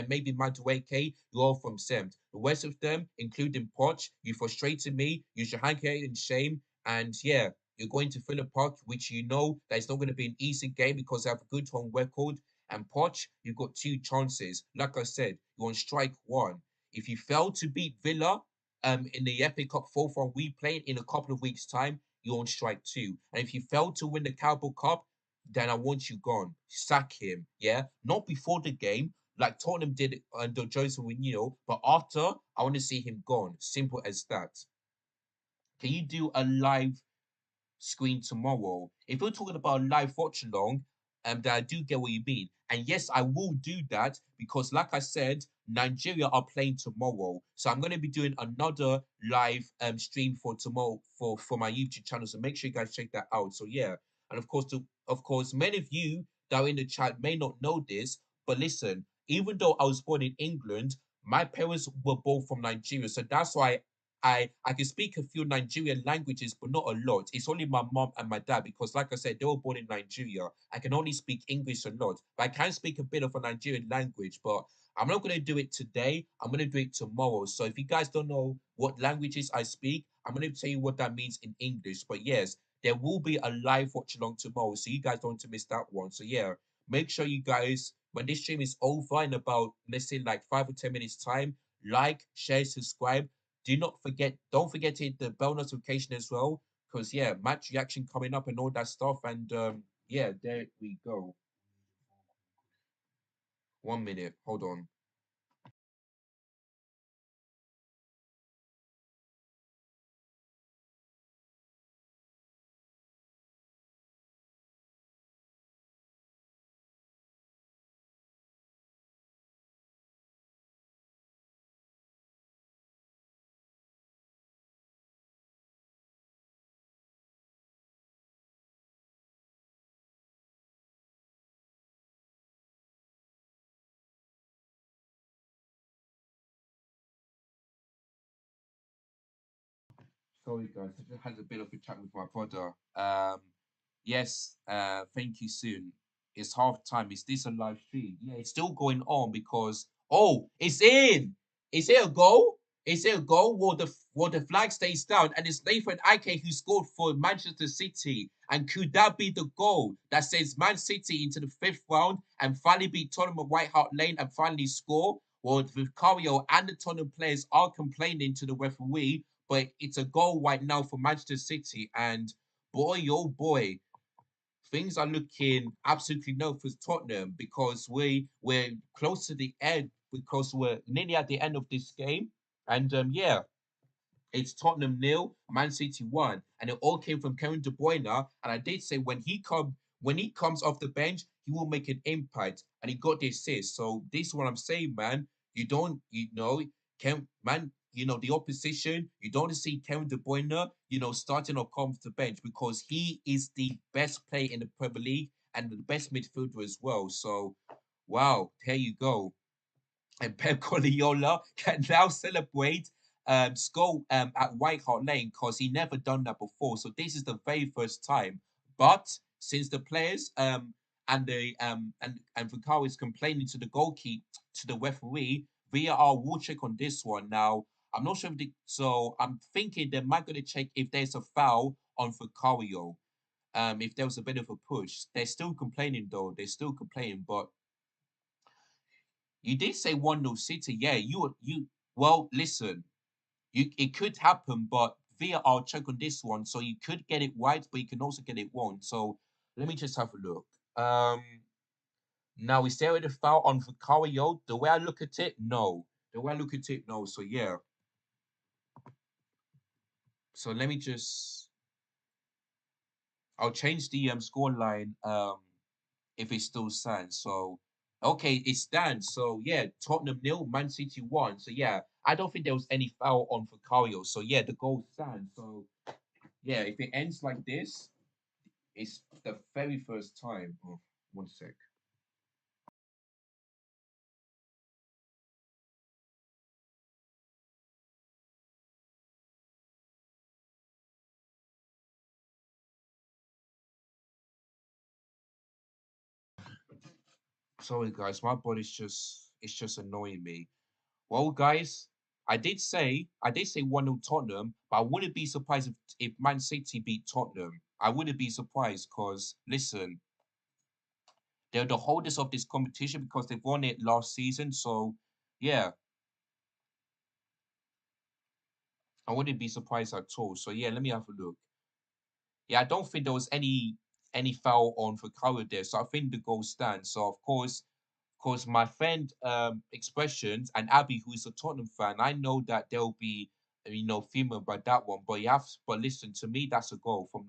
maybe Madueke, you're all from Semt. The rest of them, including Poch, you frustrated me. You should hang here in shame. And yeah, you're going to Villa Park, which you know that it's not going to be an easy game because they have a good home record. And Poch, you've got two chances. Like I said, you're on strike one. If you fail to beat Villa in the FA Cup fourth round we play in a couple of weeks' time, you're on strike two. And if you fail to win the Carabao Cup, then I want you gone. Sack him. Yeah. Not before the game, like Tottenham did under Jose Mourinho, but after, I want to see him gone. Simple as that. Can you do a live screen tomorrow? If you're talking about a live watch along, then I do get what you mean. And yes, I will do that because, like I said, Nigeria are playing tomorrow. So I'm going to be doing another live stream for tomorrow for my YouTube channel. So make sure you guys check that out. So yeah, and of course, many of you that are in the chat may not know this, but listen, even though I was born in England, my parents were both from Nigeria. So that's why I can speak a few Nigerian languages, but not a lot. It's only my mom and my dad because, like I said, they were born in Nigeria. I can only speak English a lot, but I can speak a bit of a Nigerian language. But I'm not going to do it today. I'm going to do it tomorrow. So if you guys don't know what languages I speak, I'm going to tell you what that means in English. But yes, there will be a live watch along tomorrow, so you guys don't want to miss that one. So yeah, make sure you guys, when this stream is over in about, let's say, like 5 or 10 minutes time, like, share, subscribe. Don't forget to hit the bell notification as well. Because yeah, match reaction coming up and all that stuff. And yeah, there we go. 1 minute. Hold on. Sorry guys, I just had a bit of a chat with my brother. Yes, thank you soon. It's half time. Is this a live stream? Yeah, it's still going on because it's in. Is it a goal? Is it a goal? Will the flag stays down and it's Nathan Ake who scored for Manchester City? And could that be the goal that sends Man City into the fifth round and finally beat Tottenham at White Hart Lane and finally score? Well, Vicario and the Tottenham players are complaining to the referee, but it's a goal right now for Manchester City. And boy, oh boy, things are looking absolutely no for Tottenham because we're close to the end because we're nearly at the end of this game. And yeah, It's Tottenham nil, Man City 1, and it all came from Kevin De Bruyne. And I did say when he comes off the bench, he will make an impact, and he got the assist. So this is what I'm saying, man. You don't, man, the opposition. You don't see Kevin De Bruyne, starting or come off the bench because he is the best player in the Premier League and the best midfielder as well. So, wow, there you go. And Pep Guardiola can now celebrate score at White Hart Lane because he never done that before. So this is the very first time. But since the players and Vicario is complaining to the goalkeeper to the referee, VAR will check on this one. Now I'm not sure so I'm thinking they might gonna check if there's a foul on Vicario. If there was a bit of a push. They're still complaining though. They're still complaining, but you did say 1-0 City. Yeah, well, listen, it could happen, but VAR check on this one. So you could get it right, but you can also get it wrong. So let me just have a look. Now is there a foul on Vicario? The way I look at it, no. The way I look at it, no. So yeah. So let me just I'll change the score line if it still stands. So okay, it stands. So yeah, Tottenham nil, Man City 1. So yeah, I don't think there was any foul on Fikayo. So yeah, the goal stands. So yeah, if it ends like this, it's the very first time. Oh, one sec. Sorry guys, my body's just it's just annoying me. Well, guys, I did say 1-0 Tottenham, but I wouldn't be surprised if Man City beat Tottenham. I wouldn't be surprised because listen, they're the holders of this competition because they've won it last season. So yeah, I wouldn't be surprised at all. So yeah, let me have a look. Yeah, I don't think there was any foul on for Fikayo there. So I think the goal stands. So of course, my friend expressions and Abby, who is a Tottenham fan, I know that they'll be female about that one. But listen, to me, that's a goal from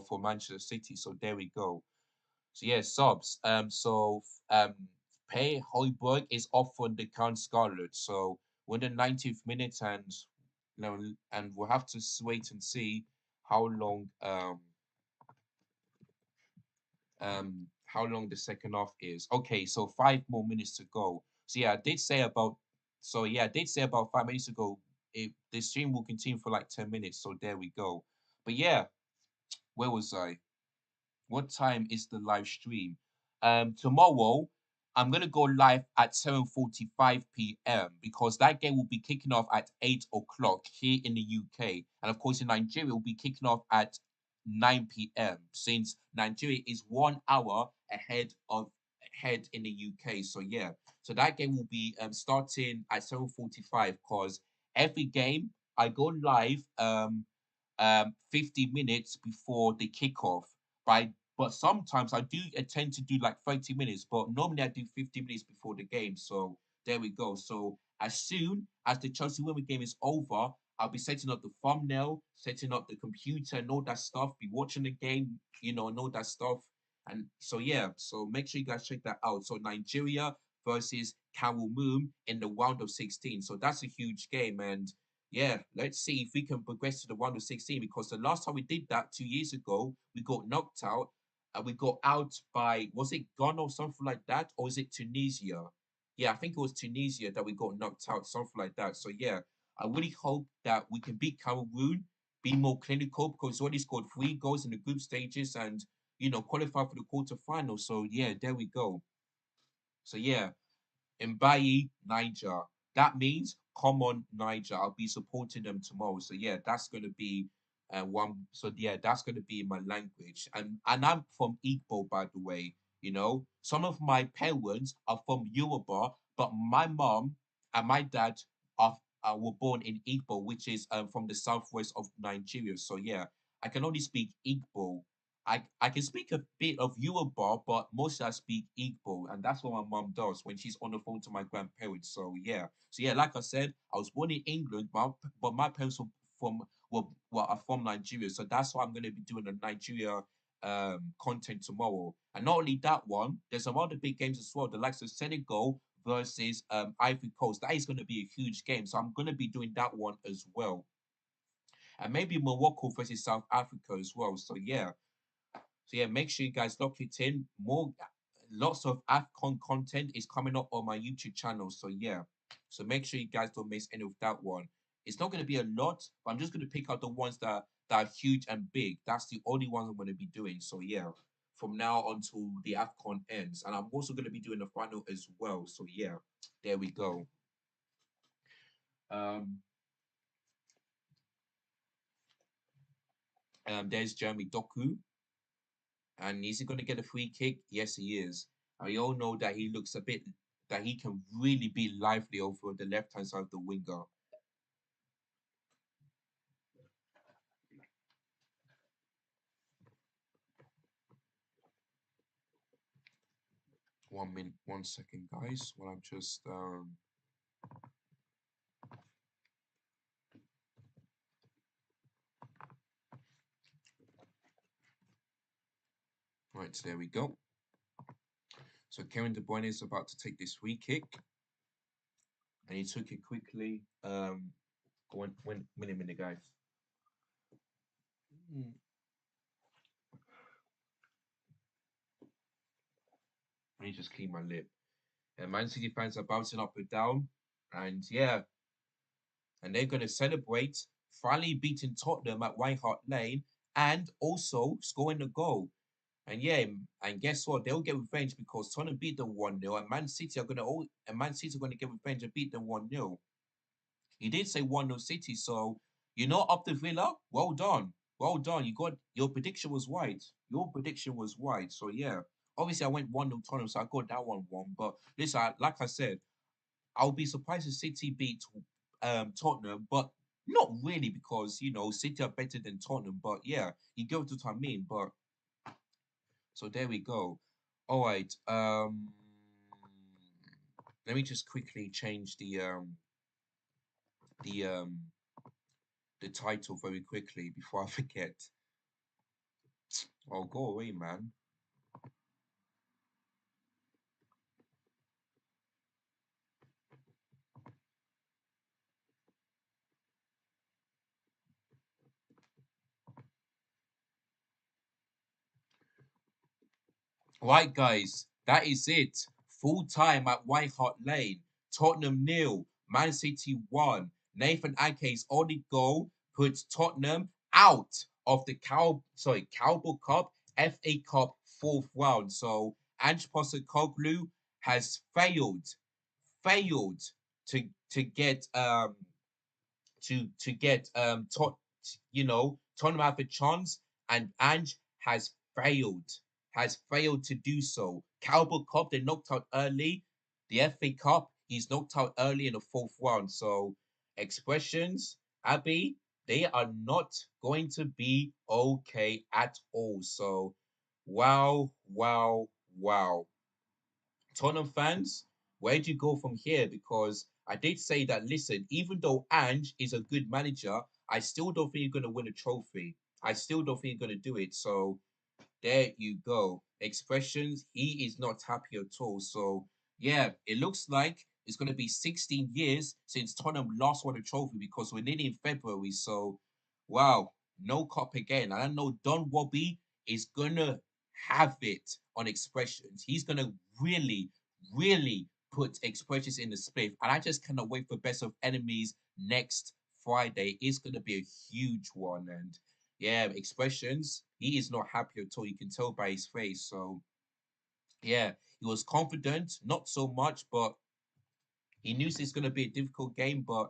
for Manchester City. So there we go. So yeah, subs. Pay Hoiberg is off on the Count Scarlet. So we're in the 90th minute, and we'll have to wait and see how long how long the second half is. Okay, so 5 more minutes to go. I did say about 5 minutes ago. If the stream will continue for like 10 minutes. So there we go. But yeah, where was I? What time is the live stream? Tomorrow I'm gonna go live at 7:45 p.m. because that game will be kicking off at 8 o'clock here in the UK, and of course in Nigeria will be kicking off at 9 p.m. since Nigeria is 1 hour ahead in the UK. So yeah, so that game will be starting at 7:45 because every game I go live 50 minutes before the kickoff. But sometimes I do tend to do like 30 minutes, but normally I do 50 minutes before the game. So there we go. So as soon as the Chelsea women game is over, I'll be setting up the thumbnail, setting up the computer and all that stuff, be watching the game, and all that stuff. And so yeah, so make sure you guys check that out. So Nigeria versus Cameroon in the round of 16. So that's a huge game. And yeah, let's see if we can progress to the round of 16 because the last time we did that 2 years ago, we got knocked out and we got out by, was it Ghana or something like that? Or was it Tunisia? Yeah, I think it was Tunisia that we got knocked out, something like that. So yeah, I really hope that we can beat Cameroon, be more clinical because we already scored 3 goals in the group stages and, qualify for the quarterfinals. So yeah, there we go. So yeah, Mbaye, Niger. That means come on, Niger. I'll be supporting them tomorrow. So yeah, that's gonna be one. So yeah, that's gonna be my language. And I'm from Igbo, by the way. Some of my parents are from Yoruba, but my mom and my dad were born in Igbo, which is from the southwest of Nigeria. So yeah, I can only speak Igbo I can speak a bit of Yoruba, but mostly I speak Igbo, and that's what my mom does when she's on the phone to my grandparents. So yeah, like I said, I was born in England, but my parents from are from Nigeria, so that's why I'm going to be doing the Nigeria content tomorrow. And not only that one, there's some other big games as well. The likes of Senegal versus Ivory Coast. That is going to be a huge game, so I'm going to be doing that one as well, and maybe Morocco versus South Africa as well. So yeah, make sure you guys lock it in. Lots of AFCON content is coming up on my YouTube channel. So yeah, so make sure you guys don't miss any of that one. It's not going to be a lot, but I'm just going to pick out the ones that are huge and big. That's the only ones I'm going to be doing. So yeah, from now until the AFCON ends, and I'm also going to be doing the final as well. So yeah, there we go. Um, there's Jeremy Doku. And is he going to get a free kick? Yes, he is. And we all know that he looks a bit that he can really be lively over the left hand side of the winger. 1 minute, 1 second, guys. While I'm just right, so there we go. So Kevin De Bruyne is about to take this free kick, and he took it quickly. Wait a minute, guys. Mm. Let me just clean my lip. And Man City fans are bouncing up and down, and yeah, and they're going to celebrate finally beating Tottenham at White Hart Lane and also scoring a goal. And yeah, and guess what? They'll get revenge because Tottenham beat them 1-0, and Man City are gonna get revenge and beat them 1-0. You did say 1-0 City, so up the Villa. Well done. Well done. Your prediction was right. Your prediction was right. So yeah. Obviously I went 1-0 Tottenham, so I got that one wrong. But listen, like I said, I'll be surprised if City beat Tottenham, but not really because City are better than Tottenham. But yeah, you get what I mean. But so there we go. All right. Let me just quickly change the um the title very quickly before I forget. Oh, go away, man. Right, guys, that is it. Full time at White Hart Lane. Tottenham nil, Man City 1. Nathan Ake's only goal puts Tottenham out of the Carabao Cup, FA Cup fourth round. So Ange Postecoglou has failed to get Tottenham have a chance, and Ange has failed to do so. Carabao Cup, they knocked out early. The FA Cup, he's knocked out early in the fourth round. So expressions, Abby, they are not going to be okay at all. So wow, wow, wow. Tottenham fans, where do you go from here? Because I did say that, listen, even though Ange is a good manager, I still don't think you're going to win a trophy. I still don't think you're going to do it. So there you go. Expressions, he is not happy at all. So, yeah, it looks like it's going to be 16 years since Tottenham last won a trophy because we're nearly in February. So, wow, no cup again. And I know Don Wobby is going to have it on expressions. He's going to really, really put expressions in the split. And I just cannot wait for Best of Enemies next Friday. It's going to be a huge one. And yeah, expressions. He is not happy at all. You can tell by his face. So yeah, he was confident, not so much, but he knew it's going to be a difficult game. But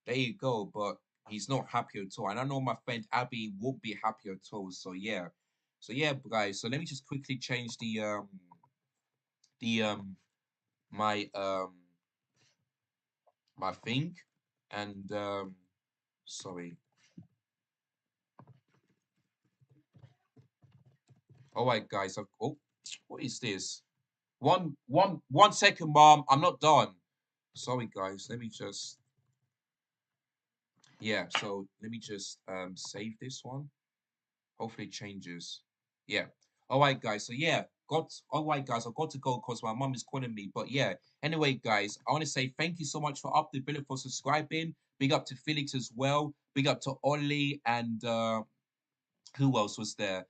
there you go. But he's not happy at all. And I know my friend Abby won't be happy at all. So yeah, guys. So let me just quickly change the my my thing, and sorry. All right, guys. Oh, what is this? One second, mom. I'm not done. Sorry, guys. Let me just. Yeah. So let me just save this one. Hopefully it changes. Yeah. All right, guys. So yeah, got all right, guys. I've got to go because my mom is calling me. But yeah. Anyway, guys, I want to say thank you so much for up the billet for subscribing. Big up to Felix as well. Big up to Ollie and who else was there?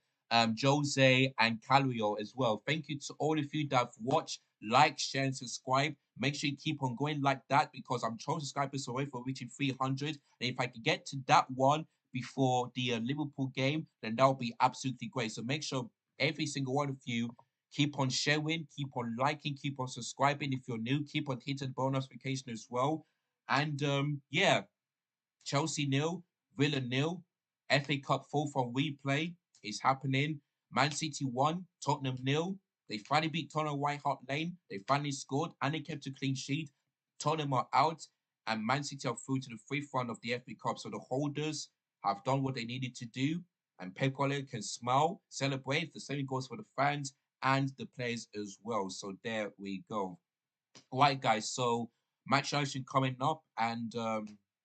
Jose and Calorio as well. Thank you to all of you that have watched, like, share, and subscribe. Make sure you keep on going like that because I'm trying subscribers away for reaching 300. And if I can get to that one before the Liverpool game, then that would be absolutely great. So make sure every single one of you keep on sharing, keep on liking, keep on subscribing. If you're new, keep on hitting the bell notification as well. And yeah, Chelsea nil, Villa nil, FA Cup fourth on replay is happening. Man City won, Tottenham nil. They finally beat Tottenham White Hart Lane. They finally scored and they kept a clean sheet. Tottenham are out and Man City are through to the fifth round of the FA Cup. So the holders have done what they needed to do. And Pep Guardiola can smile, celebrate. The same goes for the fans and the players as well. So there we go. Right, guys. So match action coming up, and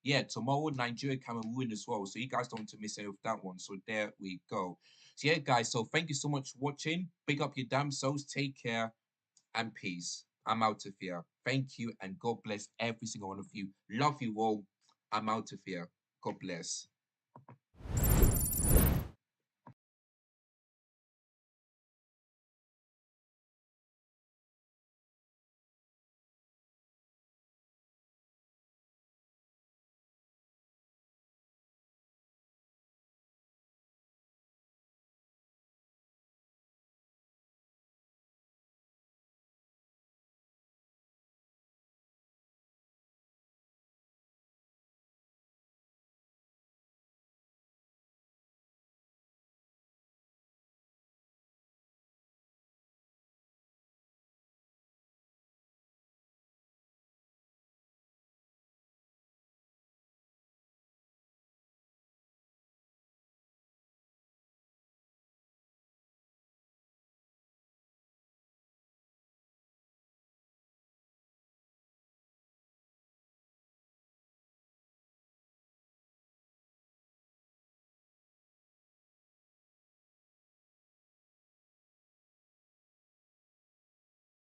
yeah, tomorrow Nigeria Cameroon as well. So you guys don't want to miss any of that one. So there we go. So yeah, guys. So thank you so much for watching. Big up your damn selves. Take care and peace. I'm out of here. Thank you and God bless every single one of you. Love you all. I'm out of here. God bless.